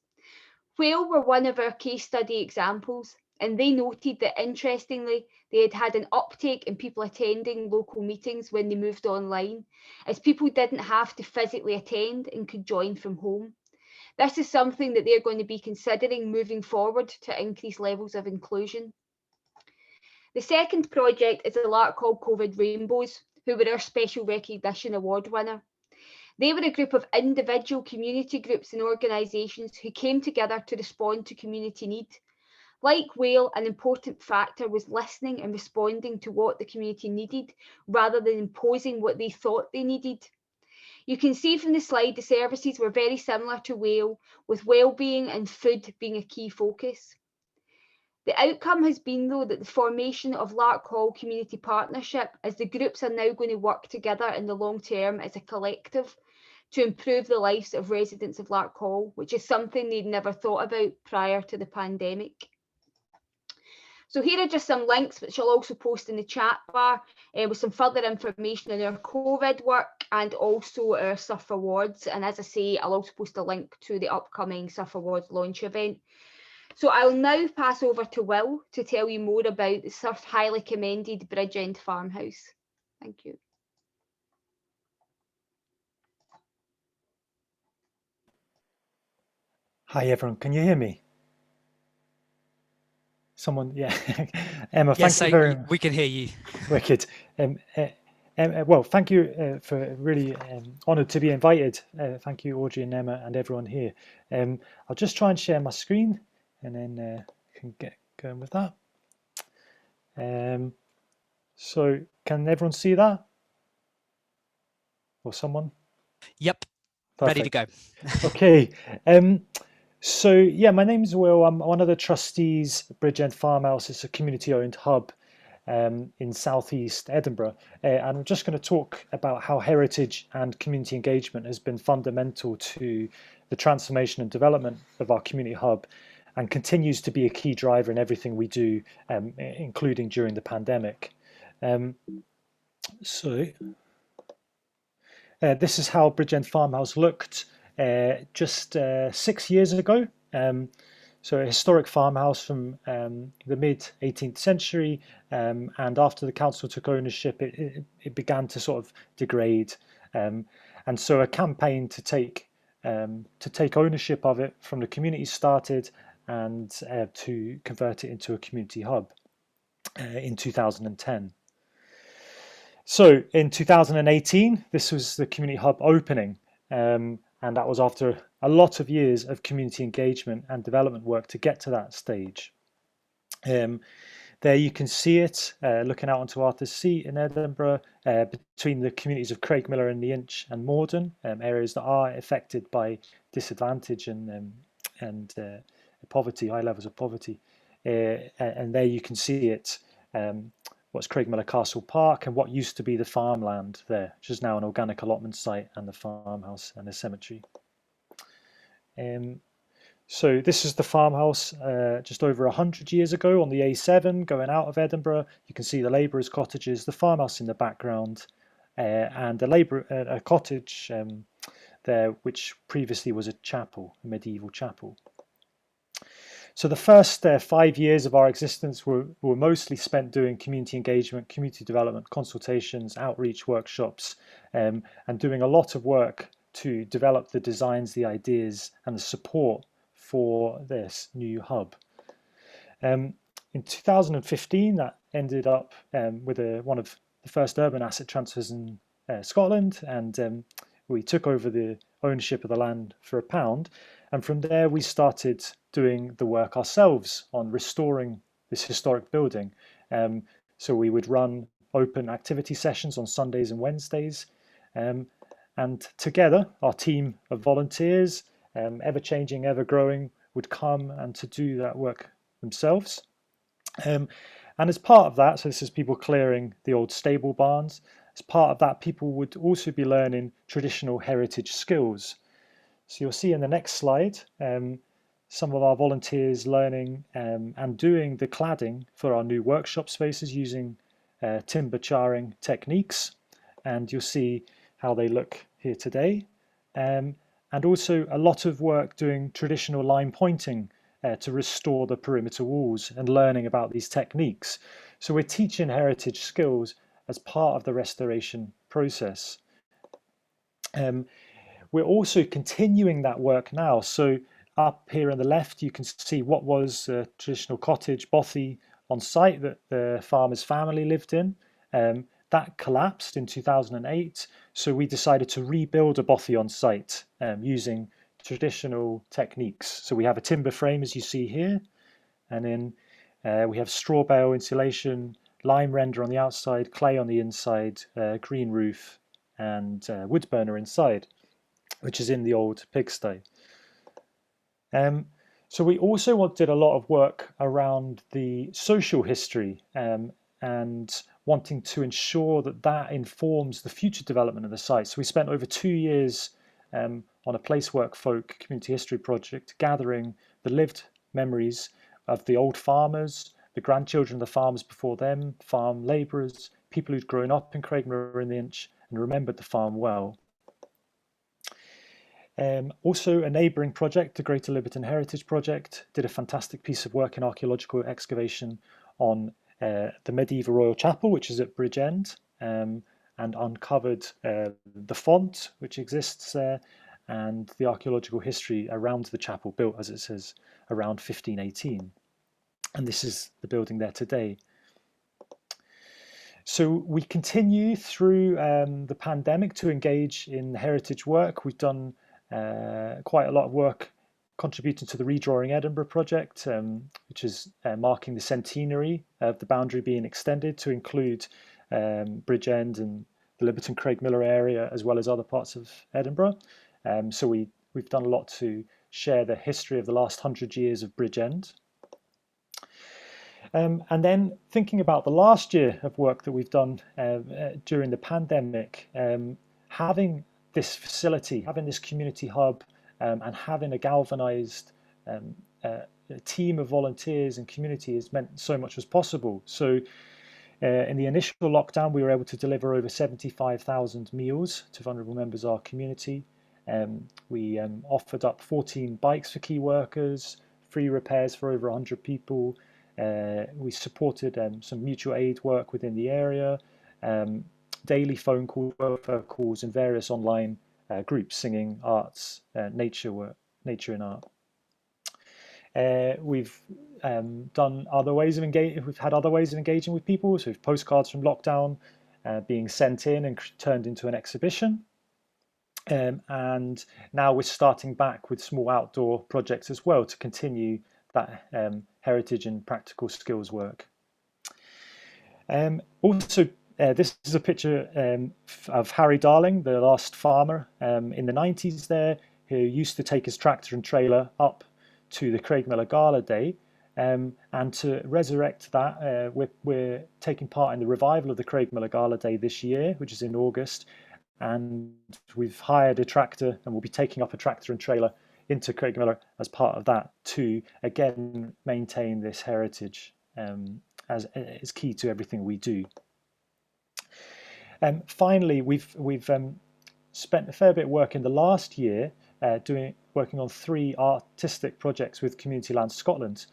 Whale were one of our case study examples, and they noted that interestingly, they had had an uptake in people attending local meetings when they moved online, as people didn't have to physically attend and could join from home. This is something that they're going to be considering moving forward to increase levels of inclusion. The second project is a lark called COVID Rainbows, who were our Special Recognition Award winner. They were a group of individual community groups and organisations who came together to respond to community need. Like Whale, an important factor was listening and responding to what the community needed, rather than imposing what they thought they needed. You can see from the slide the services were very similar to Whale, with wellbeing and food being a key focus. The outcome has been though that the formation of Lark Hall Community Partnership, as the groups are now going to work together in the long term as a collective to improve the lives of residents of Lark Hall, which is something they'd never thought about prior to the pandemic. So here are just some links, which I'll also post in the chat bar with some further information on our COVID work and also our SURF Awards. And as I say, I'll also post a link to the upcoming SURF Awards launch event. So I'll now pass over to Will to tell you more about the SURF highly commended Bridgend Farmhouse. Thank you. Hi everyone, can you hear me? Someone, yeah. Emma, yes, thank you very much. We can hear you. Wicked. Well, thank you for really honoured to be invited. Thank you, Audrey and Emma and everyone here. I'll just try and share my screen and then can get going with that. So can everyone see that? Or someone? Yep. Perfect. Ready to go. Okay. So yeah, my name is Will. I'm one of the trustees at Bridgend Farmhouse. It's a community-owned hub in southeast Edinburgh, and I'm just going to talk about how heritage and community engagement has been fundamental to the transformation and development of our community hub, and continues to be a key driver in everything we do, including during the pandemic. This is how Bridgend Farmhouse looked just 6 years ago. So a historic farmhouse from the mid 18th century, and after the council took ownership, it began to sort of degrade. And so a campaign to take ownership of it from the community started, and to convert it into a community hub in 2010. So in 2018, this was the community hub opening, and that was after a lot of years of community engagement and development work to get to that stage. There you can see it looking out onto Arthur's Seat in Edinburgh, between the communities of Craigmillar and the Inch and Morden, areas that are affected by disadvantage and poverty, high levels of poverty. And there you can see it, what's Craigmillar Castle Park and what used to be the farmland there, which is now an organic allotment site, and the farmhouse and the cemetery. So this is the farmhouse just over 100 years ago on the A7 going out of Edinburgh. You can see the labourers' cottages, the farmhouse in the background, and a cottage there which previously was a chapel, a medieval chapel. So the first 5 years of our existence were mostly spent doing community engagement, community development, consultations, outreach workshops, and doing a lot of work to develop the designs, the ideas, and the support for this new hub. In 2015, that ended up with one of the first urban asset transfers in Scotland, and we took over the ownership of the land for £1. And from there, we started doing the work ourselves on restoring this historic building. So we would run open activity sessions on Sundays and Wednesdays. And together, our team of volunteers, ever-changing, ever-growing, would come and to do that work themselves. And as part of that, so this is people clearing the old stable barns, as part of that, people would also be learning traditional heritage skills. So you'll see in the next slide, some of our volunteers learning and doing the cladding for our new workshop spaces using timber charring techniques. And you'll see how they look here today. And also a lot of work doing traditional line pointing to restore the perimeter walls and learning about these techniques. So we're teaching heritage skills as part of the restoration process. We're also continuing that work now. So up here on the left, you can see what was a traditional cottage, bothy, on site that the farmer's family lived in. That collapsed in 2008. So we decided to rebuild a bothy on site using traditional techniques. So we have a timber frame, as you see here, and then we have straw bale insulation, lime render on the outside, clay on the inside, green roof, and wood burner inside, which is in the old pigsty. So we also did a lot of work around the social history and wanting to ensure that that informs the future development of the site. So we spent over 2 years on a place work folk community history project, gathering the lived memories of the old farmers, the grandchildren of the farmers before them, farm labourers, people who'd grown up in Craigmillar and the Inch and remembered the farm well. Also a neighbouring project, the Greater Liberton Heritage Project, did a fantastic piece of work in archaeological excavation on the medieval Royal Chapel, which is at Bridgend, and uncovered the font which exists there and the archaeological history around the chapel, built, as it says, around 1518. And this is the building there today. So we continue through the pandemic to engage in heritage work. We've done quite a lot of work contributing to the Redrawing Edinburgh project, which is marking the centenary of the boundary being extended to include Bridgend and the Liberton Craigmillar area, as well as other parts of Edinburgh. So we've done a lot to share the history of the last 100 years of Bridgend. And then thinking about the last year of work that we've done during the pandemic, having this facility, having this community hub and having a galvanized a team of volunteers and community has meant so much was possible. So in the initial lockdown, we were able to deliver over 75,000 meals to vulnerable members of our community. We offered up 14 bikes for key workers, free repairs for over 100 people. We supported some mutual aid work within the area, daily phone calls, welfare calls, and various online groups singing arts, nature and art. We've done other ways of engaging. We've had other ways of engaging with people. So we've postcards from lockdown being sent in and turned into an exhibition. And now we're starting back with small outdoor projects as well to continue that heritage and practical skills work. Also, this is a picture of Harry Darling, the last farmer in the 90s there, who used to take his tractor and trailer up to the Craig Miller Gala Day, and to resurrect that, we're taking part in the revival of the Craig Miller Gala Day this year, which is in August, and we've hired a tractor and we'll be taking up a tractor and trailer into Craig Miller as part of that to again maintain this heritage as is key to everything we do. Finally, we've spent a fair bit of work in the last year working on 3 artistic projects with Community Land Scotland.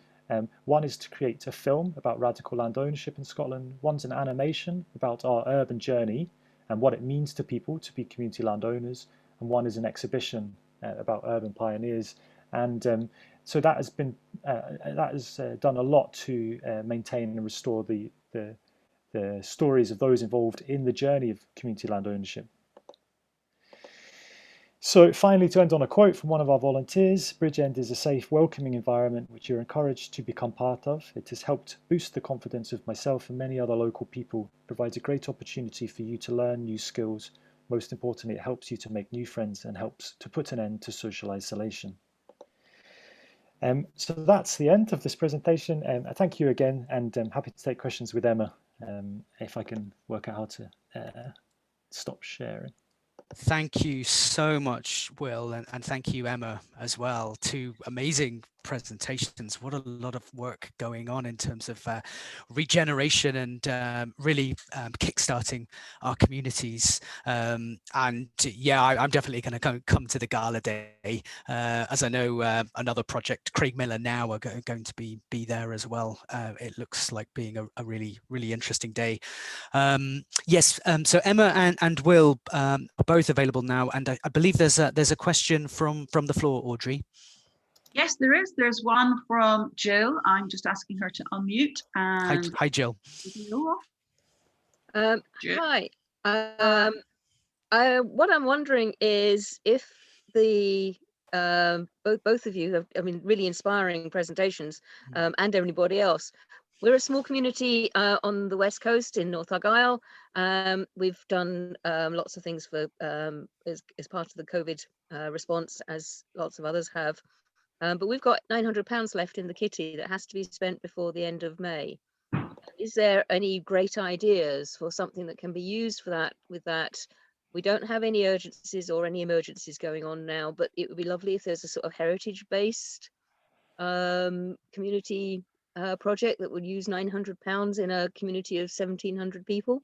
One is to create a film about radical land ownership in Scotland. One's an animation about our urban journey and what it means to people to be community landowners. And one is an exhibition about urban pioneers. And so that has been done a lot to maintain and restore the stories of those involved in the journey of community land ownership. So finally, to end on a quote from one of our volunteers, Bridgend is a safe, welcoming environment which you're encouraged to become part of. It has helped boost the confidence of myself and many other local people, provides a great opportunity for you to learn new skills. Most importantly, it helps you to make new friends and helps to put an end to social isolation. So that's the end of this presentation. Thank you again, and I'm happy to take questions with Emma if I can work out how to stop sharing. Thank you so much, Will, and thank you, Emma, as well. 2 amazing presentations. What a lot of work going on in terms of regeneration and really kickstarting our communities. And yeah, I'm definitely going to come to the Gala Day, as I know another project, Craig Miller now, are going to be there as well. It looks like being a really, really interesting day. Yes, so Emma and Will are both available now, and I believe there's a question from the floor, Audrey. Yes, there is. There's one from Jill. I'm just asking her to unmute. And hi Jill. Hi. What I'm wondering is if the both of you have, I mean, really inspiring presentations, and everybody else. We're a small community on the West Coast in North Argyll. We've done lots of things for as part of the COVID response, as lots of others have. But we've got £900 left in the kitty that has to be spent before the end of May. Is there any great ideas for something that can be used for that? With that, we don't have any urgencies or any emergencies going on now, but it would be lovely if there's a sort of heritage-based community project that would use £900 in a community of 1,700 people,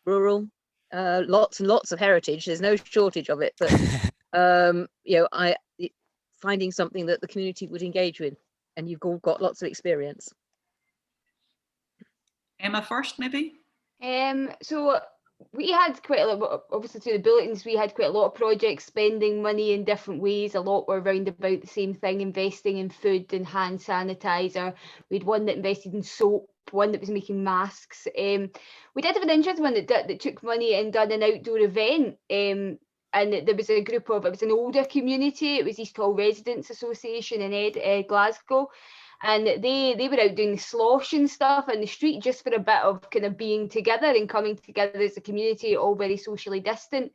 rural, lots and lots of heritage. There's no shortage of it, but you know, finding something that the community would engage with, and you've all got lots of experience. Emma first, maybe. So we had quite a lot, obviously through the bulletins, we had quite a lot of projects spending money in different ways. A lot were around about the same thing, investing in food and hand sanitizer. We had one that invested in soap, one that was making masks. We did have an interesting one that took money and done an outdoor event. And there was a group of, it was an older community, it was East Hall Residents Association in Glasgow. And they were out doing the slosh and stuff in the street just for a bit of kind of being together and coming together as a community, all very socially distant.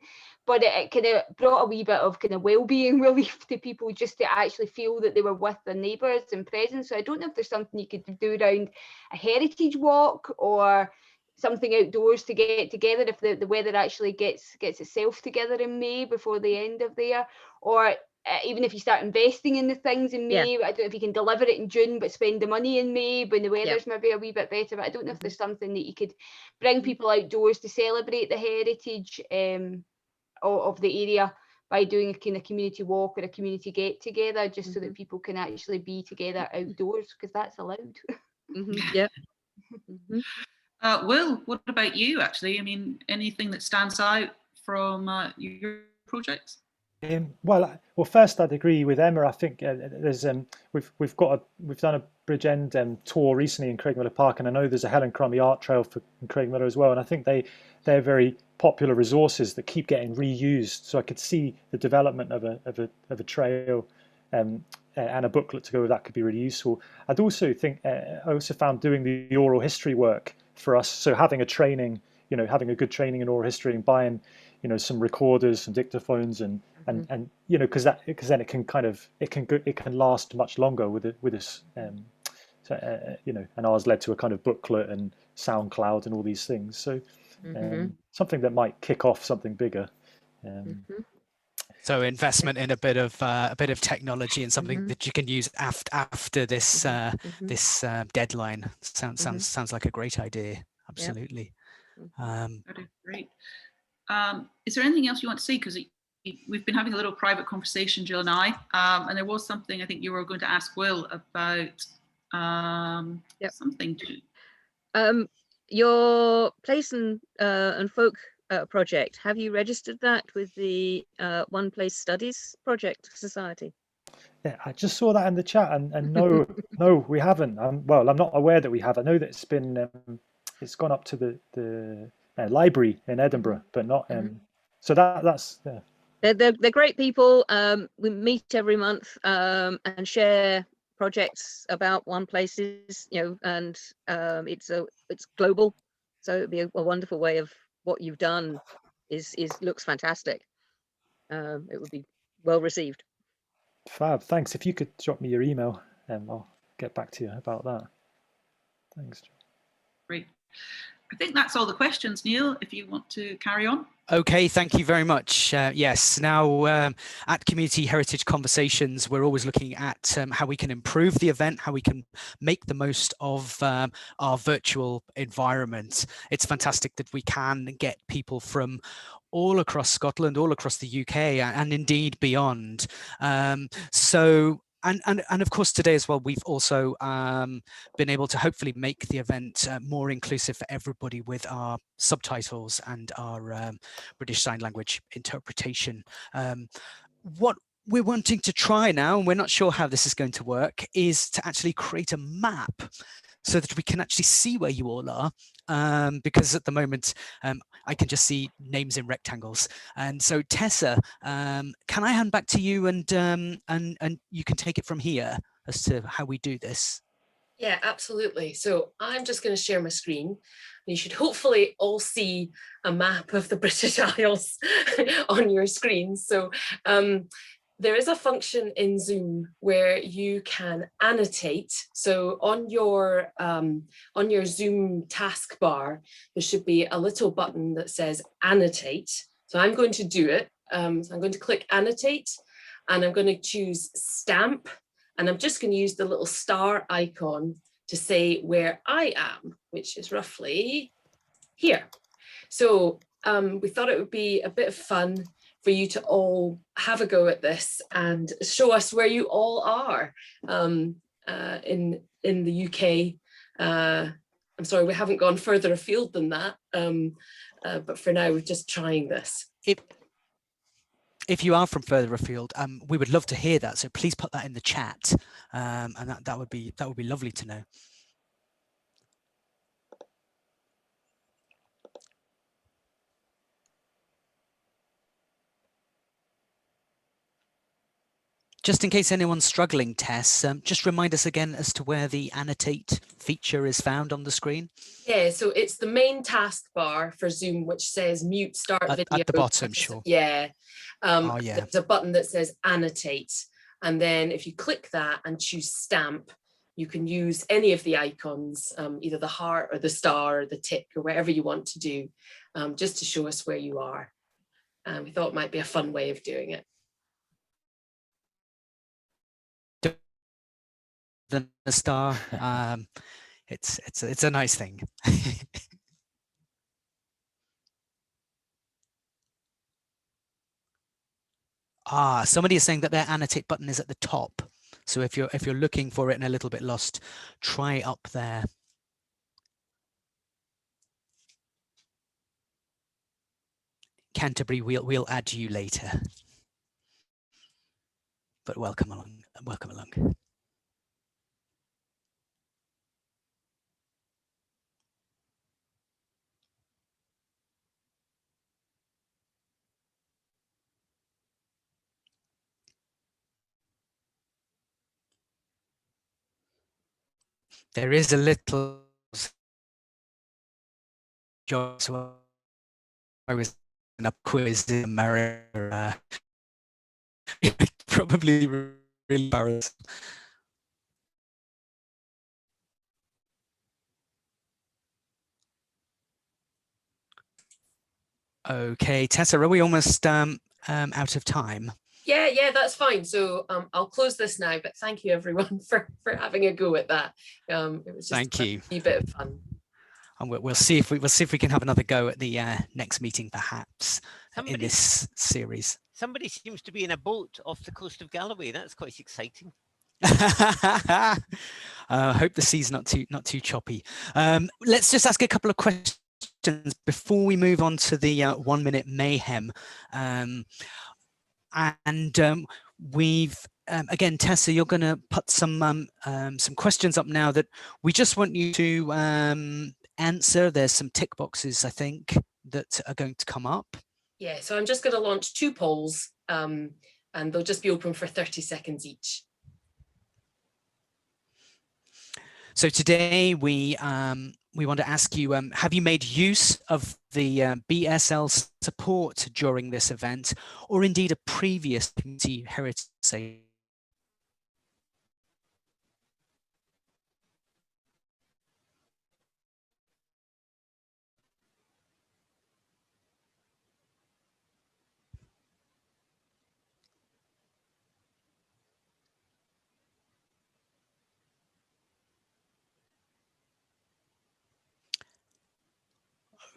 But it kind of brought a wee bit of kind of well-being relief to people, just to actually feel that they were with their neighbours and present. So I don't know if there's something you could do around a heritage walk or something outdoors to get together if the weather actually gets itself together in May before the end of the year, or even if you start investing in the things in May, I don't know if you can deliver it in June, but spend the money in May when the weather's maybe a wee bit better. But I don't know if there's something that you could bring people outdoors to celebrate the heritage of the area by doing a kind of community walk or a community get together, just so that people can actually be together outdoors, because that's allowed. Yeah. Will, what about you actually? I mean, anything that stands out from your projects? Well, first I'd agree with Emma. I think there's we've done a Bridge End tour recently in Craigmillar Park, and I know there's a Helen Crummy art trail in Craigmillar as well. And I think they're very popular resources that keep getting reused. So I could see the development of a trail and a booklet to go with that could be really useful. I'd also think I also found doing the oral history work for us. So having a training, having a good training in oral history and buying, some recorders, some dictaphones, and because then it can last much longer with this, and ours led to a kind of booklet and SoundCloud and all these things. So something that might kick off something bigger. So investment in a bit of technology and something that you can use after this this deadline sounds like a great idea. Absolutely. That is great. Is there anything else you want to say? Because we've been having a little private conversation, Jill and I, and there was something I think you were going to ask Will about something too. Your Place and Folk project, have you registered that with the One Place Studies Project Society? Yeah, I just saw that in the chat, and no, no, we haven't. Well, I'm not aware that we have. I know that it's been it's gone up to the library in Edinburgh, but not. So that's yeah. They're great people. We meet every month and share projects about One Places, and it's global, so it'd be a wonderful way of what you've done. Looks fantastic. It would be well received. Fab, thanks. If you could drop me your email, I'll get back to you about that. Thanks. Great. I think that's all the questions, Neil, if you want to carry on. Okay, thank you very much. Yes, now at Community Heritage Conversations, we're always looking at how we can improve the event, how we can make the most of our virtual environment. It's fantastic that we can get people from all across Scotland, all across the UK, and indeed beyond. And of course, today as well, we've also been able to hopefully make the event more inclusive for everybody with our subtitles and our British Sign Language interpretation. What we're wanting to try now, and we're not sure how this is going to work, is to actually create a map so that we can actually see where you all are, because at the moment I can just see names in rectangles. And so Tessa, can I hand back to you, and you can take it from here as to how we do this? Yeah, absolutely. So I'm just going to share my screen. You should hopefully all see a map of the British Isles on your screen. So there is a function in Zoom where you can annotate. So on your Zoom taskbar, there should be a little button that says annotate. So I'm going to do it. So I'm going to click annotate, and I'm going to choose stamp, and I'm just going to use the little star icon to say where I am, which is roughly here. So we thought it would be a bit of fun for you to all have a go at this and show us where you all are in the UK. I'm sorry, we haven't gone further afield than that, but for now we're just trying this. If you are from further afield, we would love to hear that. So please put that in the chat, and that would be lovely to know. Just in case anyone's struggling, Tess, just remind us again as to where the annotate feature is found on the screen. Yeah, so it's the main taskbar for Zoom, which says mute, start video. At the bottom, sure. Yeah. Oh, yeah. There's a button that says annotate. And then if you click that and choose stamp, you can use any of the icons, either the heart or the star or the tick or whatever you want to do, just to show us where you are. We thought it might be a fun way of doing it. than a star. It's a nice thing. Somebody is saying that their annotate button is at the top. So if you're looking for it and a little bit lost, try up there. Canterbury, we'll add you later. But welcome along. Welcome along. There is a little job, so I was in a quiz in America. Probably really embarrassed. Okay, Tessa, are we almost out of time? Yeah, that's fine. So I'll close this now, but thank you everyone for having a go at that. It was just a bit of fun. And we'll see if we can have another go at the next meeting, perhaps, in this series. Somebody seems to be in a boat off the coast of Galloway. That's quite exciting. I hope the sea's not too choppy. Let's just ask a couple of questions before we move on to the 1 minute mayhem. We've again, Tessa, you're going to put some questions up now that we just want you to answer. There's some tick boxes, I think, that are going to come up. Yeah, so I'm just going to launch 2 polls, and they'll just be open for 30 seconds each. So today we want to ask you, have you made use of the BSL support during this event, or indeed a previous community heritage say?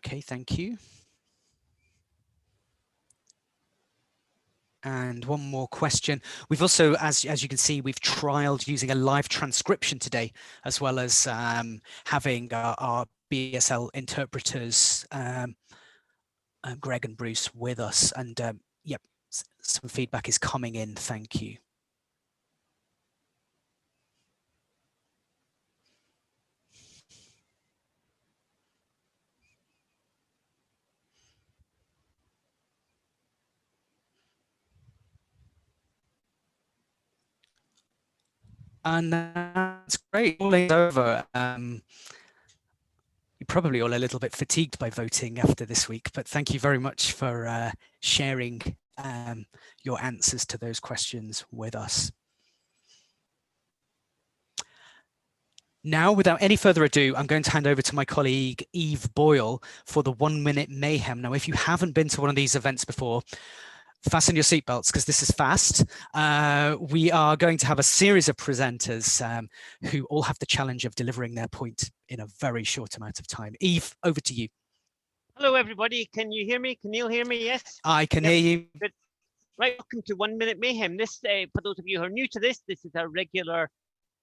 Okay, thank you. And one more question. We've also, as you can see, we've trialed using a live transcription today, as well as having our BSL interpreters, Greg and Bruce, with us. And yep, some feedback is coming in. Thank you. And that's great. All is over. You're probably all a little bit fatigued by voting after this week, but thank you very much for sharing your answers to those questions with us. Now, without any further ado, I'm going to hand over to my colleague, Eve Boyle, for the 1 minute mayhem. Now, if you haven't been to one of these events before, fasten your seatbelts because this is fast. We are going to have a series of presenters who all have the challenge of delivering their point in a very short amount of time. Eve, over to you. Hello, everybody. Can you hear me? Can Neil hear me? Yes? I can hear you. Good. Right, welcome to 1 minute mayhem. This, for those of you who are new to this is our regular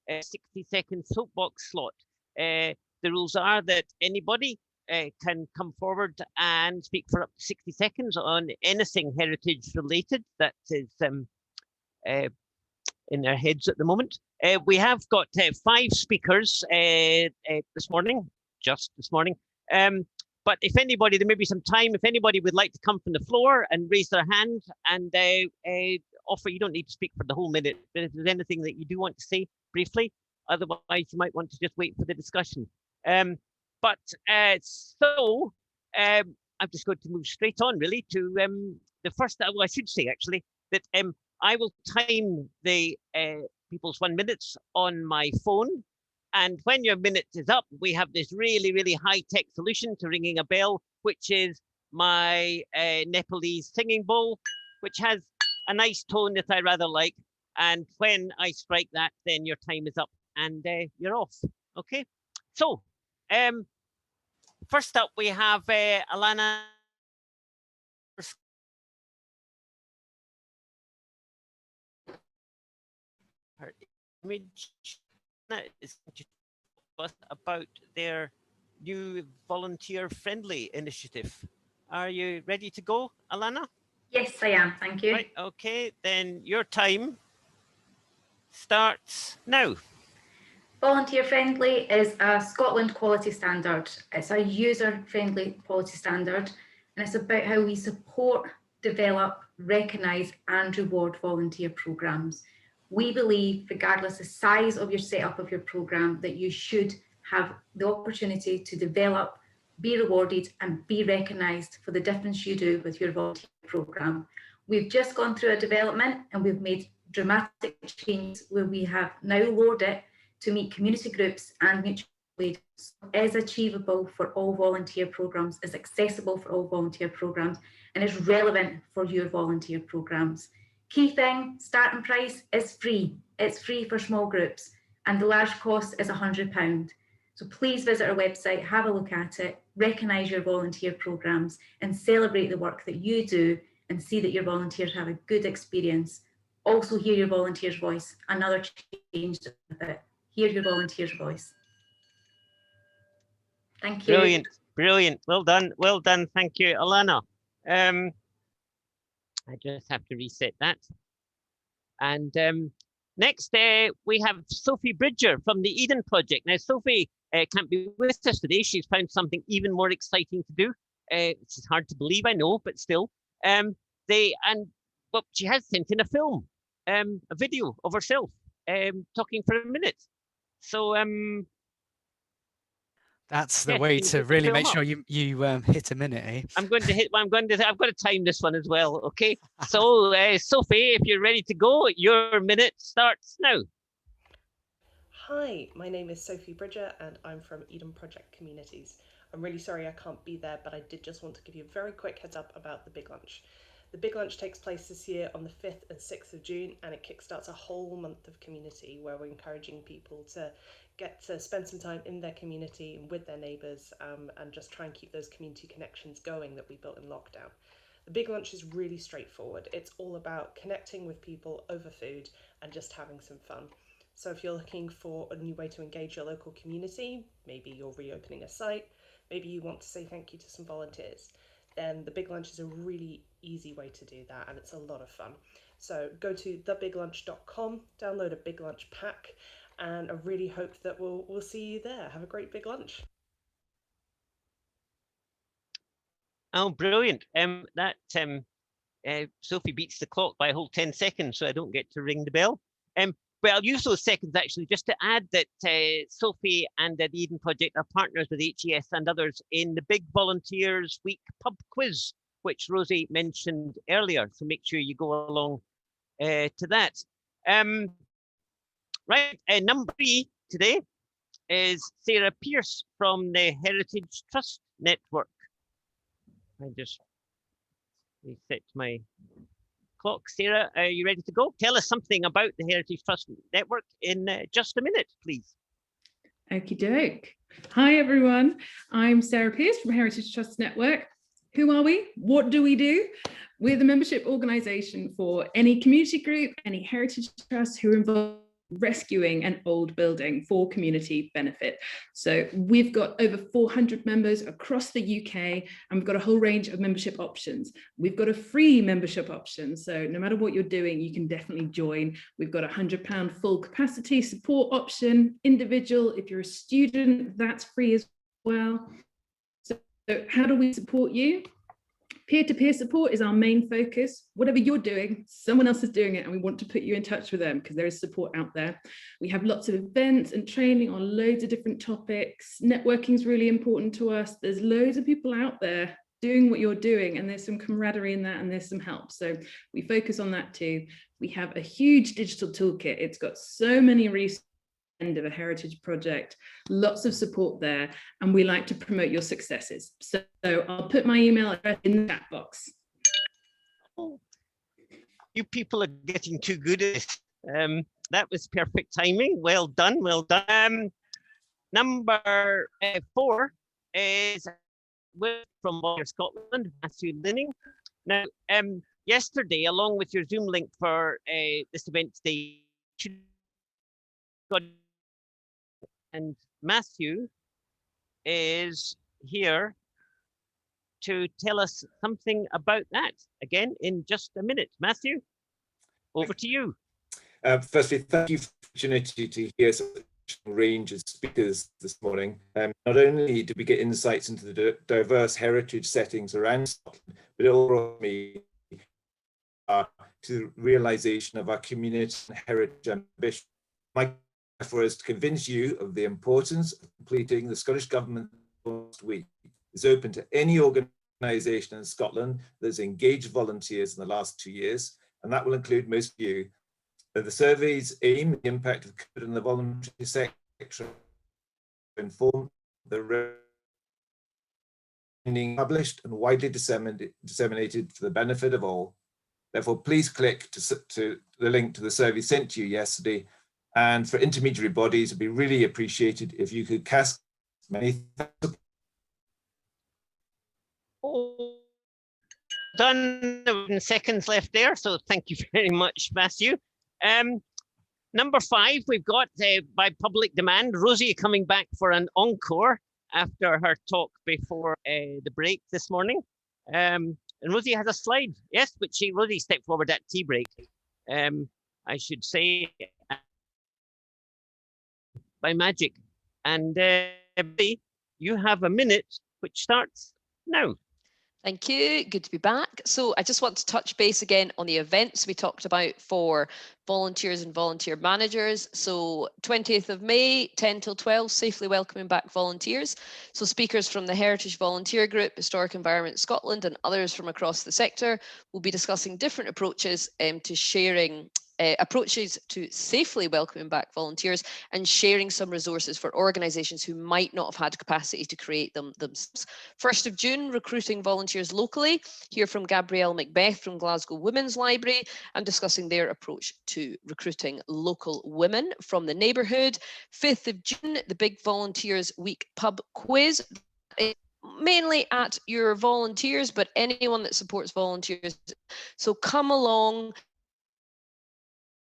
60-second soapbox slot. The rules are that anybody can come forward and speak for up to 60 seconds on anything heritage related that is in their heads at the moment. We have got 5 speakers this morning, just this morning. But if anybody, there may be some time, if anybody would like to come from the floor and raise their hand and offer, you don't need to speak for the whole minute, but if there's anything that you do want to say briefly, otherwise you might want to just wait for the discussion. I'm just going to move straight on really to the first, well, I should say actually that I will time the people's 1 minute on my phone. And when your minute is up, we have this really, really high-tech solution to ringing a bell, which is my Nepalese singing bowl, which has a nice tone that I rather like. And when I strike that, then your time is up. and you're off. Okay. So first up, we have Alana. Her image is going to talk about their new volunteer-friendly initiative. Are you ready to go, Alana? Yes, I am. Thank you. Right. Okay. Then your time starts now. Volunteer Friendly is a Scotland quality standard. It's a user-friendly quality standard, and it's about how we support, develop, recognise and reward volunteer programmes. We believe, regardless the size of your setup of your programme, that you should have the opportunity to develop, be rewarded and be recognised for the difference you do with your volunteer programme. We've just gone through a development and we've made dramatic changes where we have now lowered it to meet community groups and mutual aid. Is achievable for all volunteer programmes, is accessible for all volunteer programmes, and is relevant for your volunteer programmes. Key thing, starting price is free. It's free for small groups, and the large cost is £100. So please visit our website, have a look at it, recognise your volunteer programmes and celebrate the work that you do and see that your volunteers have a good experience. Also hear your volunteer's voice, another change with it. Hear your volunteer's voice. Thank you. Brilliant, brilliant. Well done, well done. Thank you, Alana. I just have to reset that. And next, we have Sophie Bridger from the Eden Project. Now, Sophie can't be with us today. She's found something even more exciting to do. It's hard to believe, I know, but still. Well, she has sent in a film, a video of herself talking for a minute. So that's the way to really make sure you hit a minute, eh? I've got to time this one as well. Okay. So Sophie, if you're ready to go, your minute starts now. Hi, my name is Sophie Bridger and I'm from Eden Project Communities. I'm really sorry I can't be there, but I did just want to give you a very quick heads up about the Big Lunch. The Big Lunch takes place this year on the 5th and 6th of June, and it kickstarts a whole month of community where we're encouraging people to get to spend some time in their community and with their neighbours, and just try and keep those community connections going that we built in lockdown. The Big Lunch is really straightforward. It's all about connecting with people over food and just having some fun. So if you're looking for a new way to engage your local community, maybe you're reopening a site, maybe you want to say thank you to some volunteers, then the Big Lunch is a really easy way to do that, and it's a lot of fun. So go to thebiglunch.com, download a Big Lunch pack, and I really hope that we'll see you there. Have a great Big Lunch. Oh, brilliant. Sophie beats the clock by a whole 10 seconds, so I don't get to ring the bell. But I'll use those seconds actually just to add that Sophie and the Eden Project are partners with HES and others in the Big Volunteers Week pub quiz, which Rosie mentioned earlier. So make sure you go along to that. Right, number 3 today is Sarah Pearce from the Heritage Trust Network. I just reset my clock. Sarah, are you ready to go? Tell us something about the Heritage Trust Network in just a minute, please. Okie doke. Hi, everyone. I'm Sarah Pearce from Heritage Trust Network. Who are we? What do we do? We're the membership organisation for any community group, any heritage trust who are involved in rescuing an old building for community benefit. So we've got over 400 members across the UK, and we've got a whole range of membership options. We've got a free membership option, so no matter what you're doing, you can definitely join. We've got a £100 full capacity support option, individual. If you're a student, that's free as well. So how do we support you? Peer-to-peer support is our main focus. Whatever you're doing, someone else is doing it, and we want to put you in touch with them because there is support out there. We have lots of events and training on loads of different topics. Networking is really important to us. There's loads of people out there doing what you're doing, and there's some camaraderie in that, and there's some help. So we focus on that too. We have a huge digital toolkit. It's got so many resources of a heritage project, lots of support there, and we like to promote your successes. So I'll put my email address in the chat box. You people are getting too good at this. That was perfect timing. Well done, well done. Number 4 is from Volunteer Scotland, Matthew Linning. Now, yesterday, along with your Zoom link for this event today, and Matthew is here to tell us something about that again in just a minute. Matthew, over to you. Firstly, thank you for the opportunity to hear such a range of speakers this morning. Not only did we get insights into the diverse heritage settings around Scotland, but it all brought me to the realisation of our community and heritage ambition. My goal, therefore, is to convince you of the importance of completing the Scottish Government last week. It's open to any organisation in Scotland that's engaged volunteers in the last 2 years, and that will include most of you. The survey's aim, the impact of COVID in the voluntary sector, to inform the published and widely disseminated for the benefit of all. Therefore, please click to the link to the survey sent to you yesterday. And for intermediary bodies, it'd be really appreciated if you could cast many thanks. Oh, done, 7 seconds left there, so thank you very much, Matthew. Number 5, we've got by public demand, Rosie coming back for an encore after her talk before the break this morning. And Rosie has a slide, yes, which Rosie stepped forward at tea break. I should say, by magic. And you have a minute, which starts now. Thank you. Good to be back. So I just want to touch base again on the events we talked about for volunteers and volunteer managers. So 20th of May, 10 till 12, safely welcoming back volunteers. So speakers from the Heritage Volunteer Group, Historic Environment Scotland, and others from across the sector will be discussing different approaches to sharing approaches to safely welcoming back volunteers and sharing some resources for organisations who might not have had capacity to create them themselves. 1st of June, recruiting volunteers locally. Hear from Gabrielle Macbeth from Glasgow Women's Library and discussing their approach to recruiting local women from the neighbourhood. 5th of June, the Big Volunteers Week pub quiz. Mainly at your volunteers, but anyone that supports volunteers. So come along.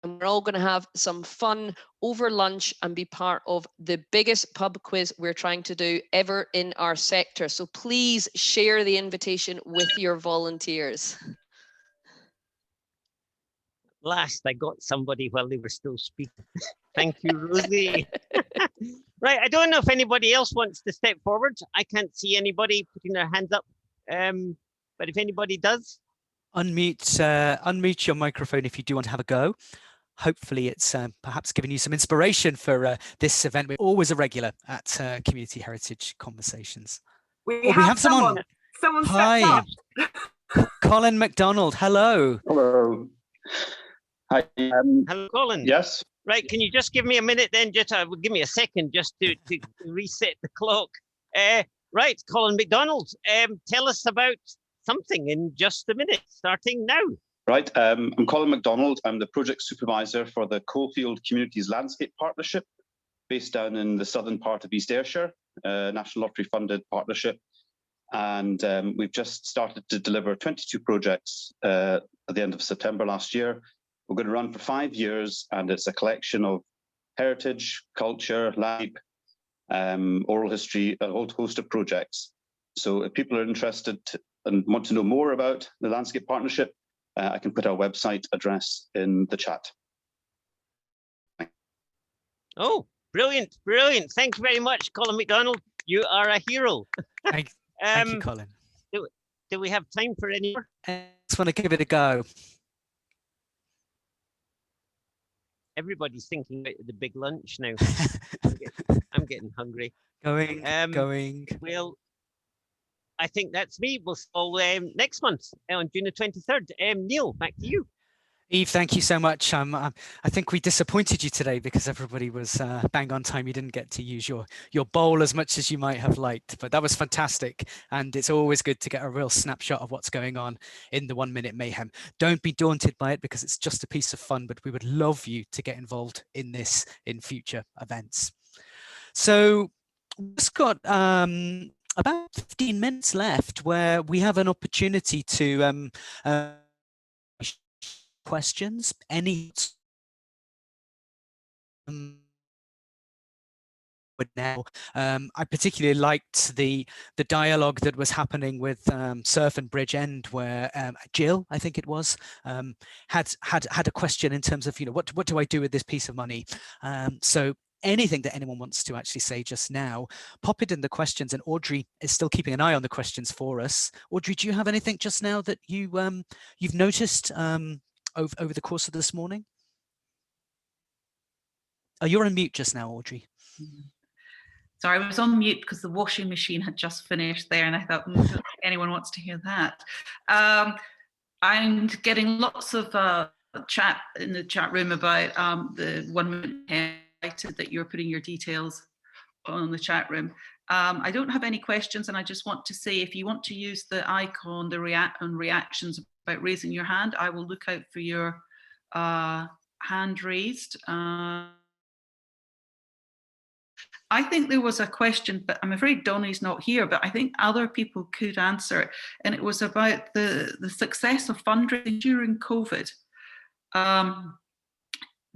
And we're all going to have some fun over lunch and be part of the biggest pub quiz we're trying to do ever in our sector. So please share the invitation with your volunteers. Last, I got somebody while they were still speaking. Thank you, Rosie. Right, I don't know if anybody else wants to step forward. I can't see anybody putting their hands up. But if anybody does. Unmute your microphone if you do want to have a go. Hopefully it's perhaps giving you some inspiration for this event. We're always a regular at Community Heritage Conversations. We have someone. Someone Hi. up. Colin MacDonald, hello. Hello. Hi. Hello, Colin. Yes. Right, can you just give me a minute then? Just give me a second just to reset the clock. Right, Colin MacDonald, tell us about something in just a minute, starting now. Right, I'm Colin MacDonald. I'm the project supervisor for the Coalfield Communities Landscape Partnership, based down in the southern part of East Ayrshire, National Lottery funded partnership. And we've just started to deliver 22 projects at the end of September last year. We're going to run for 5 years, and it's a collection of heritage, culture, landscape, oral history, a whole host of projects. So if people are interested and want to know more about the Landscape Partnership, I can put our website address in the chat. Oh, brilliant, brilliant. Thank you very much, Colin MacDonald. You are a hero. Thank you, Colin. Do we have time for any more? I just want to give it a go. Everybody's thinking about the big lunch now. I'm getting hungry. Going. Well, I think that's me. We'll see next month on June the 23rd. Neil, back to you. Eve, thank you so much. I think we disappointed you today because everybody was bang on time. You didn't get to use your bowl as much as you might have liked, but that was fantastic. And it's always good to get a real snapshot of what's going on in the 1 Minute Mayhem. Don't be daunted by it because it's just a piece of fun, but we would love you to get involved in this in future events. So we've just got about 15 minutes left where we have an opportunity to questions, any now. I particularly liked the dialogue that was happening with Surf and Bridgend, where Jill, I think it was, had a question in terms of, you know, what do I do with this piece of money? So anything that anyone wants to actually say just now, pop it in the questions, and Audrey is still keeping an eye on the questions for us. Audrey, do you have anything just now that you've noticed over the course of this morning? Oh, you're on mute just now, Audrey. Sorry, I was on mute because the washing machine had just finished there, and I thought, I don't think anyone wants to hear that. I'm getting lots of chat in the chat room about the 1 minute that you're putting your details on the chat room. I don't have any questions, and I just want to say, if you want to use the icon, the reactions about raising your hand, I will look out for your hand raised. I think there was a question, but I'm afraid Donnie's not here, but I think other people could answer it. And it was about the success of fundraising during COVID.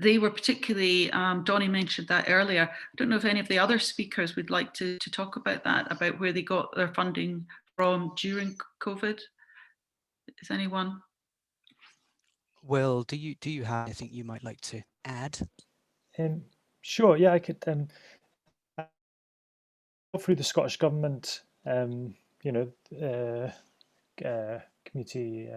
They were particularly, Donnie mentioned that earlier. I don't know if any of the other speakers would like to talk about that, about where they got their funding from during COVID. Is anyone? Will, do you have anything you might like to add? Sure, yeah, I could. Through the Scottish Government, you know, community,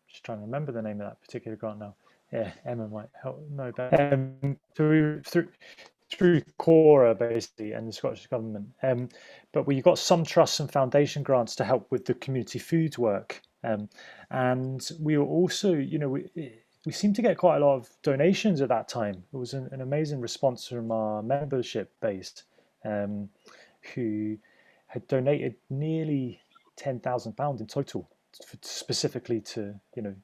just trying to remember the name of that particular grant now. Yeah, Emma might help know better. Through Cora, basically, and the Scottish Government. But we got some trusts and foundation grants to help with the community foods work. And we were also, you know, we seemed to get quite a lot of donations at that time. It was an amazing response from our membership base, who had donated nearly £10,000 in total, specifically to, you know,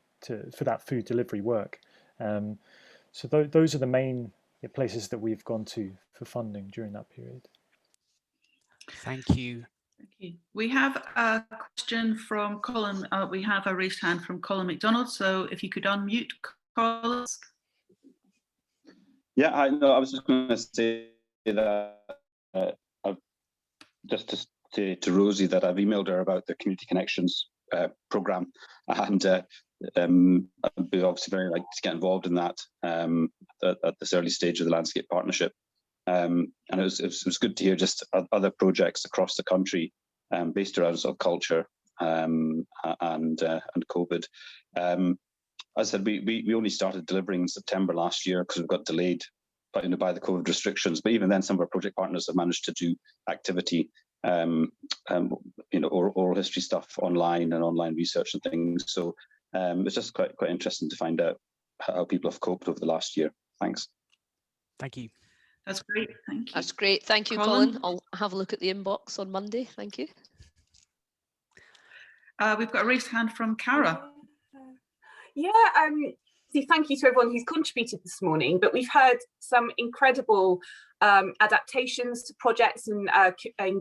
for that food delivery work. So those are the main places that we've gone to for funding during that period. Thank you. Thank you. We have a question from Colin. We have a raised hand from Colin McDonald. So if you could unmute, Colin. Yeah, I was just going to say that just to say to Rosie that I've emailed her about the Community Connections programme, and I'd be obviously very like to get involved in that at this early stage of the Landscape Partnership. And it was good to hear just other projects across the country based around sort of culture and COVID. As I said, we only started delivering in September last year because we got delayed by the COVID restrictions. But even then, some of our project partners have managed to do activity, oral history stuff online and online research and things. So it's just quite interesting to find out how people have coped over the last year. Thanks. Thank you. That's great. Thank you. That's great. Thank you, Colin. I'll have a look at the inbox on Monday. Thank you. We've got a raised hand from Cara. Yeah, thank you to everyone who's contributed this morning, but we've heard some incredible adaptations to projects and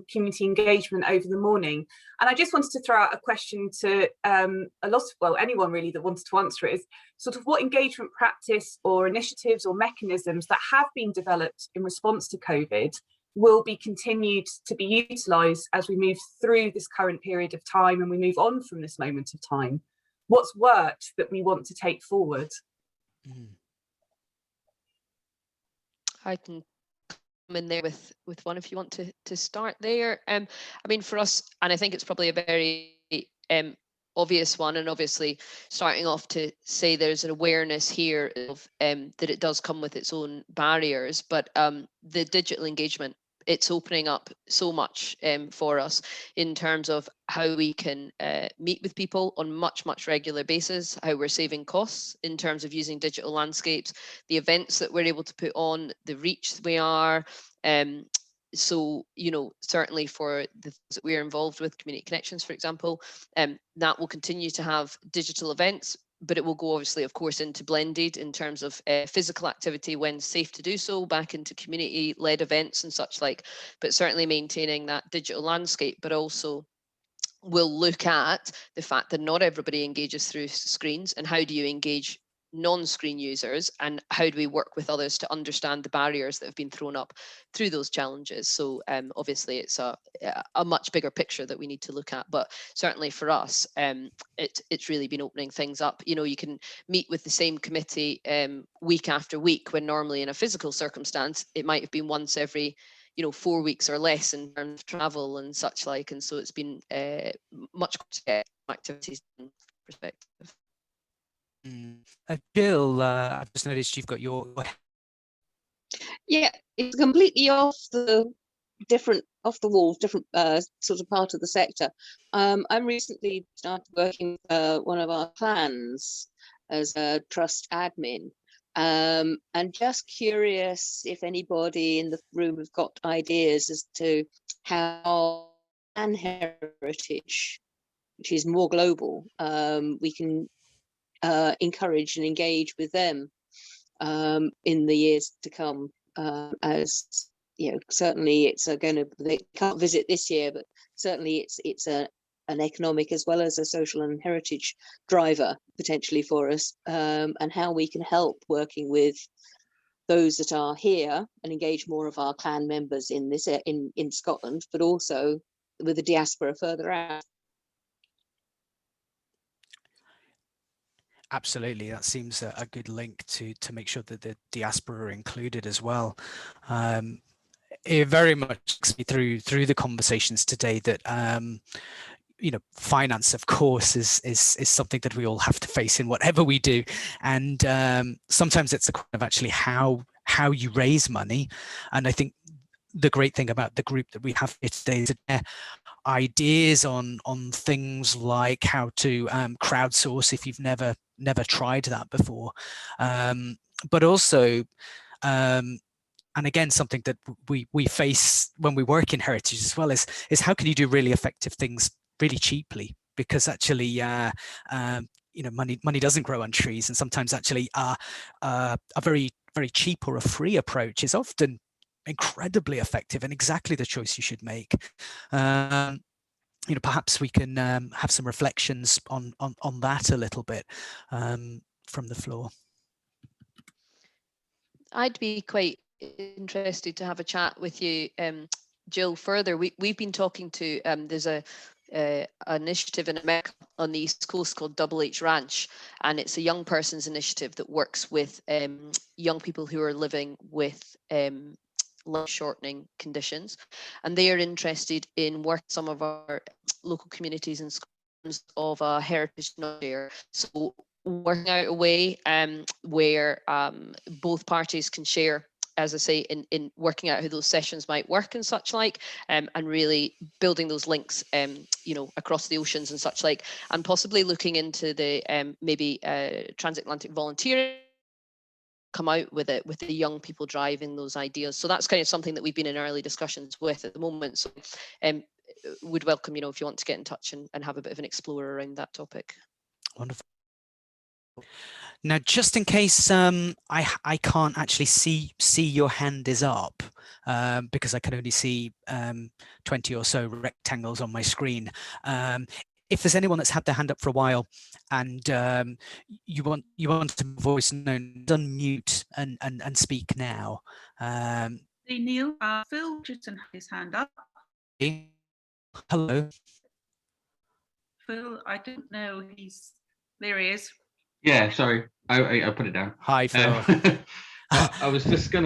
community engagement over the morning. And I just wanted to throw out a question to anyone really that wanted to answer it, is sort of what engagement practice or initiatives or mechanisms that have been developed in response to COVID will be continued to be utilised as we move through this current period of time and we move on from this moment of time. What's worked that we want to take forward? I can come in there with one if you want to start there. I mean, for us, and I think it's probably a very obvious one, and obviously starting off to say there's an awareness here of that it does come with its own barriers, but the digital engagement it's opening up so much for us in terms of how we can meet with people on much regular basis, how we're saving costs in terms of using digital landscapes, the events that we're able to put on, the reach we are. So, you know, certainly for the things that we're involved with, Community Connections, for example, that will continue to have digital events, but it will go obviously, of course, into blended in terms of physical activity when safe to do so, back into community-led events and such like, but certainly maintaining that digital landscape, but also we'll look at the fact that not everybody engages through screens, and how do you engage non-screen users, and how do we work with others to understand the barriers that have been thrown up through those challenges. So obviously it's a much bigger picture that we need to look at, but certainly for us it's really been opening things up. You know, you can meet with the same committee week after week, when normally in a physical circumstance it might have been once every 4 weeks or less in terms of travel and such like, and so it's been much activities perspective. Jill, I've just noticed you've got your. Yeah, it's completely off the wall, different sort of part of the sector. I recently started working with one of our clans as a trust admin, and just curious if anybody in the room has got ideas as to how clan heritage, which is more global, we can encourage and engage with them in the years to come. As you know, certainly it's they can't visit this year, but certainly it's an economic as well as a social and heritage driver potentially for us, and how we can help working with those that are here and engage more of our clan members in this in Scotland, but also with the diaspora further out. Absolutely, that seems a good link to make sure that the diaspora are included as well. It very much takes me through the conversations today that finance, of course, is something that we all have to face in whatever we do, and sometimes it's a question of actually how you raise money. And I think the great thing about the group that we have here today is that ideas on things like how to crowdsource if you've never tried that before, but also and again, something that we face when we work in heritage as well is how can you do really effective things really cheaply? Because actually money doesn't grow on trees, and sometimes actually a very cheap or a free approach is often incredibly effective and exactly the choice you should make. Perhaps we can have some reflections on that a little bit from the floor. I'd be quite interested to have a chat with you, Jill, further. We've been talking to, there's an initiative in America on the East Coast called Double H Ranch, and it's a young person's initiative that works with young people who are living with life shortening conditions, and they are interested in working some of our local communities in terms of a heritage share. So working out a way where both parties can share, as I say, in working out how those sessions might work and such like, and really building those links, across the oceans and such like, and possibly looking into the maybe transatlantic volunteering, come out with it with the young people driving those ideas. So that's kind of something that we've been in early discussions with at the moment. So would welcome, if you want to get in touch and have a bit of an explorer around that topic. Wonderful. Now, just in case I can't actually see your hand is up, because I can only see 20 or so rectangles on my screen. If there's anyone that's had their hand up for a while and you want to voice known, unmute and speak now. Hey Neil, Phil just had his hand up. Hello. Phil, I don't know. There he is. Yeah, sorry, I put it down. Hi, Phil. I was just going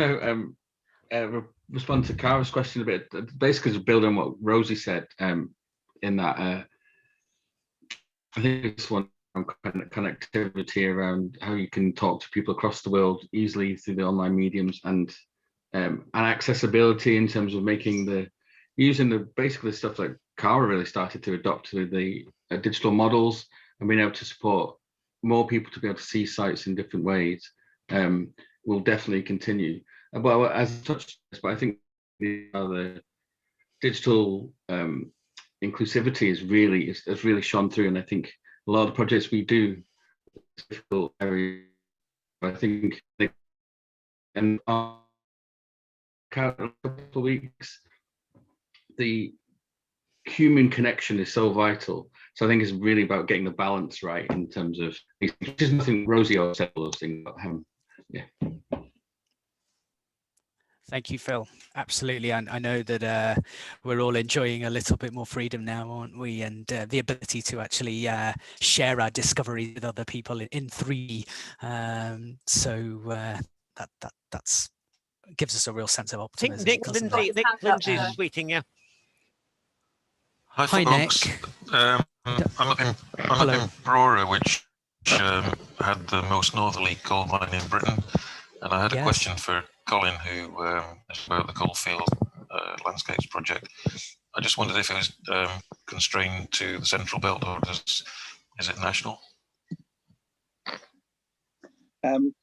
to respond to Cara's question a bit, basically just build on what Rosie said. In that, I think it's one connectivity around how you can talk to people across the world easily through the online mediums, and and accessibility in terms of making using the basically stuff like Cara really started to adopt to the digital models and being able to support more people to be able to see sites in different ways will definitely continue. Well, as touched, but I think the digital inclusivity has really shone through, and I think a lot of the projects we do, difficult areas, I think and a couple of weeks, the human connection is so vital. So I think it's really about getting the balance right in terms of, there's nothing Rosie or said all those things about him. Yeah. Thank you, Phil. Absolutely. I know that we're all enjoying a little bit more freedom now, aren't we? And the ability to actually share our discoveries with other people in 3D. That's gives us a real sense of optimism. Nick Lindsay's waiting, yeah. Hi, folks. Nick. I'm up in Brora, which had the most northerly coal mine in Britain, and I had a question for Colin, who is about the Coalfield Landscapes project. I just wondered if it was constrained to the Central Belt, or is it national?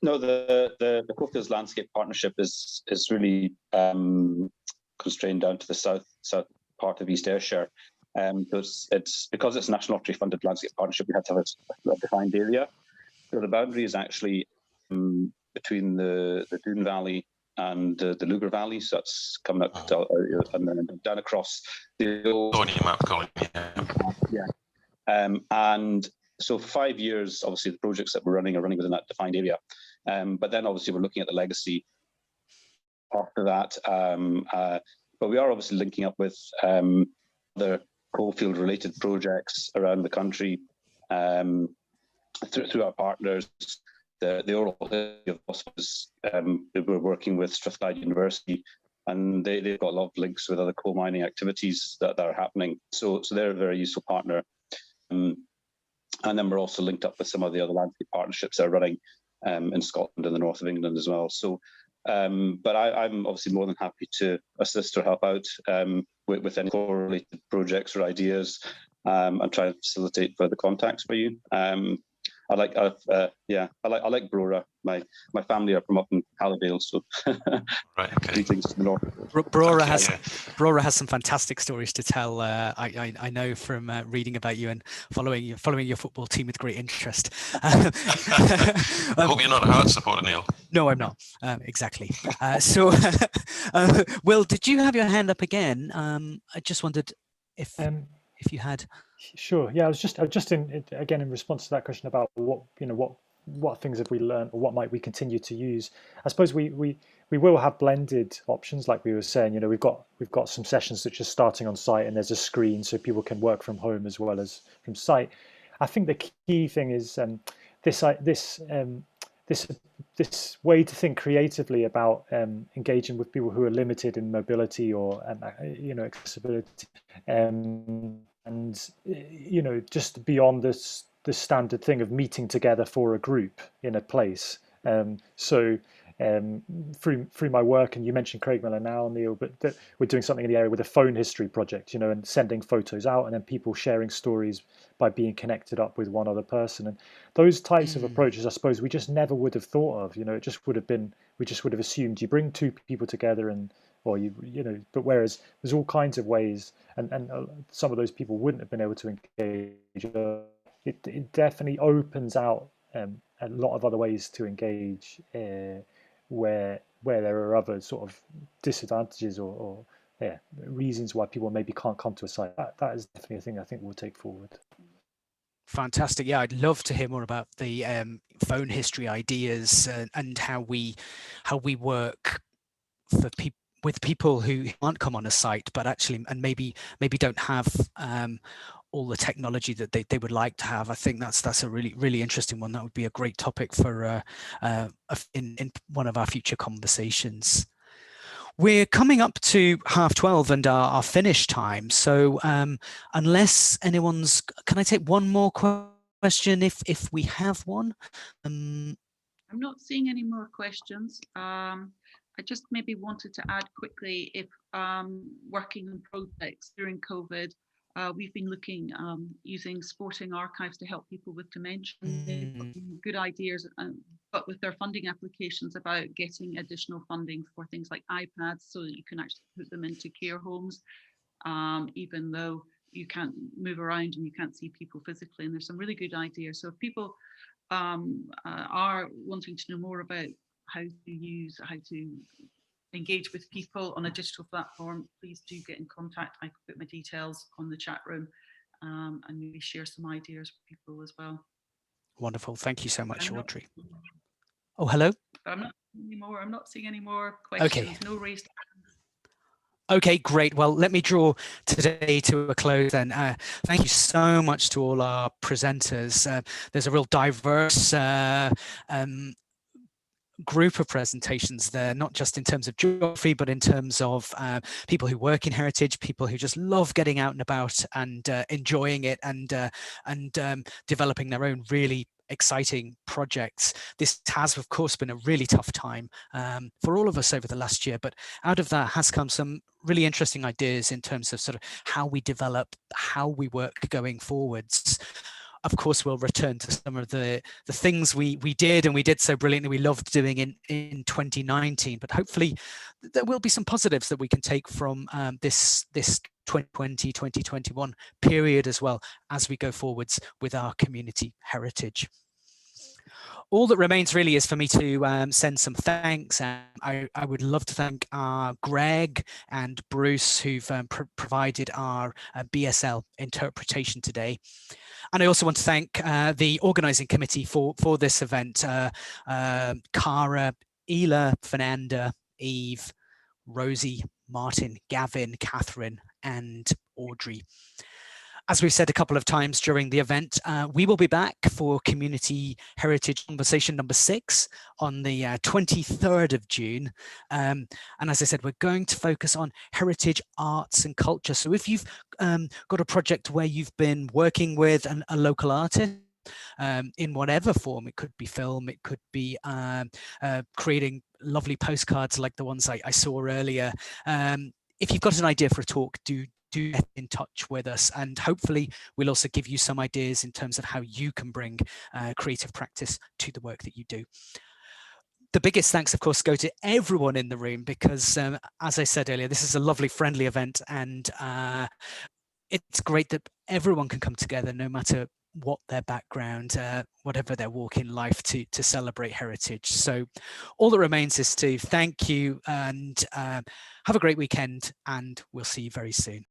No, the Coalfields Landscape Partnership is really constrained down to the south part of East Ayrshire. It's because it's a National Lottery funded landscape partnership, we have to have a defined area. So the boundary is actually between the Doon Valley and the Lugar Valley, so that's coming up and then down across the old map, Colin. And so for 5 years, obviously the projects that we're running are running within that defined area. But then obviously we're looking at the legacy after that. But we are obviously linking up with other coalfield related projects around the country through our partners. The oral history of hospice, we're working with Strathclyde University, and they've got a lot of links with other coal mining activities that are happening. So they're a very useful partner. And then we're also linked up with some of the other landscape partnerships that are running in Scotland and the north of England as well. So, but I'm obviously more than happy to assist or help out with any correlated projects or ideas, and try to facilitate further contacts for you. I like Brora. My family are from up in Hallidale, so right, okay. Greetings to the north. Brora has some fantastic stories to tell. I know from reading about you and following your football team with great interest. I hope you're not a Hearts supporter, Neil. No, I'm not. Exactly. Will, did you have your hand up again? I just wondered if you had. Sure. Yeah, I was just again in response to that question about what things have we learned, or what might we continue to use. I suppose we will have blended options, like we were saying. We've got some sessions that are just starting on site, and there's a screen so people can work from home as well as from site. I think the key thing is this way to think creatively about engaging with people who are limited in mobility or accessibility, and just beyond this the standard thing of meeting together for a group in a place. Through my work, and you mentioned Craigmillar now, Neil, but that we're doing something in the area with a phone history project, and sending photos out, and then people sharing stories by being connected up with one other person. And those types of approaches, I suppose, we just never would have thought of. It just would have been, we just would have assumed you bring two people together but whereas there's all kinds of ways, and some of those people wouldn't have been able to engage. It definitely opens out a lot of other ways to engage where there are other sort of disadvantages or reasons why people maybe can't come to a site. That is definitely a thing I think we'll take forward. Fantastic. Yeah, I'd love to hear more about the phone history ideas and how we work for people, with people who can't come on a site, but actually, and maybe don't have all the technology that they would like to have. I think that's a really interesting one. That would be a great topic for in one of our future conversations. We're coming up to 12:30 and our finish time. So unless anyone's, can I take one more question if we have one? I'm not seeing any more questions. I just maybe wanted to add quickly, if working on projects during COVID, we've been looking using sporting archives to help people with dementia. They've got some good ideas, but with their funding applications about getting additional funding for things like iPads so that you can actually put them into care homes, even though you can't move around and you can't see people physically. And there's some really good ideas. So if people are wanting to know more about how to engage with people on a digital platform, please do get in contact. I can put my details on the chat room and maybe share some ideas with people as well. Wonderful. Thank you so much, Audrey. Oh, hello. I'm not seeing any more questions. Okay. No raised hands. Okay, great. Well, let me draw today to a close then. Thank you so much to all our presenters. There's a real diverse group of presentations there, not just in terms of geography, but in terms of people who work in heritage, people who just love getting out and about and enjoying it and developing their own really exciting projects. This has, of course, been a really tough time for all of us over the last year, but out of that has come some really interesting ideas in terms of sort of how we develop, how we work going forwards. Of course, we'll return to some of the things we did and we did so brilliantly, we loved doing in 2019, but hopefully there will be some positives that we can take from this 2020, 2021 period as well as we go forwards with our community heritage. All that remains really is for me to send some thanks. I would love to thank Greg and Bruce, who've provided our BSL interpretation today. And I also want to thank the organising committee for this event, Cara, Ela, Fernanda, Eve, Rosie, Martin, Gavin, Catherine, and Audrey. As we've said a couple of times during the event, we will be back for Community Heritage Conversation number 6 on the 23rd of June. And as I said, we're going to focus on heritage, arts and culture. So if you've got a project where you've been working with a local artist, in whatever form, it could be film, it could be creating lovely postcards like the ones I saw earlier. If you've got an idea for a talk, do get in touch with us, and hopefully we'll also give you some ideas in terms of how you can bring creative practice to the work that you do. The biggest thanks, of course, go to everyone in the room because, as I said earlier, this is a lovely, friendly event, and it's great that everyone can come together, no matter what their background, whatever their walk in life, to celebrate heritage. So all that remains is to thank you and have a great weekend, and we'll see you very soon.